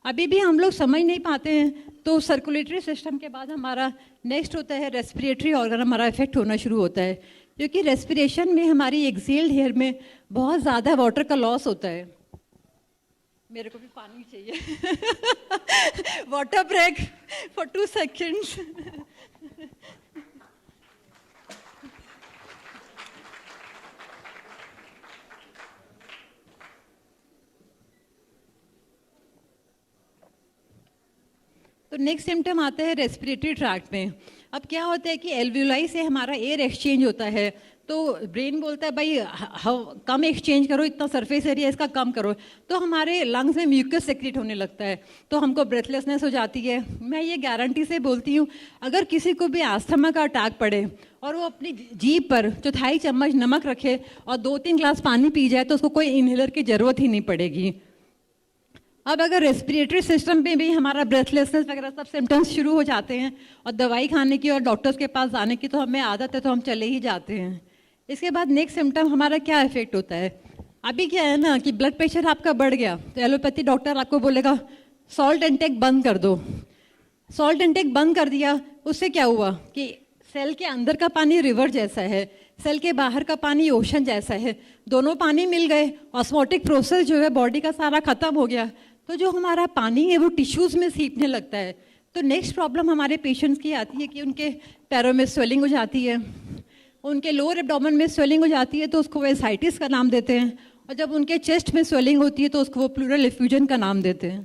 अभी भी हम लोग समझ नहीं पाते हैं। तो सर्कुलेटरी सिस्टम के बाद हमारा नेक्स्ट होता है रेस्पिरेटरी ऑर्गन, हमारा इफेक्ट होना शुरू होता है, क्योंकि रेस्पिरेशन में हमारी एक्सेल्ड एयर में बहुत ज़्यादा वाटर का लॉस होता है। मेरे को भी पानी चाहिए। Water break for 2 seconds। तो नेक्स्ट सिम्टम आता है रेस्पिरेटरी ट्रैक्ट में। अब क्या होता है कि एल्वियोलाई से हमारा एयर एक्सचेंज होता है, तो ब्रेन बोलता है भाई कम एक्सचेंज करो, इतना सरफेस एरिया इसका कम करो, तो हमारे लंग्स में म्यूकस सेक्रेट होने लगता है, तो हमको ब्रेथलेसनेस हो जाती है। मैं ये गारंटी से बोलती हूँ, अगर किसी को भी अस्थमा का अटैक पड़े और वो अपनी जीभ पर चौथाई चम्मच नमक रखे और 2-3 ग्लास पानी पी जाए तो उसको कोई इनहेलर की ज़रूरत ही नहीं पड़ेगी। अब अगर रेस्पिरेटरी सिस्टम में भी हमारा ब्रेथलेसनेस वगैरह सब सिम्टम्स शुरू हो जाते हैं और दवाई खाने की और डॉक्टर्स के पास जाने की तो हमें आदत है, तो हम चले ही जाते हैं। इसके बाद नेक्स्ट सिम्टम हमारा क्या इफेक्ट होता है, अभी क्या है ना कि ब्लड प्रेशर आपका बढ़ गया तो एलोपैथी डॉक्टर आपको बोलेगा सॉल्ट इंटेक बंद कर दो। सॉल्ट इंटेक बंद कर दिया, उससे क्या हुआ कि सेल के अंदर का पानी रिवर जैसा है, सेल के बाहर का पानी ओशन जैसा है, दोनों पानी मिल गए, ऑस्मोटिक प्रोसेस जो है बॉडी का सारा खत्म हो गया, तो जो हमारा पानी है वो टिश्यूज़ में सीपने लगता है। तो नेक्स्ट प्रॉब्लम हमारे पेशेंट्स की आती है कि उनके पैरों में स्वेलिंग हो जाती है, उनके लोअर एब्डोमेन में स्वेलिंग हो जाती है तो उसको वो एसाइटिस का नाम देते हैं, और जब उनके चेस्ट में स्वेलिंग होती है तो उसको वो प्लूरल एफ्यूजन का नाम देते हैं।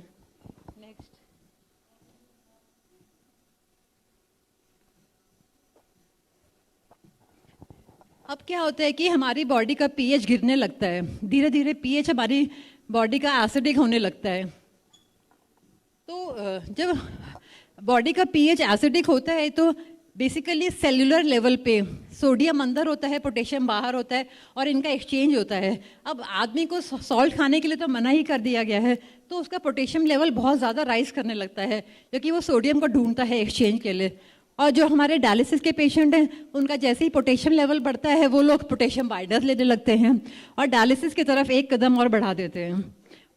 नेक्स्ट, अब क्या होता है कि हमारी बॉडी का पीएच गिरने लगता है, धीरे धीरे पीएच हमारी बॉडी का एसिडिक होने लगता है। तो जब बॉडी का पीएच एसिडिक होता है तो बेसिकली सेल्यूलर लेवल पे सोडियम अंदर होता है, पोटेशियम बाहर होता है और इनका एक्सचेंज होता है। अब आदमी को सॉल्ट खाने के लिए तो मना ही कर दिया गया है, तो उसका पोटेशियम लेवल बहुत ज़्यादा राइज करने लगता है क्योंकि वो सोडियम को ढूंढता है एक्सचेंज के लिए। और जो हमारे डायलिसिस के पेशेंट हैं उनका जैसे ही पोटेशियम लेवल बढ़ता है वो लोग पोटेशियम बाइंडर्स लेने लगते हैं और डायलिसिस की तरफ एक कदम और बढ़ा देते हैं।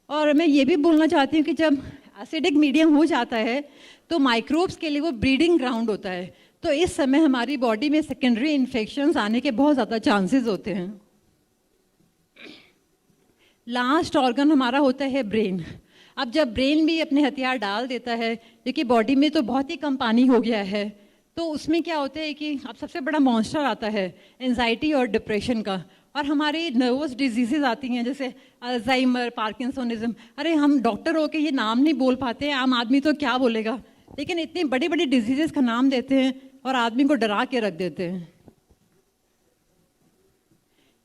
और मैं ये भी बोलना चाहती हूँ कि जब एसिडिक मीडियम हो जाता है तो माइक्रोब्स के लिए वो ब्रीडिंग ग्राउंड होता है, तो इस समय हमारी बॉडी में सेकेंडरी इन्फेक्शंस आने के बहुत ज़्यादा चांसेस होते हैं। लास्ट ऑर्गन हमारा होता है ब्रेन। अब जब ब्रेन भी अपने हथियार डाल देता है क्योंकि बॉडी में तो बहुत ही कम पानी हो गया है, तो उसमें क्या होता है कि अब सबसे बड़ा मॉन्स्टर आता है एंजाइटी और डिप्रेशन का, और हमारे नर्वस डिजीजेज आती हैं जैसे अल्जाइमर, पार्किंसोनिज्म। अरे हम डॉक्टर होके ये नाम नहीं बोल पाते हैं, आम आदमी तो क्या बोलेगा, लेकिन इतनी बड़ी बड़ी डिजीजेस का नाम देते हैं और आदमी को डरा के रख देते हैं।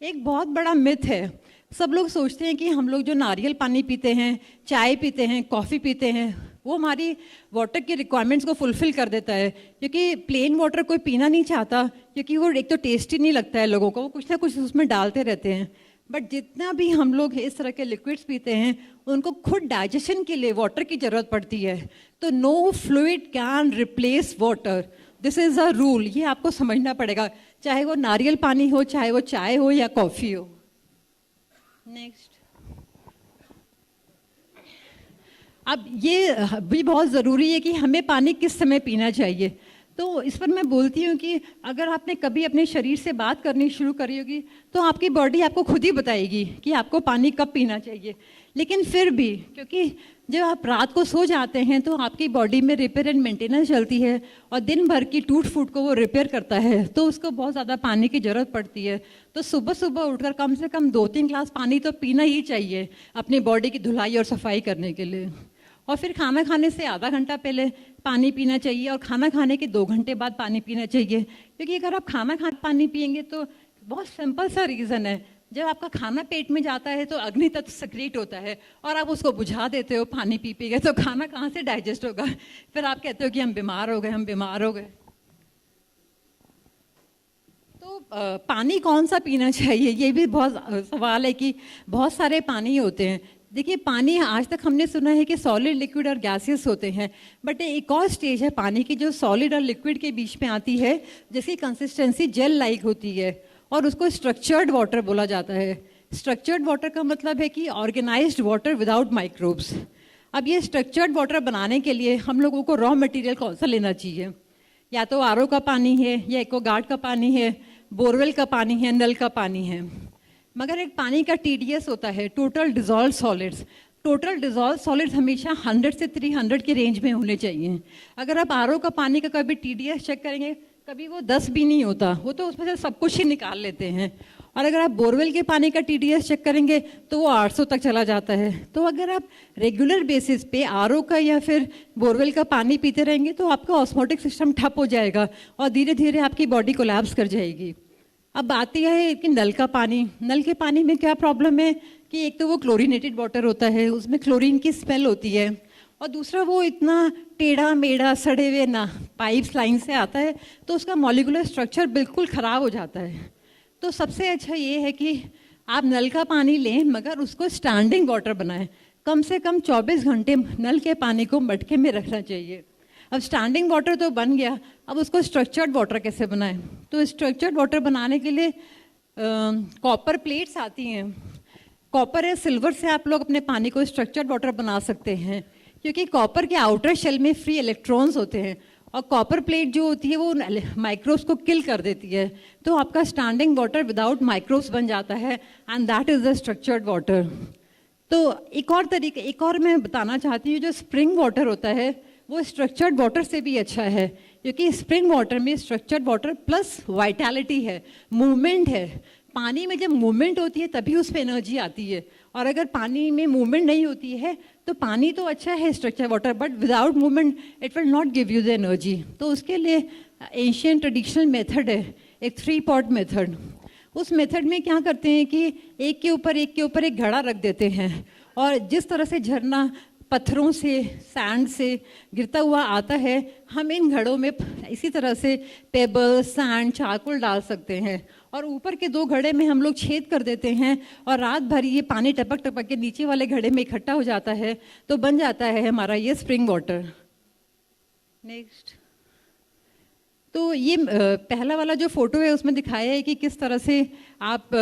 एक बहुत बड़ा मिथ है, सब लोग सोचते हैं कि हम लोग जो नारियल पानी पीते हैं, चाय पीते हैं, कॉफ़ी पीते हैं, वो हमारी वाटर की रिक्वायरमेंट्स को फुलफिल कर देता है, क्योंकि प्लेन वाटर कोई पीना नहीं चाहता क्योंकि वो एक तो टेस्टी नहीं लगता है लोगों को, वो कुछ ना कुछ उसमें डालते रहते हैं। बट जितना भी हम लोग इस तरह के लिक्विड्स पीते हैं उनको खुद डाइजेशन के लिए वाटर की ज़रूरत पड़ती है, तो no fluid can replace water, this is a rule. ये आपको समझना पड़ेगा, चाहे वो नारियल पानी हो, चाहे वो चाय हो या कॉफ़ी हो। नेक्स्ट, अब ये भी बहुत ज़रूरी है कि हमें पानी किस समय पीना चाहिए। तो इस पर मैं बोलती हूँ कि अगर आपने कभी अपने शरीर से बात करनी शुरू करी होगी तो आपकी बॉडी आपको खुद ही बताएगी कि आपको पानी कब पीना चाहिए। लेकिन फिर भी क्योंकि जब आप रात को सो जाते हैं तो आपकी बॉडी में रिपेयर एंड मेंटेनेंस चलती है और दिन भर की टूट फूट को वो रिपेयर करता है, तो उसको बहुत ज़्यादा पानी की ज़रूरत पड़ती है। तो सुबह सुबह उठकर कम से कम 2-3 ग्लास पानी तो पीना ही चाहिए अपनी बॉडी की धुलाई और सफाई करने के लिए। और फिर खाना खाने से आधा घंटा पहले पानी पीना चाहिए और खाना खाने के 2 घंटे बाद पानी पीना चाहिए, क्योंकि अगर आप खाना खा पानी पिएंगे तो बहुत सिंपल सा रीज़न है, जब आपका खाना पेट में जाता है तो अग्नि तत्व सक्रिएट होता है और आप उसको बुझा देते हो पानी पी पी के, तो खाना कहाँ से डाइजेस्ट होगा। फिर आप कहते हो कि हम बीमार हो गए, हम बीमार हो गए। तो पानी कौन सा पीना चाहिए, ये भी बहुत सवाल है कि बहुत सारे पानी होते हैं। देखिए, पानी आज तक हमने सुना है कि सॉलिड, लिक्विड और गैसियस होते हैं, बट एक और स्टेज है पानी की जो सॉलिड और लिक्विड के बीच में आती है, जिसकी कंसिस्टेंसी जेल लाइक होती है और उसको स्ट्रक्चर्ड वाटर बोला जाता है। स्ट्रक्चर्ड वाटर का मतलब है कि ऑर्गेनाइज्ड वाटर विदाउट माइक्रोब्स। अब ये स्ट्रक्चर्ड वाटर बनाने के लिए हम लोगों को रॉ मटेरियल कौन सा लेना चाहिए, या तो आरओ का पानी है, या एक्वागार्ड का पानी है, बोरवेल का पानी है, नल का पानी है। मगर एक पानी का TDS होता है, total dissolve solids. Total dissolve solids हमेशा 100 से 300 के रेंज में होने चाहिए। अगर आप आरओ का पानी का कभी TDS चेक करेंगे, कभी वो 10 भी नहीं होता, वो तो उसमें से सब कुछ ही निकाल लेते हैं। और अगर आप बोरवेल के पानी का TDS चेक करेंगे तो वो 800 तक चला जाता है। तो अगर आप रेगुलर बेसिस पे RO का या फिर बोरवेल का पानी पीते रहेंगे तो आपका ऑस्मोटिक सिस्टम ठप हो जाएगा और धीरे धीरे आपकी बॉडी कोलैप्स कर जाएगी। अब बात यह है कि नल का पानी, नल के पानी में क्या प्रॉब्लम है कि एक तो वो क्लोरीनेटेड वाटर होता है, उसमें क्लोरीन की स्मेल होती है, और दूसरा वो इतना टेढ़ा मेढ़ा सड़े हुए ना पाइप्स लाइन से आता है तो उसका मॉलिक्यूलर स्ट्रक्चर बिल्कुल ख़राब हो जाता है। तो सबसे अच्छा ये है कि आप नल का पानी लें मगर उसको स्टैंडिंग वाटर बनाएं। कम से कम 24 घंटे नल के पानी को मटके में रखना चाहिए। अब स्टैंडिंग वाटर तो बन गया, अब उसको स्ट्रक्चर्ड वाटर कैसे बनाएं? तो स्ट्रक्चर्ड वाटर बनाने के लिए कॉपर प्लेट्स आती हैं। कॉपर या सिल्वर से आप लोग अपने पानी को स्ट्रक्चर्ड वाटर बना सकते हैं, क्योंकि कॉपर के आउटर शेल में फ्री इलेक्ट्रॉन्स होते हैं और कॉपर प्लेट जो होती है वो माइक्रोब्स को किल कर देती है। तो आपका स्टैंडिंग वाटर विदाउट माइक्रोब्स बन जाता है and that is the structured water. तो एक और मैं बताना चाहती हूँ, जो स्प्रिंग वाटर होता है वो स्ट्रक्चर्ड वाटर से भी अच्छा है, क्योंकि स्प्रिंग वाटर में स्ट्रक्चर्ड वाटर प्लस वाइटैलिटी है, मूवमेंट है। पानी में जब मूवमेंट होती है तभी उसमें एनर्जी आती है, और अगर पानी में मूवमेंट नहीं होती है तो पानी तो अच्छा है structure water, but without movement it will not give you the energy. तो उसके लिए एंशियंट ट्रेडिशनल मेथड है, एक 3 पॉट मेथड। उस मेथड में क्या करते हैं कि एक के ऊपर एक घड़ा रख देते हैं, और जिस तरह से झरना पत्थरों से सैंड से गिरता हुआ आता है, हम इन घड़ों में इसी तरह से पेबल सैंड चारकोल डाल सकते हैं, और ऊपर के 2 घड़े में हम लोग छेद कर देते हैं और रात भर ये पानी टपक टपक के नीचे वाले घड़े में इकट्ठा हो जाता है, तो बन जाता है हमारा ये स्प्रिंग वाटर। नेक्स्ट, तो ये पहला वाला जो फोटो है उसमें दिखाया है कि किस तरह से आप,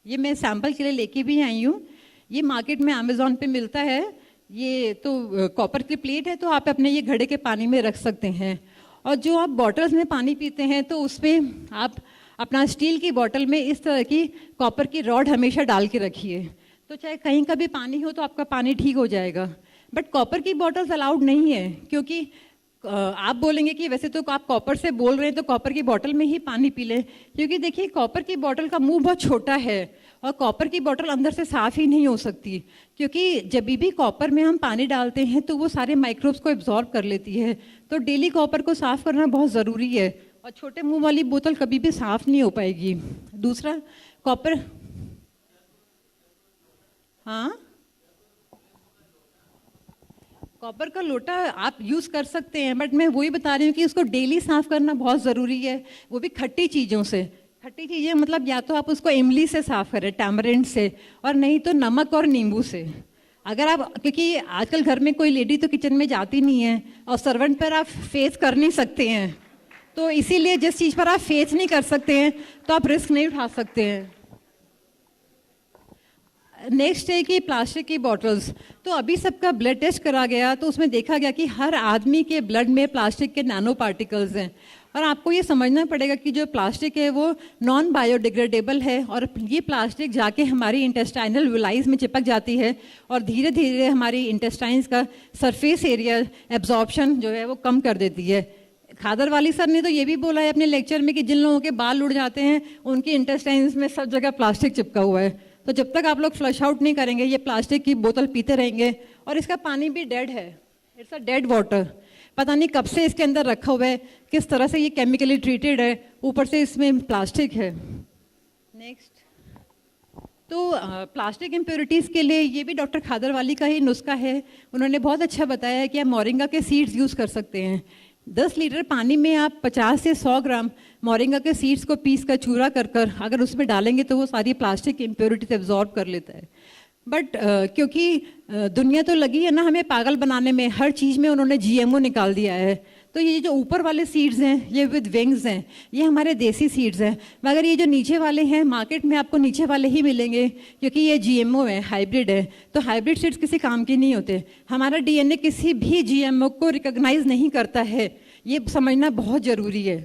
ये मैं सैंपल के लिए लेके भी आई हूँ, ये मार्केट में अमेज़ॉन पे मिलता है। ये तो कॉपर की प्लेट है, तो आप अपने ये घड़े के पानी में रख सकते हैं। और जो आप बॉटल्स में पानी पीते हैं तो उसमें आप अपना स्टील की बॉटल में इस तरह की कॉपर की रॉड हमेशा डाल के रखिए, तो चाहे कहीं का भी पानी हो तो आपका पानी ठीक हो जाएगा। बट कॉपर की बॉटल्स अलाउड नहीं है, क्योंकि आप बोलेंगे कि वैसे तो आप कॉपर से बोल रहे हैं तो कॉपर की बॉटल में ही पानी पी लें, क्योंकि देखिए कॉपर की बॉटल का मुंह बहुत छोटा है और कॉपर की बॉटल अंदर से साफ ही नहीं हो सकती, क्योंकि जब भी कॉपर में हम पानी डालते हैं तो वो सारे माइक्रोब्स को एब्जॉर्ब कर लेती है। तो डेली कॉपर को साफ करना बहुत ज़रूरी है, और छोटे मुंह वाली बोतल कभी भी साफ नहीं हो पाएगी। दूसरा, कॉपर, हाँ, कॉपर का लोटा आप यूज़ कर सकते हैं, बट मैं वही बता रही हूँ कि उसको डेली साफ़ करना बहुत ज़रूरी है, वो भी खट्टी चीज़ों से। खट्टी चीज़ें मतलब या तो आप उसको इमली से साफ़ करें, टैमरिंड से, और नहीं तो नमक और नींबू से। अगर आप, क्योंकि आजकल घर में कोई लेडी तो किचन में जाती नहीं है और सर्वेंट पर आप फेस कर नहीं सकते हैं, तो इसीलिए जिस चीज़ पर आप फेस नहीं कर सकते हैं तो आप रिस्क नहीं उठा सकते हैं। नेक्स्ट है कि प्लास्टिक की बॉटल्स, तो अभी सबका ब्लड टेस्ट करा गया तो उसमें देखा गया कि हर आदमी के ब्लड में प्लास्टिक के नैनो पार्टिकल्स हैं, और आपको ये समझना पड़ेगा कि जो प्लास्टिक है वो नॉन बायोडिग्रेडेबल है, और ये प्लास्टिक जाके हमारी इंटेस्टाइनल विलाइज में चिपक जाती है और धीरे धीरे हमारी इंटेस्टाइन्स का सरफेस एरिया एब्जॉर्प्शन जो है वो कम कर देती है। खादर वाली सर ने तो ये भी बोला है अपने लेक्चर में कि जिन लोगों के बाल उड़ जाते हैं उनकी इंटेस्टाइन्स में सब जगह प्लास्टिक चिपका हुआ है। तो जब तक आप लोग फ्लश आउट नहीं करेंगे ये प्लास्टिक की बोतल पीते रहेंगे, और इसका पानी भी डेड है, इट्स अ डेड वाटर। पता नहीं कब से इसके अंदर रखा हुआ है, किस तरह से ये केमिकली ट्रीटेड है, ऊपर से इसमें प्लास्टिक है। नेक्स्ट, तो प्लास्टिक इम्प्योरिटीज़ के लिए ये भी डॉक्टर खादर वाली का ही नुस्खा है, उन्होंने बहुत अच्छा बताया है कि आप मोरिंगा के सीड्स यूज़ कर सकते हैं। 10 लीटर पानी में आप 50 से 100 ग्राम मोरिंगा के सीड्स को पीस कर चूरा कर अगर उसमें डालेंगे तो वो सारी प्लास्टिक इम्प्योरिटीज एब्जॉर्ब कर लेता है। बट क्योंकि दुनिया तो लगी है ना हमें पागल बनाने में, हर चीज़ में उन्होंने GMO निकाल दिया है, तो ये जो ऊपर वाले सीड्स हैं ये विद विंग्स हैं, ये हमारे देसी सीड्स हैं, मगर ये जो नीचे वाले हैं मार्केट में आपको नीचे वाले ही मिलेंगे, क्योंकि ये GMO है, हाइब्रिड है। तो हाइब्रिड सीड्स किसी काम के नहीं होते, हमारा DNA किसी भी GMO को रिकॉग्नाइज नहीं करता है, ये समझना बहुत ज़रूरी है।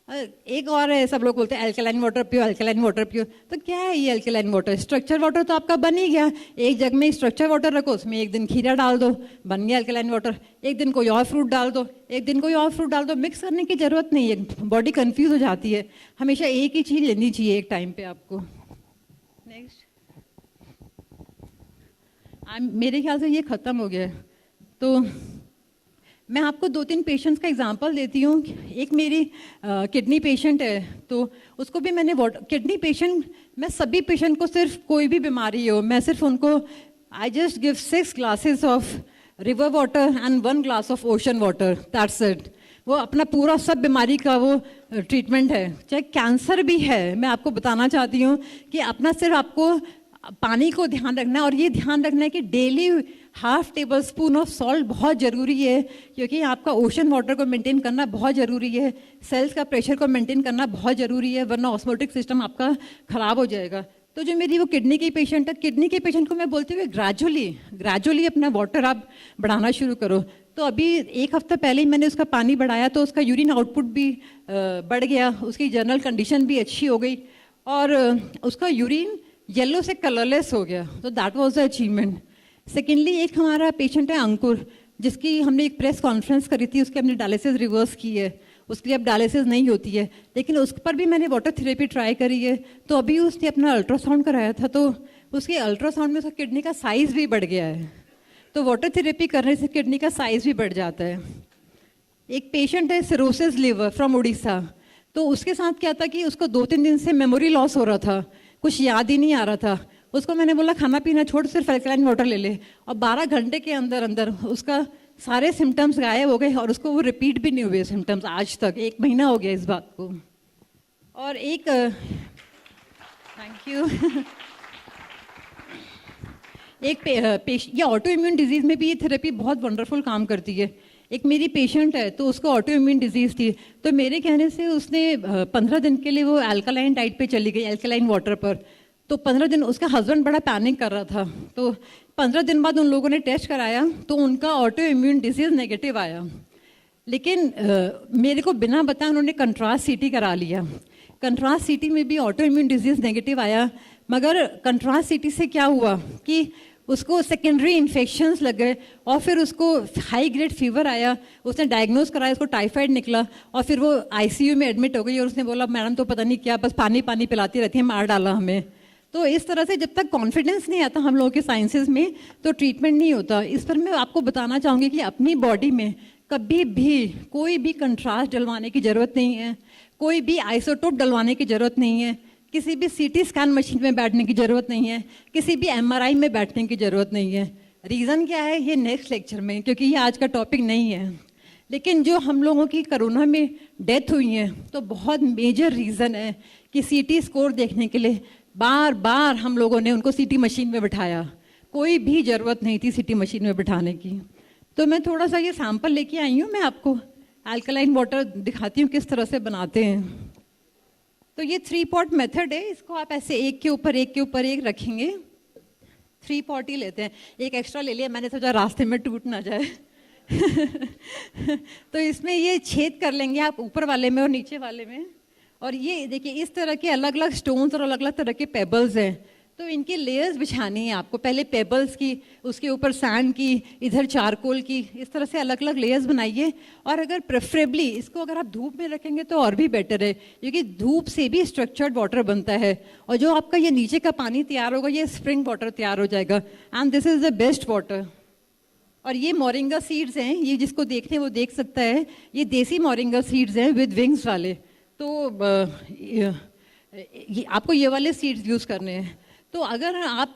एक और है, सब लोग बोलते हैं अल्कलाइन वाटर पियो, अल्कलाइन वाटर पियो। तो क्या है ये अल्कलाइन वाटर? स्ट्रक्चर वाटर तो आपका बन ही गया। एक जग में स्ट्रक्चर वाटर रखो, उसमें एक दिन खीरा डाल दो, बन गया अल्कलाइन वाटर। एक दिन कोई और फ्रूट डाल दो, एक दिन कोई और फ्रूट डाल दो। मिक्स करने की जरूरत नहीं है, बॉडी कंफ्यूज हो जाती है। हमेशा एक ही चीज़ लेनी चाहिए एक टाइम पे आपको। नेक्स्ट, मेरे ख्याल से ये ख़त्म हो गया है। तो मैं आपको 2-3 पेशेंट्स का एग्जांपल देती हूँ। एक मेरी किडनी पेशेंट है, तो उसको भी मैंने किडनी पेशेंट, मैं सभी पेशेंट को, सिर्फ कोई भी बीमारी हो, मैं सिर्फ उनको I just give 6 glasses of river water and 1 glass of ocean water, that's it. वो अपना पूरा सब बीमारी का वो ट्रीटमेंट है। चाहे कैंसर भी है, मैं आपको बताना चाहती हूँ कि अपना सिर्फ आपको पानी को ध्यान रखना है, और ये ध्यान रखना है कि daily 1/2 table spoon of salt बहुत ज़रूरी है, क्योंकि आपका ओशन वाटर को मेंटेन करना बहुत ज़रूरी है, सेल्स का प्रेशर को मेंटेन करना बहुत ज़रूरी है, वरना ऑस्मोटिक सिस्टम आपका ख़राब हो जाएगा। तो जो मेरी वो किडनी की पेशेंट है, किडनी के पेशेंट को मैं बोलती हूँ ग्रेजुअली अपना वाटर आप बढ़ाना शुरू करो। तो अभी 1 हफ्ता पहले ही मैंने उसका पानी बढ़ाया, तो उसका यूरिन आउटपुट भी बढ़ गया, उसकी जनरल कंडीशन भी अच्छी हो गई, और उसका यूरिन येलो से कलरलेस हो गया। तो that was the achievement. Secondly, एक हमारा पेशेंट है अंकुर, जिसकी हमने एक प्रेस कॉन्फ्रेंस करी थी, उसकी हमने डायलिसिस रिवर्स की है, उसके लिए अब डायलिसिस नहीं होती है, लेकिन उस पर भी मैंने वाटर थेरेपी ट्राई करी है। तो अभी उसने अपना अल्ट्रासाउंड कराया था, तो उसके अल्ट्रासाउंड में उसका किडनी का साइज़ भी बढ़ गया है। तो वाटर थेरेपी करने से किडनी का साइज़ भी बढ़ जाता है। एक पेशेंट है सिरोसिस लिवर फ्रॉम उड़ीसा, तो उसके साथ क्या था कि उसको 2-3 दिन से मेमोरी लॉस हो रहा था, कुछ याद ही नहीं आ रहा था। उसको मैंने बोला खाना पीना छोड़, सिर्फ अल्कलाइन वाटर ले ले, और 12 घंटे के अंदर अंदर उसका सारे सिम्टम्स गायब हो गए, और उसको वो रिपीट भी नहीं हुए सिम्टम्स आज तक। 1 महीना हो गया इस बात को। और एक थैंक यू ये ऑटो इम्यून डिजीज़ में भी ये थेरेपी बहुत वंडरफुल काम करती है। एक मेरी पेशेंट है, तो उसको ऑटो इम्यून डिजीज़ थी, तो मेरे कहने से उसने 15 दिन के लिए वो अल्कलाइन डाइट पे चली गई, अल्कलाइन वाटर पर। तो 15 दिन उसका हस्बैंड बड़ा पैनिक कर रहा था, तो 15 दिन बाद उन लोगों ने टेस्ट कराया, तो उनका ऑटो इम्यून डिजीज़ नेगेटिव आया। लेकिन मेरे को बिना बताए उन्होंने कंट्रास्ट सीटी करा लिया। कंट्रास्ट सीटी में भी ऑटो इम्यून डिजीज़ नेगेटिव आया, मगर कंट्रास्ट सीटी से क्या हुआ कि उसको सेकेंडरी इन्फेक्शंस लग गए, और फिर उसको हाई ग्रेड फीवर आया। उसने डायग्नोज कराया, उसको टाइफाइड निकला, और फिर वो आईसीयू में एडमिट हो गई, और उसने बोला मैडम तो पता नहीं क्या, बस पानी पानी पिलाती रहती है, मार डाला हमें। तो इस तरह से जब तक कॉन्फिडेंस नहीं आता हम लोगों के साइंसेस में, तो ट्रीटमेंट नहीं होता। इस पर मैं आपको बताना चाहूँगी कि अपनी बॉडी में कभी भी कोई भी कंट्रास्ट डलवाने की ज़रूरत नहीं है, कोई भी आइसोटोप डलवाने की ज़रूरत नहीं है, किसी भी सीटी स्कैन मशीन में बैठने की ज़रूरत नहीं है, किसी भी एमआरआई में बैठने की ज़रूरत नहीं है। रीज़न क्या है ये नेक्स्ट लेक्चर में, क्योंकि ये आज का टॉपिक नहीं है। लेकिन जो हम लोगों की कोरोना में डेथ हुई है, तो बहुत मेजर रीज़न है कि सीटी स्कोर देखने के लिए बार बार हम लोगों ने उनको सीटी मशीन में बिठाया। कोई भी ज़रूरत नहीं थी सीटी मशीन में बिठाने की। तो मैं थोड़ा सा ये सैम्पल लेके आई हूँ, मैं आपको अल्कलाइन वाटर दिखाती हूँ किस तरह से बनाते हैं। तो ये 3 पॉट मेथड है, इसको आप ऐसे एक के ऊपर एक रखेंगे। 3 पॉट ही लेते हैं, एक एक्स्ट्रा ले लिया मैंने, सोचा रास्ते में टूट ना जाए तो इसमें ये छेद कर लेंगे आप ऊपर वाले में और नीचे वाले में। और ये देखिए इस तरह के अलग अलग स्टोन्स और अलग अलग तरह के पेबल्स हैं, तो इनकी लेयर्स बिछानी है आपको। पहले पेबल्स की, उसके ऊपर सैंड की, इधर चारकोल की, इस तरह से अलग अलग लेयर्स बनाइए। और अगर प्रेफरेबली इसको अगर आप धूप में रखेंगे तो और भी बेटर है, क्योंकि धूप से भी स्ट्रक्चर्ड वाटर बनता है, और जो आपका ये नीचे का पानी तैयार होगा ये स्प्रिंग वाटर तैयार हो जाएगा, and this is the best water. और ये मोरिंगा सीड्स हैं, ये जिसको देखने वो देख सकता है, ये देसी मोरिंगा सीड्स हैं विद विंग्स वाले। तो आपको ये वाले सीड्स यूज़ करने हैं। तो अगर आप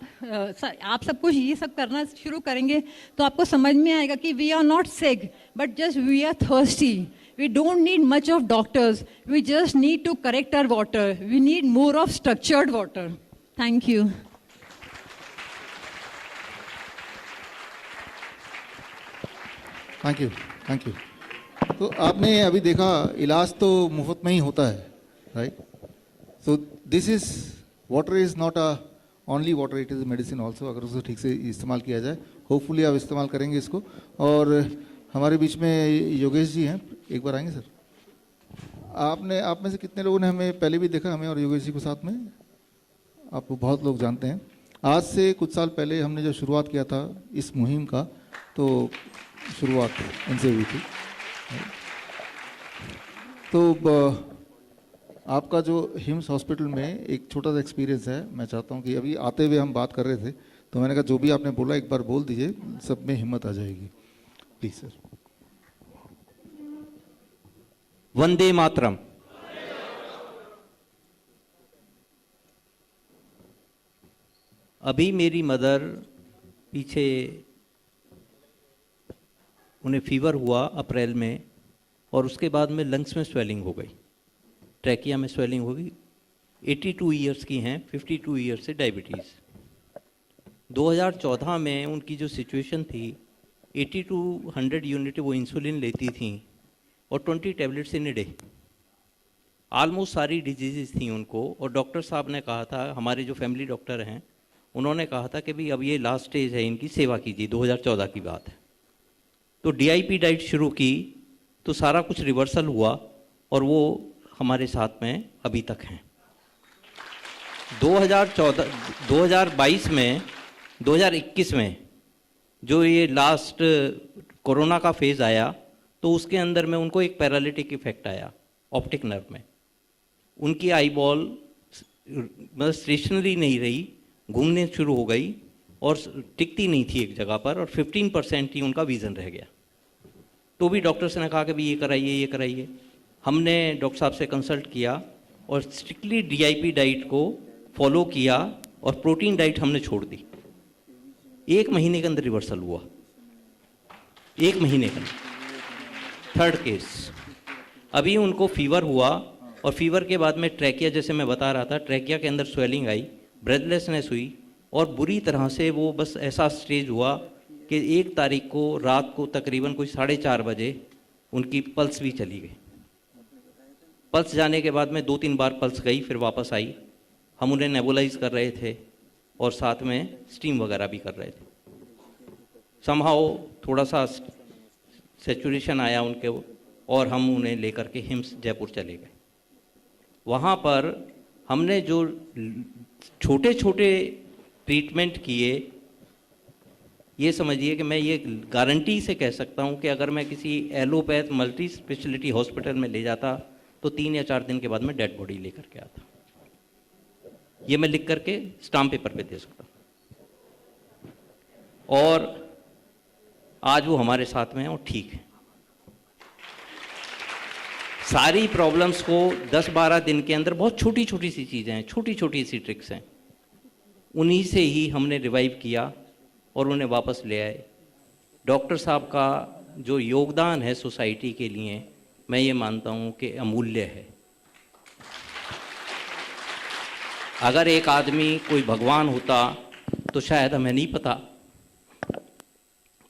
सब कुछ ये सब करना शुरू करेंगे तो आपको समझ में आएगा कि we are not sick but just we are thirsty. We don't need much of doctors, we just need to correct our water, we need more of structured water. Thank you. Thank you, thank you. तो आपने अभी देखा इलाज तो मुफ्त में ही होता है, right? So this is water is not a only water, it is medicine also, अगर उसको ठीक से इस्तेमाल किया जाए। होपफुली आप इस्तेमाल करेंगे इसको। और हमारे बीच में योगेश जी हैं, एक बार आएंगे सर? आपने आप में से कितने लोगों ने हमें पहले भी देखा, हमें और योगेश जी को साथ में? आपको बहुत लोग जानते हैं। आज से कुछ साल पहले हमने जब शुरुआत किया था इस मुहिम का, तो शुरुआत इनसे हुई थी। तो आपका जो हिम्स हॉस्पिटल में एक छोटा सा एक्सपीरियंस है, मैं चाहता हूं कि अभी आते हुए हम बात कर रहे थे तो मैंने कहा जो भी आपने बोला एक बार बोल दीजिए, सब में हिम्मत आ जाएगी। Please sir. वंदे मातरम। अभी मेरी मदर पीछे उन्हें फीवर हुआ अप्रैल में, और उसके बाद में लंग्स में स्वेलिंग हो गई, ट्रैकिया में स्वेलिंग हो गई। 82 ईयर्स की हैं, 52 ईयर्स से डायबिटीज़। 2014 में उनकी जो सिचुएशन थी, 80 to 100 यूनिट वो इंसुलिन लेती थी और 20 tablets in a day. Almost सारी डिजीज़ थी उनको, और डॉक्टर साहब ने कहा था, हमारे जो फैमिली डॉक्टर हैं उन्होंने कहा था कि भाई अब ये लास्ट स्टेज है, इनकी सेवा कीजिए। 2014 की बात है। तो DIP डाइट शुरू की तो सारा कुछ रिवर्सल हुआ और वो हमारे साथ में अभी तक हैं। 2022 में 2021 में जो ये लास्ट कोरोना का फेज़ आया, तो उसके अंदर में उनको एक पैरालिटिक इफेक्ट आया ऑप्टिक नर्व में। उनकी आई बॉल मतलब स्टेशनरी नहीं रही, घूमने शुरू हो गई और टिकती नहीं थी एक जगह पर, और 15% ही उनका विज़न रह गया। तो भी डॉक्टर्स ने कहा कि भाई ये कराइए, ये कराइए। हमने डॉक्टर साहब से कंसल्ट किया और स्ट्रिक्टली DIP डाइट को फॉलो किया और प्रोटीन डाइट हमने छोड़ दी। 1 महीने के अंदर रिवर्सल हुआ, 1 महीने का। थर्ड केस, अभी उनको फीवर हुआ और फीवर के बाद में ट्रैकिया, जैसे मैं बता रहा था, ट्रैकिया के अंदर स्वेलिंग आई, ब्रेथलेसनेस हुई और बुरी तरह से वो बस ऐसा स्टेज हुआ कि 1 तारीख को रात को तकरीबन कोई 4:30 बजे उनकी पल्स भी चली गई। पल्स जाने के बाद में 2-3 बार पल्स गई, फिर वापस आई। हम उन्हें नेबुलाइज कर रहे थे और साथ में स्टीम वगैरह भी कर रहे थे। समहाउ थोड़ा सा सैचुरेशन आया उनके, और हम उन्हें लेकर के हिम्स जयपुर चले गए। वहाँ पर हमने जो छोटे छोटे ट्रीटमेंट किए, ये समझिए कि मैं ये गारंटी से कह सकता हूँ कि अगर मैं किसी एलोपैथ मल्टी स्पेशलिटी हॉस्पिटल में ले जाता तो 3 या 4 दिन के बाद मैं डेड बॉडी लेकर के आता। ये मैं लिख करके स्टाम्प पेपर पे दे सकता हूँ। और आज वो हमारे साथ में हैं और ठीक है। सारी प्रॉब्लम्स को 10-12 दिन के अंदर, बहुत छोटी छोटी सी चीज़ें हैं, छोटी छोटी सी ट्रिक्स हैं, उन्हीं से ही हमने रिवाइव किया और उन्हें वापस ले आए। डॉक्टर साहब का जो योगदान है सोसाइटी के लिए, मैं ये मानता हूँ कि अमूल्य है। अगर एक आदमी कोई भगवान होता तो शायद हमें नहीं पता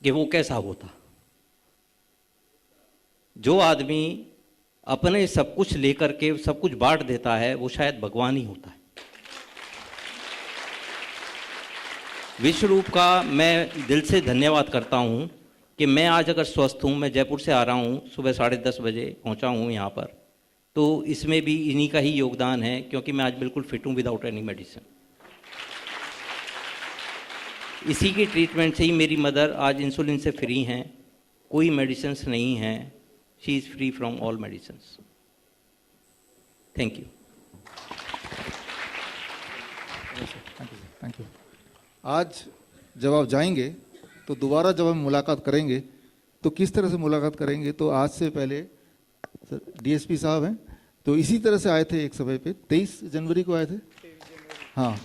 कि वो कैसा होता। जो आदमी अपने सब कुछ लेकर के सब कुछ बांट देता है, वो शायद भगवान ही होता है। विश्व रूप का मैं दिल से धन्यवाद करता हूँ कि मैं आज अगर स्वस्थ हूँ, मैं जयपुर से आ रहा हूँ, सुबह 10:30 बजे पहुँचा हूँ यहाँ पर, तो इसमें भी इन्हीं का ही योगदान है, क्योंकि मैं आज बिल्कुल फिट हूँ विदाउट एनी मेडिसिन। इसी की ट्रीटमेंट से ही मेरी मदर आज इंसुलिन से फ्री हैं, कोई मेडिसिन नहीं हैं, she is free from all medicine. Thank you. Thank you. आज जब आप जाएंगे तो दोबारा जब हम मुलाकात करेंगे तो किस तरह से मुलाकात करेंगे, तो आज से पहले सर DSP साहब हैं, तो इसी तरह से आए थे एक समय पे, 23 जनवरी को आए थे। हाँ,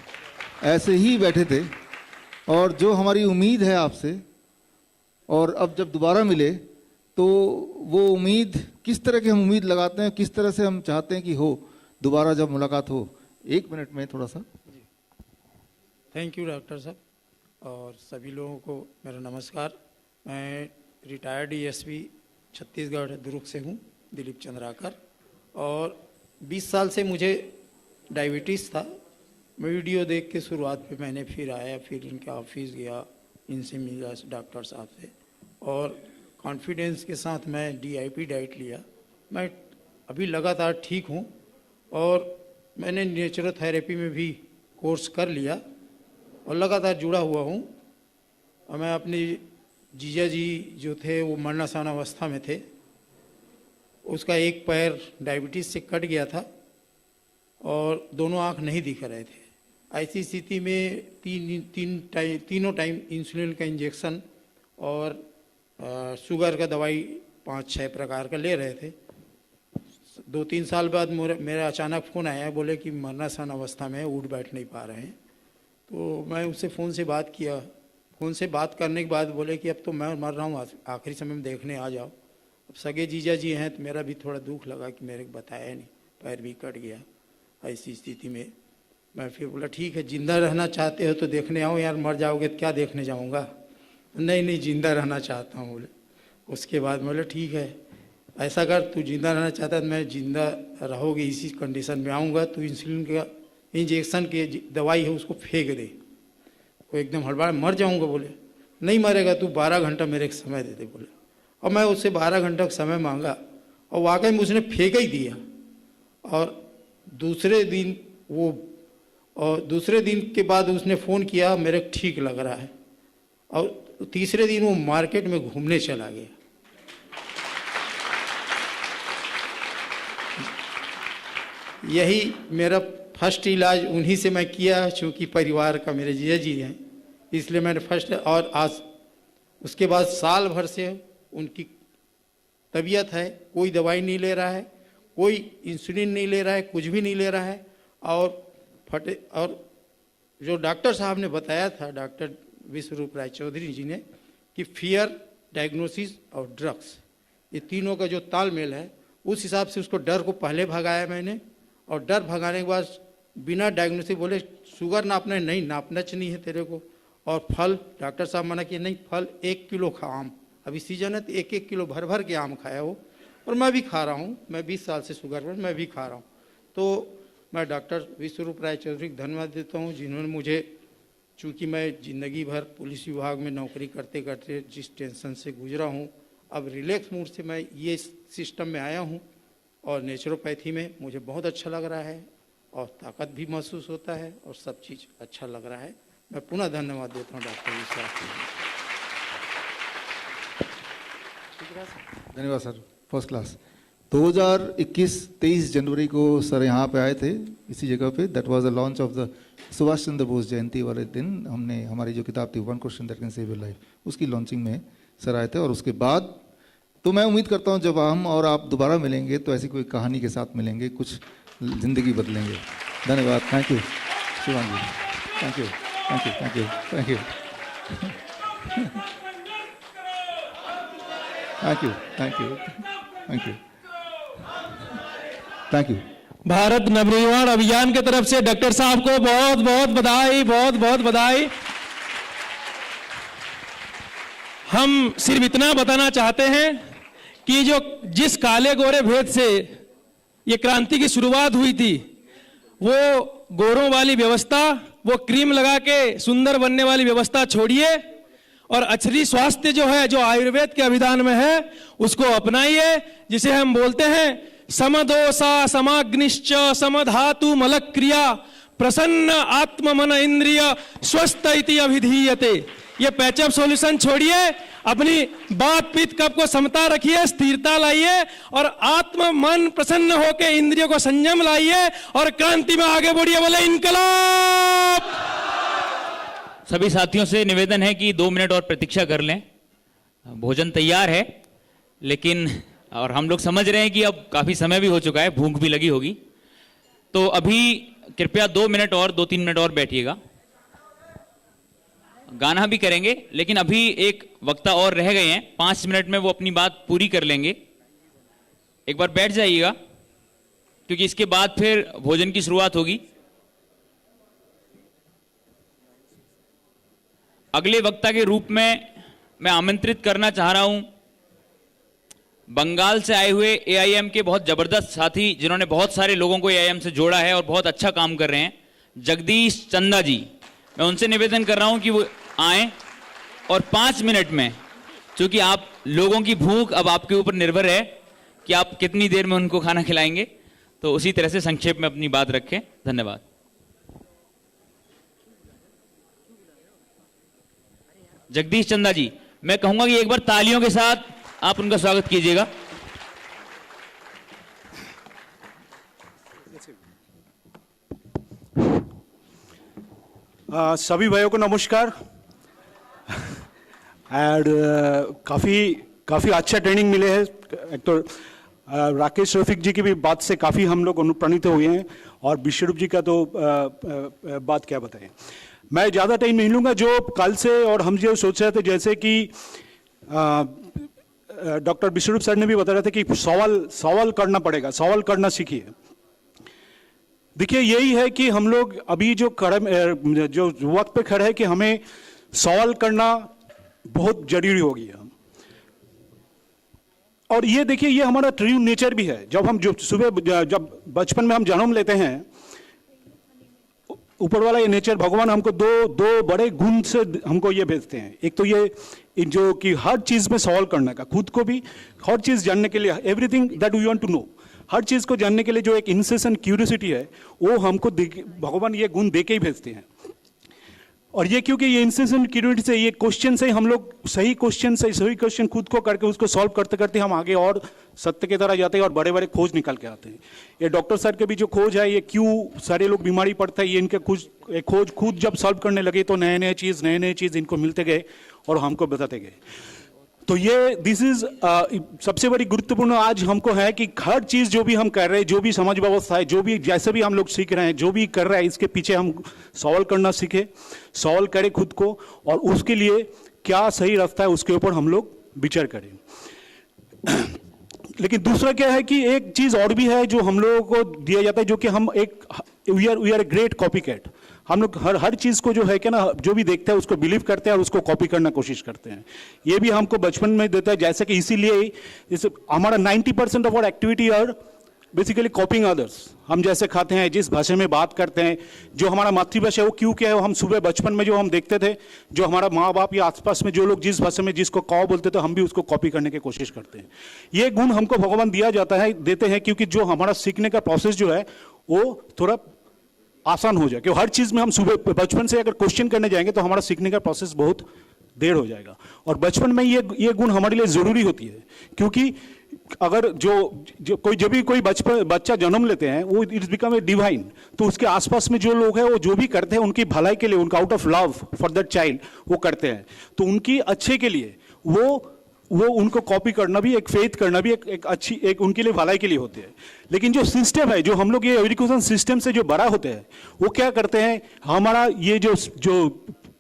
ऐसे ही बैठे थे। और जो हमारी उम्मीद है आपसे, और अब जब दोबारा मिले तो वो उम्मीद, किस तरह की हम उम्मीद लगाते हैं, किस तरह से हम चाहते हैं कि हो दोबारा जब मुलाकात हो। 1 मिनट में थोड़ा सा। थैंक यू डॉक्टर साहब, और सभी लोगों को मेरा नमस्कार। मैं रिटायर्ड DSP छत्तीसगढ़ दुर्ग से हूँ, दिलीप चंद्राकर, और 20 साल से मुझे डायबिटीज़ था। मैं वीडियो देख के शुरुआत पे मैंने फिर आया, फिर इनके ऑफिस गया, इनसे मिला डॉक्टर साहब से, और कॉन्फिडेंस के साथ मैं DIP डाइट लिया। मैं अभी लगातार ठीक हूँ और मैंने नेचुरोथेरेपी में भी कोर्स कर लिया और लगातार जुड़ा हुआ हूँ। और मैं अपनी जीजा जी जो थे वो मरणासन अवस्था में थे, उसका एक पैर डायबिटीज़ से कट गया था और दोनों आँख नहीं दिख रहे थे। ऐसी स्थिति में तीनों टाइम इंसुलिन का इंजेक्शन और शुगर का दवाई 5-6 प्रकार का ले रहे थे। 2-3 साल बाद मेरा अचानक फ़ोन आया, बोले कि मरणासन अवस्था में उठ बैठ नहीं पा रहे हैं। तो मैं उससे फ़ोन से बात किया। फ़ोन से बात करने के बाद बोले कि अब तो मैं मर रहा हूँ, आखिरी समय में देखने आ जाओ। अब सगे जीजा जी हैं तो मेरा भी थोड़ा दुख लगा कि मेरे को बताया नहीं, पैर भी कट गया। ऐसी स्थिति में मैं फिर बोला ठीक है, जिंदा रहना चाहते हो तो देखने आओ, यार मर जाओगे तो क्या देखने जाऊँगा। नहीं जिंदा रहना चाहता हूँ बोले। उसके बाद बोले ठीक है, ऐसा कर, तू जिंदा रहना चाहता है तो मैं जिंदा रहोगे, इसी कंडीशन में आऊँगा, तू इंसुलिन का इंजेक्शन के दवाई है उसको फेंक दे। वो एकदम हड़बड़ा, मर जाऊँगा बोले। नहीं मरेगा, तू 12 घंटा मेरे को समय दे दे बोले। और मैं उससे 12 घंटा का समय मांगा और वाकई में उसने फेंक ही दिया। और दूसरे दिन के बाद उसने फ़ोन किया, मेरे को ठीक लग रहा है। और तीसरे दिन वो मार्केट में घूमने चला गया। यही मेरा फर्स्ट इलाज उन्हीं से मैं किया, चूँकि परिवार का मेरे जीजा जी हैं इसलिए मैंने फर्स्ट। और आज उसके बाद साल भर से उनकी तबीयत है, कोई दवाई नहीं ले रहा है, कोई इंसुलिन नहीं ले रहा है, कुछ भी नहीं ले रहा है। और जो डॉक्टर साहब ने बताया था, डॉक्टर विश्वरूप राय चौधरी जी ने, कि फियर, डायग्नोसिस और ड्रग्स, ये तीनों का जो तालमेल है, उस हिसाब से उसको डर को पहले भगाया मैंने। और डर भगाने के बाद बिना डायग्नोसिस बोले शुगर नापना नहीं, नापना नहीं है तेरे को। और फल, डॉक्टर साहब मना किया, नहीं फल 1 किलो खा। आम अभी सीजन है तो 1-1 किलो भर के आम खाया वो। और मैं भी खा रहा हूँ, मैं 20 साल से शुगर पर मैं भी खा रहा हूँ। तो मैं डॉक्टर विश्वरूप राय चौधरी को धन्यवाद देता हूँ, जिन्होंने मुझे, चूँकि मैं ज़िंदगी भर पुलिस विभाग में नौकरी करते करते जिस टेंशन से गुजरा हूँ, अब रिलैक्स मूड से मैं ये सिस्टम में आया हूँ। और नेचुरोपैथी में मुझे बहुत अच्छा लग रहा है और ताकत भी महसूस होता है और सब चीज़ अच्छा लग रहा है। मैं पुनः धन्यवाद देता हूँ डॉक्टर विश्वास को। धन्यवाद सर, फर्स्ट क्लास। 2021-23 जनवरी को सर यहाँ पे आए थे इसी जगह पे। That was the launch of the Subhash Chandra Bose जयंती वाले दिन हमने हमारी जो किताब थी 1 question that can save your life, उसकी लॉन्चिंग में सर आए थे। और उसके बाद तो मैं उम्मीद करता हूँ जब हम और आप दोबारा मिलेंगे तो ऐसी कोई कहानी के साथ मिलेंगे, कुछ ज़िंदगी बदलेंगे। धन्यवाद, thank you Shivangi, thank you thank you thank you thank you thank you thank you thank you thank you. Bharat Navnirman अभियान की तरफ से डॉक्टर साहब को बहुत बहुत बधाई, बहुत बहुत बधाई। हम सिर्फ इतना बताना चाहते हैं कि जिस काले गोरे भेद से ये क्रांति की शुरुआत हुई थी, वो गोरों वाली व्यवस्था, वो क्रीम लगा के सुंदर बनने वाली व्यवस्था छोड़िए और असली स्वास्थ्य जो है, जो आयुर्वेद के अभिधान में है, उसको अपनाइए, जिसे हम बोलते हैं समदोषा समाग्निश्च समधातु मलक क्रिया प्रसन्न आत्म मन इंद्रिय स्वस्थ इति अभिधीयते। ये पैचअप सॉल्यूशन छोड़िए, अपनी बात पित्त कफ को समता रखिए, स्थिरता लाइए और आत्म मन प्रसन्न होकर इंद्रियों को संयम लाइए और क्रांति में आगे बढ़िए। बोले इनकलाब। सभी साथियों से निवेदन है कि 2 मिनट और प्रतीक्षा कर लें। भोजन तैयार है, लेकिन और हम लोग समझ रहे हैं कि अब काफी समय भी हो चुका है, भूख भी लगी होगी, तो अभी कृपया 2 मिनट और 2-3 मिनट और बैठिएगा। गाना भी करेंगे, लेकिन अभी एक वक्ता और रह गए हैं, 5 मिनट में वो अपनी बात पूरी कर लेंगे। एक बार बैठ जाइएगा, क्योंकि इसके बाद फिर भोजन की शुरुआत होगी। अगले वक्ता के रूप में मैं आमंत्रित करना चाह रहा हूं बंगाल से आए हुए एआईएम के बहुत जबरदस्त साथी, जिन्होंने बहुत सारे लोगों को एआईएम से जोड़ा है और बहुत अच्छा काम कर रहे हैं, जगदीश चंदा जी। मैं उनसे निवेदन कर रहा हूं कि वो आएं और 5 मिनट में, क्योंकि आप लोगों की भूख अब आपके ऊपर निर्भर है कि आप कितनी देर में उनको खाना खिलाएंगे, तो उसी तरह से संक्षेप में अपनी बात रखें। धन्यवाद। जगदीश चंदा जी, मैं कहूंगा कि एक बार तालियों के साथ आप उनका स्वागत कीजिएगा। सभी भाइयों को नमस्कार। एंड काफ़ी अच्छा ट्रेनिंग मिले हैं। एक तो राकेश रफीक जी की भी बात से काफ़ी हम लोग अनुप्राणित हुए हैं, और विश्वरूप जी का तो बात क्या बताएं। मैं ज़्यादा टाइम नहीं लूँगा। जो कल से और हम जो सोच रहे थे, जैसे कि डॉक्टर विश्वरूप सर ने भी बता रहे थे कि सवाल करना पड़ेगा, सवाल करना सीखिए। देखिए, यही है कि हम लोग अभी जो वक्त पे खड़े हैं कि हमें सवाल करना बहुत जरूरी हो गया। और ये देखिए, ये हमारा ट्रू नेचर भी है। जब हम जब बचपन में हम जन्म लेते हैं, ऊपर वाला ये नेचर, भगवान हमको दो बड़े गुण से हमको ये भेजते हैं। एक तो ये जो कि हर चीज में सवाल करने का, खुद को भी हर चीज जानने के लिए, everything that we want to know, हर चीज को जानने के लिए जो एक इंसेंशन क्यूरियोसिटी है, वो हमको भगवान ये गुण दे के ही भेजते हैं। और ये क्योंकि ये इंसेंशन क्यूरियोसिटी से, ये क्वेश्चन से हम लोग सही क्वेश्चन खुद को करके उसको सॉल्व करते करते हम आगे और सत्य की तरह जाते हैं और बड़े बड़े खोज निकल के आते हैं। ये डॉक्टर सर के भी जो खोज है, ये क्यों सारे लोग बीमारी पड़ता है, ये इनके खोज खुद जब सॉल्व करने लगे तो नए नए चीज इनको मिलते गए और हमको बताते गए। तो ये दिस इज सबसे बड़ी गुरुत्वपूर्ण आज हमको है कि हर चीज जो भी हम कर रहे हैं, जो भी समाज व्यवस्था है, जो भी जैसे भी हम लोग सीख रहे हैं, जो भी कर रहे हैं, इसके पीछे हम सवाल करना सीखे, सवाल करें खुद को, और उसके लिए क्या सही रास्ता है उसके ऊपर हम लोग विचार करें। लेकिन दूसरा क्या है कि एक चीज और भी है जो हम लोगों को दिया जाता है, जो कि हम एक we are great copycat. हम लोग हर चीज को जो है कि ना, जो भी देखते हैं उसको बिलीव करते हैं और उसको कॉपी करना कोशिश करते हैं। ये भी हमको बचपन में देता है, जैसे कि इसीलिए हमारा 90% of our activity are basically copying others. हम जैसे खाते हैं, जिस भाषा में बात करते हैं, जो हमारा मातृभाषा है वो क्यों क्या है, हम सुबह बचपन में जो हम देखते थे, जो हमारा माँ बाप या आसपास में जो लोग जिस भाषा में जिसको कौ बोलते थे, हम भी उसको कॉपी करने की कोशिश करते हैं। ये गुण हमको भगवान दिया जाता है, देते हैं, क्योंकि जो हमारा सीखने का प्रोसेस जो है वो थोड़ा आसान हो जाए। क्योंकि हर चीज में हम सुबह बचपन से अगर क्वेश्चन करने जाएंगे तो हमारा सीखने का प्रोसेस बहुत देर हो जाएगा। और बचपन में ये गुण हमारे लिए जरूरी होती है, क्योंकि अगर जब भी कोई बच्चा जन्म लेते हैं, वो इट्स बिकम ए डिवाइन। तो उसके आसपास में जो लोग हैं वो जो भी करते हैं उनकी भलाई के लिए, उनका out of love for that child वो करते हैं। तो उनकी अच्छे के लिए वो उनको कॉपी करना भी, एक फेथ करना भी एक अच्छी, एक उनके लिए भलाई के लिए होते हैं। लेकिन जो सिस्टम है, जो हम लोग ये एजुकेशन सिस्टम से जो बड़ा होते हैं, वो क्या करते हैं, हमारा ये जो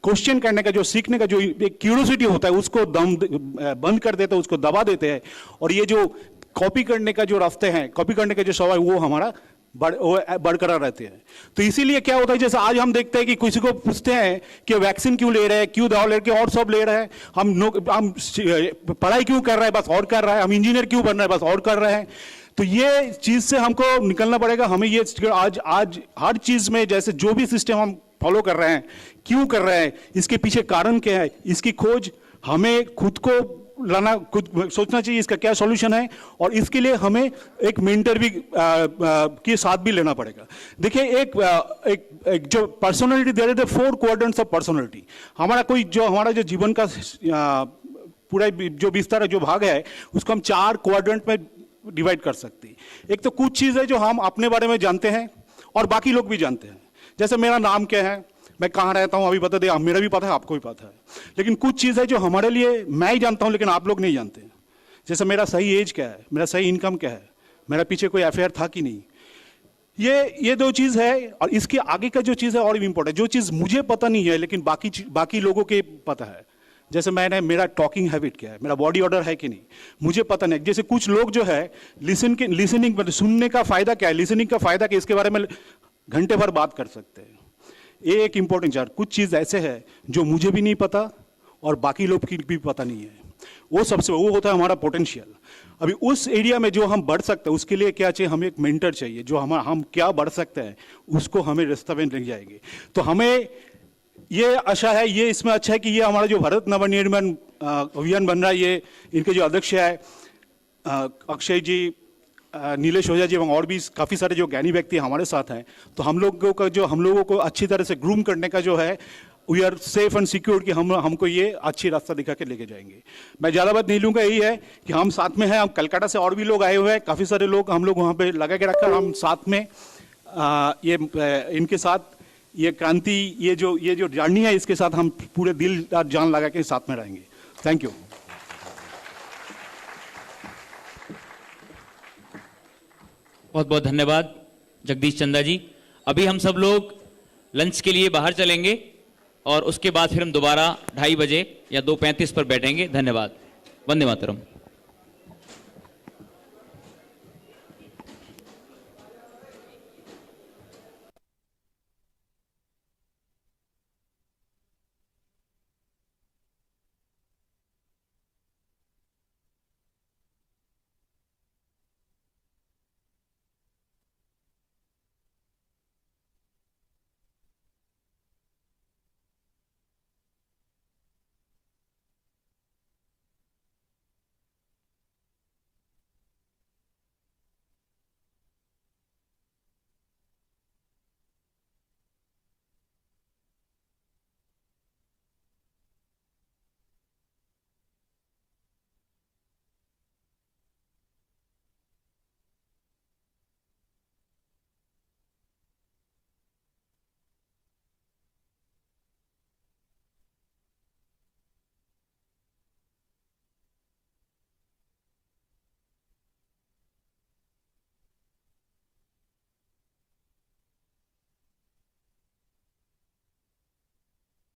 क्वेश्चन करने का, जो सीखने का जो एक क्यूरियोसिटी होता है, उसको बंद कर देते हैं, उसको दबा देते हैं। और ये जो कॉपी करने का जो रास्ते हैं, कॉपी करने का जो स्वभाव, वो हमारा बरकरार रहते हैं। तो इसीलिए क्या होता है, जैसे आज हम देखते हैं कि किसी को पूछते हैं कि वैक्सीन क्यों ले रहे हैं, क्यों दवा ले रहे हैं, और सब ले रहे हैं, हम पढ़ाई क्यों कर रहे हैं, बस और कर रहे हैं, हम इंजीनियर क्यों बन रहे हैं, बस और कर रहे हैं। तो ये चीज से हमको निकलना पड़ेगा। हमें ये आज हर चीज में, जैसे जो भी सिस्टम हम फॉलो कर रहे हैं, क्यों कर रहे हैं, इसके पीछे कारण क्या है, इसकी खोज हमें खुद को लाना, खुद सोचना चाहिए इसका क्या सॉल्यूशन है। और इसके लिए हमें एक मेंटर भी के साथ भी लेना पड़ेगा। देखिए, एक जो personality, there are 4 quadrants of personality. हमारा जो जीवन का पूरा जो विस्तार है, जो भाग है, उसको हम 4 क्वाड्रेंट में डिवाइड कर सकते हैं। एक तो कुछ चीज है जो हम अपने बारे में जानते हैं और बाकी लोग भी जानते हैं। जैसे मेरा नाम क्या है, मैं कहाँ रहता हूँ, अभी बता दे, मेरा भी पता है, आपको भी पता है। लेकिन कुछ चीज़ है जो हमारे लिए मैं ही जानता हूँ लेकिन आप लोग नहीं जानते। जैसे मेरा सही एज क्या है, मेरा सही इनकम क्या है, मेरा पीछे कोई एफआईआर था कि नहीं। ये 2 चीज़ है। और इसके आगे का जो चीज़ है और भी इंपॉर्टेंट, जो चीज़ मुझे पता नहीं है लेकिन बाकी लोगों के पता है। जैसे मेरा टॉकिंग हैबिट क्या है, मेरा बॉडी ऑर्डर है कि नहीं, मुझे पता नहीं। जैसे कुछ लोग जो है लिसनिंग, सुनने का फायदा क्या है, लिसनिंग का फायदा क्या, इसके बारे में घंटे भर बात कर सकते हैं। ये एक इंपॉर्टेंट चार्ट। कुछ चीज ऐसे है जो मुझे भी नहीं पता और बाकी लोग की भी पता नहीं है। वो होता है हमारा पोटेंशियल। अभी उस एरिया में जो हम बढ़ सकते हैं, उसके लिए क्या चाहिए, हमें एक मेंटर चाहिए जो हम क्या बढ़ सकते हैं उसको हमें रास्ते में ले जाएंगे। तो हमें ये आशा है, ये इसमें अच्छा है कि ये हमारा जो भारत नवनिर्माण अभियान बन रहा है, ये इनके जो अध्यक्ष है अक्षय जी, नीलेश ओझा जी एवं और भी काफ़ी सारे जो ज्ञानी व्यक्ति हमारे साथ हैं, तो हम लोगों को अच्छी तरह से ग्रूम करने का जो है, we are safe and secure कि हमको ये अच्छी रास्ता दिखा के लेके जाएंगे। मैं ज़्यादा बात नहीं लूँगा, यही है कि हम साथ में हैं। हम कलकत्ता से और भी लोग आए हुए हैं, काफ़ी सारे लोग हम लोग वहाँ पे लगा के रखा, हम साथ में इनके साथ ये क्रांति, ये जो जर्नी है, इसके साथ हम पूरे दिल और जान लगा के साथ में रहेंगे। Thank you. बहुत बहुत धन्यवाद जगदीश चंदा जी। अभी हम सब लोग लंच के लिए बाहर चलेंगे और उसके बाद फिर हम दोबारा 2:30 बजे या 2:35 पर बैठेंगे। धन्यवाद। वंदे मातरम।